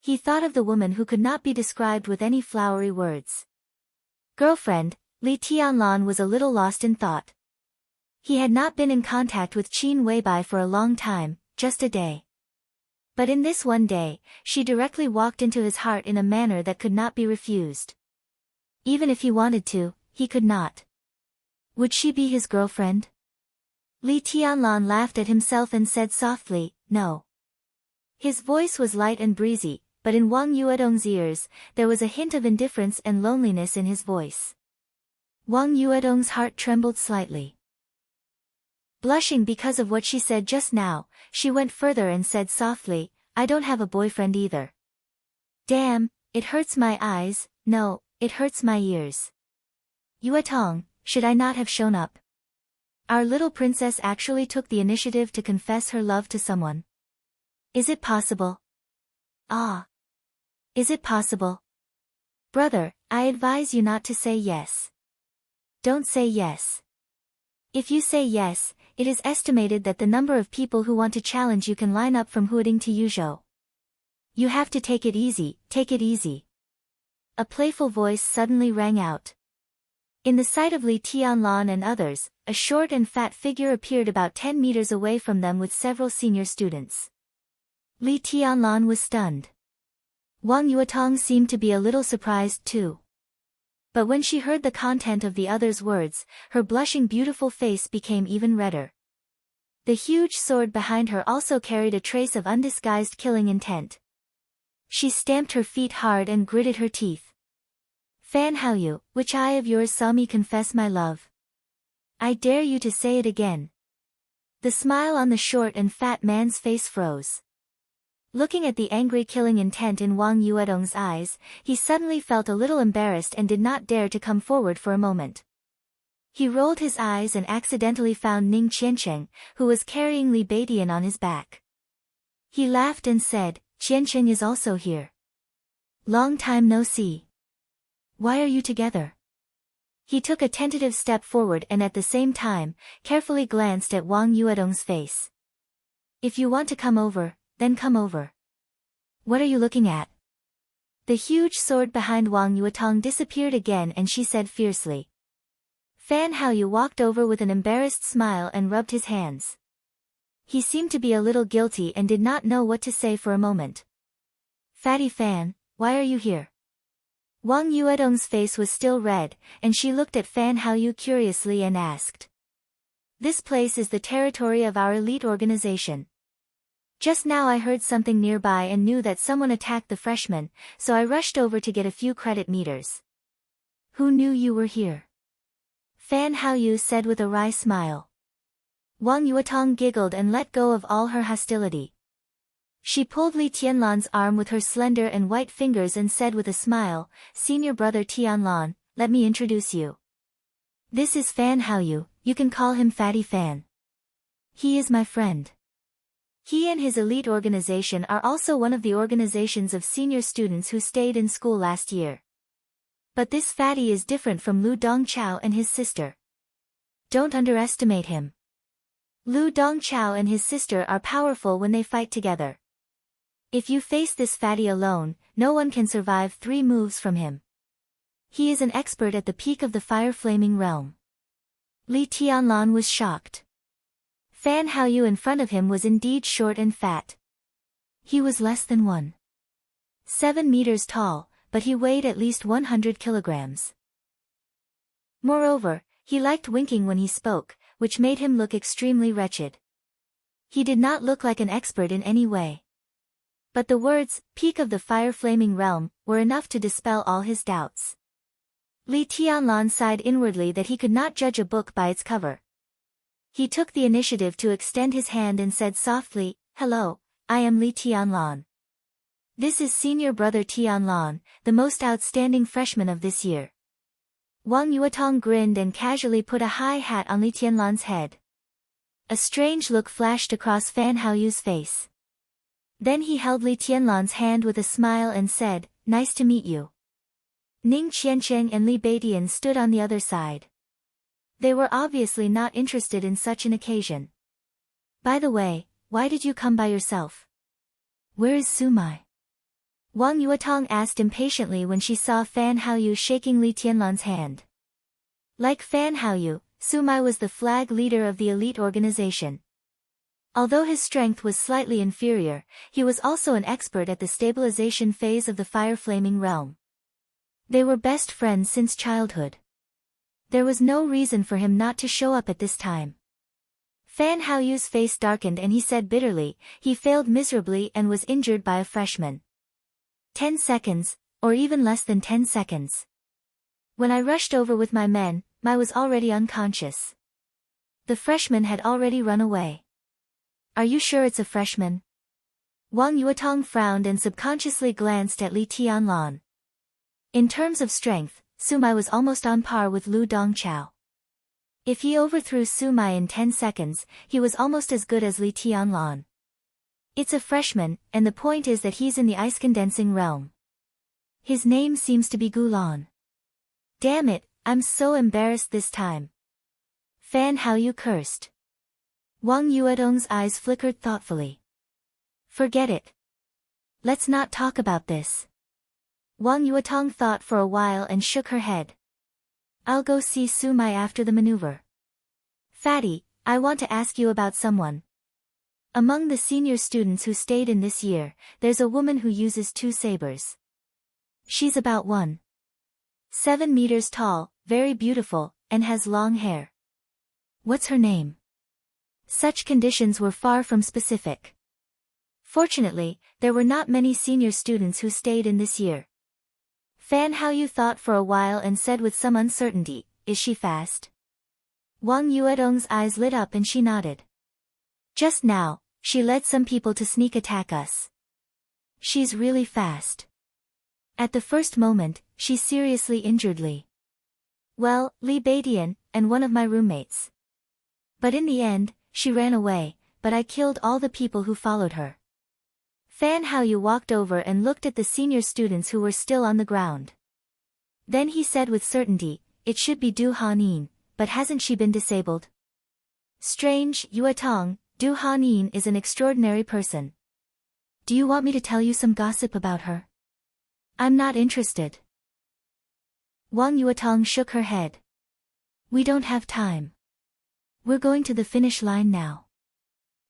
He thought of the woman who could not be described with any flowery words. Girlfriend, Li Tianlan was a little lost in thought. He had not been in contact with Qin Weibai for a long time, just a day. But in this one day, she directly walked into his heart in a manner that could not be refused. Even if he wanted to, he could not. Would she be his girlfriend? Li Tianlan laughed at himself and said softly, no. His voice was light and breezy, but in Wang Yuetong's ears, there was a hint of indifference and loneliness in his voice. Wang Yuetong's heart trembled slightly. Blushing because of what she said just now, she went further and said softly, I don't have a boyfriend either. Damn, it hurts my eyes, no, it hurts my ears. Yuetong, should I not have shown up? Our little princess actually took the initiative to confess her love to someone. Is it possible? Ah. Is it possible? Brother, I advise you not to say yes. Don't say yes. If you say yes, it is estimated that the number of people who want to challenge you can line up from Huading to Yuzhou. You have to take it easy, take it easy. A playful voice suddenly rang out. In the sight of Li Tianlan and others, a short and fat figure appeared about 10 meters away from them with several senior students. Li Tianlan was stunned. Wang Yuetong seemed to be a little surprised too. But when she heard the content of the other's words, her blushing beautiful face became even redder. The huge sword behind her also carried a trace of undisguised killing intent. She stamped her feet hard and gritted her teeth. Fan Haoyu, which eye of yours saw me confess my love? I dare you to say it again. The smile on the short and fat man's face froze. Looking at the angry killing intent in Wang Yuetong's eyes, he suddenly felt a little embarrassed and did not dare to come forward for a moment. He rolled his eyes and accidentally found Ning Qiancheng, who was carrying Li Baitian on his back. He laughed and said, Qiancheng is also here. Long time no see. Why are you together? He took a tentative step forward and at the same time, carefully glanced at Wang Yuetong's face. If you want to come over, then come over. What are you looking at? The huge sword behind Wang Yuetong disappeared again and she said fiercely. Fan Haoyu walked over with an embarrassed smile and rubbed his hands. He seemed to be a little guilty and did not know what to say for a moment. Fatty Fan, why are you here? Wang Yuetong's face was still red, and she looked at Fan Haoyu curiously and asked. This place is the territory of our elite organization. Just now I heard something nearby and knew that someone attacked the freshmen, so I rushed over to get a few credit meters. Who knew you were here? Fan Haoyu said with a wry smile. Wang Yuetong giggled and let go of all her hostility. She pulled Li Tianlan's arm with her slender and white fingers and said with a smile, Senior brother Tianlan, let me introduce you. This is Fan Haoyu, you can call him Fatty Fan. He is my friend. He and his elite organization are also one of the organizations of senior students who stayed in school last year. But this fatty is different from Lu Dongchao and his sister. Don't underestimate him. Lu Dongchao and his sister are powerful when they fight together. If you face this fatty alone, no one can survive 3 moves from him. He is an expert at the peak of the fire-flaming realm. Li Tianlan was shocked. Fan Haoyu in front of him was indeed short and fat. He was less than 1.7 meters tall, but he weighed at least 100 kilograms. Moreover, he liked winking when he spoke, which made him look extremely wretched. He did not look like an expert in any way. But the words, peak of the fire-flaming realm, were enough to dispel all his doubts. Li Tianlan sighed inwardly that he could not judge a book by its cover. He took the initiative to extend his hand and said softly, "Hello, I am Li Tianlan. This is senior brother Tianlan, the most outstanding freshman of this year." Wang Yuetong grinned and casually put a high hat on Li Tianlan's head. A strange look flashed across Fan Haoyu's face. Then he held Li Tianlan's hand with a smile and said, "Nice to meet you." Ning Qiancheng and Li Beidian stood on the other side. They were obviously not interested in such an occasion. "By the way, why did you come by yourself? Where is Sumai?" Wang Yuetong asked impatiently when she saw Fan Haoyu shaking Li Tianlan's hand. Like Fan Haoyu, Sumai was the flag leader of the elite organization. Although his strength was slightly inferior, he was also an expert at the stabilization phase of the fire-flaming realm. They were best friends since childhood. There was no reason for him not to show up at this time. Fan Haoyu's face darkened and he said bitterly, he failed miserably and was injured by a freshman. 10 seconds, or even less than 10 seconds. When I rushed over with my men, Mai was already unconscious. The freshman had already run away. Are you sure it's a freshman? Wang Yuetong frowned and subconsciously glanced at Li Tianlan. In terms of strength, Sumai was almost on par with Lu Dongchao. If he overthrew Sumai in 10 seconds, he was almost as good as Li Tianlan. It's a freshman, and the point is that he's in the ice-condensing realm. His name seems to be Gulan. Damn it, I'm so embarrassed this time. Fan Haoyu cursed. Wang Yuetong's eyes flickered thoughtfully. Forget it. Let's not talk about this. Wang Yuetong thought for a while and shook her head. I'll go see Sumai after the maneuver. Fatty, I want to ask you about someone. Among the senior students who stayed in this year, there's a woman who uses 2 sabers. She's about 1.7 meters tall, very beautiful, and has long hair. What's her name? Such conditions were far from specific. Fortunately, there were not many senior students who stayed in this year. Fan Haoyu thought for a while and said with some uncertainty, "Is she fast?" Wang Yuetong's eyes lit up and she nodded. "Just now, she led some people to sneak attack us. She's really fast." At the first moment, she seriously injured Li. Well, Li Beidian, and one of my roommates. But in the end, she ran away, but I killed all the people who followed her. Fan Haoyu walked over and looked at the senior students who were still on the ground. Then he said with certainty, "It should be Du Hanin, but hasn't she been disabled?" Strange, Yuetong, Du Hanin is an extraordinary person. Do you want me to tell you some gossip about her? I'm not interested. Wang Yuetong shook her head. We don't have time. We're going to the finish line now.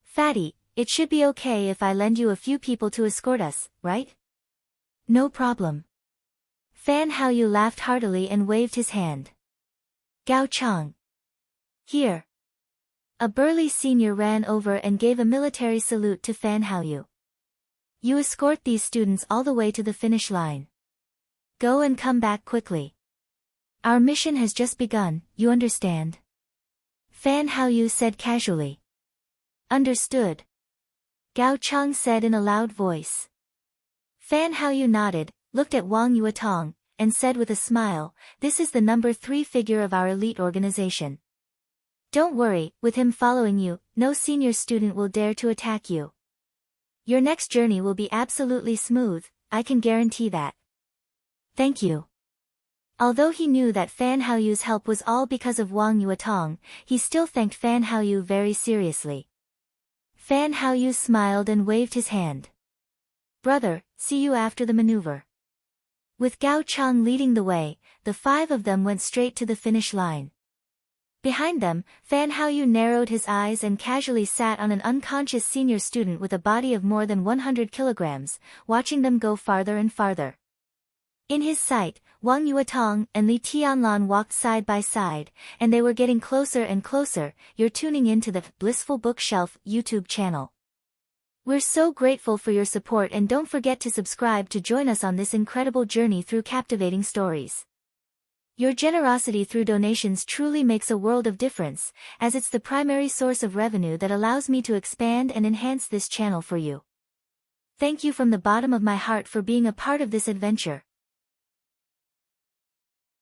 Fatty, it should be okay if I lend you a few people to escort us, right? No problem. Fan Haoyu laughed heartily and waved his hand. Gao Chang. Here. A burly senior ran over and gave a military salute to Fan Haoyu. You escort these students all the way to the finish line. Go and come back quickly. Our mission has just begun, you understand? Fan Haoyu said casually. Understood. Gao Chang said in a loud voice. Fan Haoyu nodded, looked at Wang Yuetong, and said with a smile, "This is the number 3 figure of our elite organization. Don't worry, with him following you, no senior student will dare to attack you. Your next journey will be absolutely smooth, I can guarantee that." Thank you. Although he knew that Fan Haoyu's help was all because of Wang Yuetong, he still thanked Fan Haoyu very seriously. Fan Haoyu smiled and waved his hand. "Brother, see you after the maneuver." With Gao Cheng leading the way, the five of them went straight to the finish line. Behind them, Fan Haoyu narrowed his eyes and casually sat on an unconscious senior student with a body of more than 100 kilograms, watching them go farther and farther. In his sight, Wang Yuetong and Li Tianlan walked side by side, and they were getting closer and closer. You're tuning in to the Blissful Bookshelf YouTube channel. We're so grateful for your support, and don't forget to subscribe to join us on this incredible journey through captivating stories. Your generosity through donations truly makes a world of difference, as it's the primary source of revenue that allows me to expand and enhance this channel for you. Thank you from the bottom of my heart for being a part of this adventure.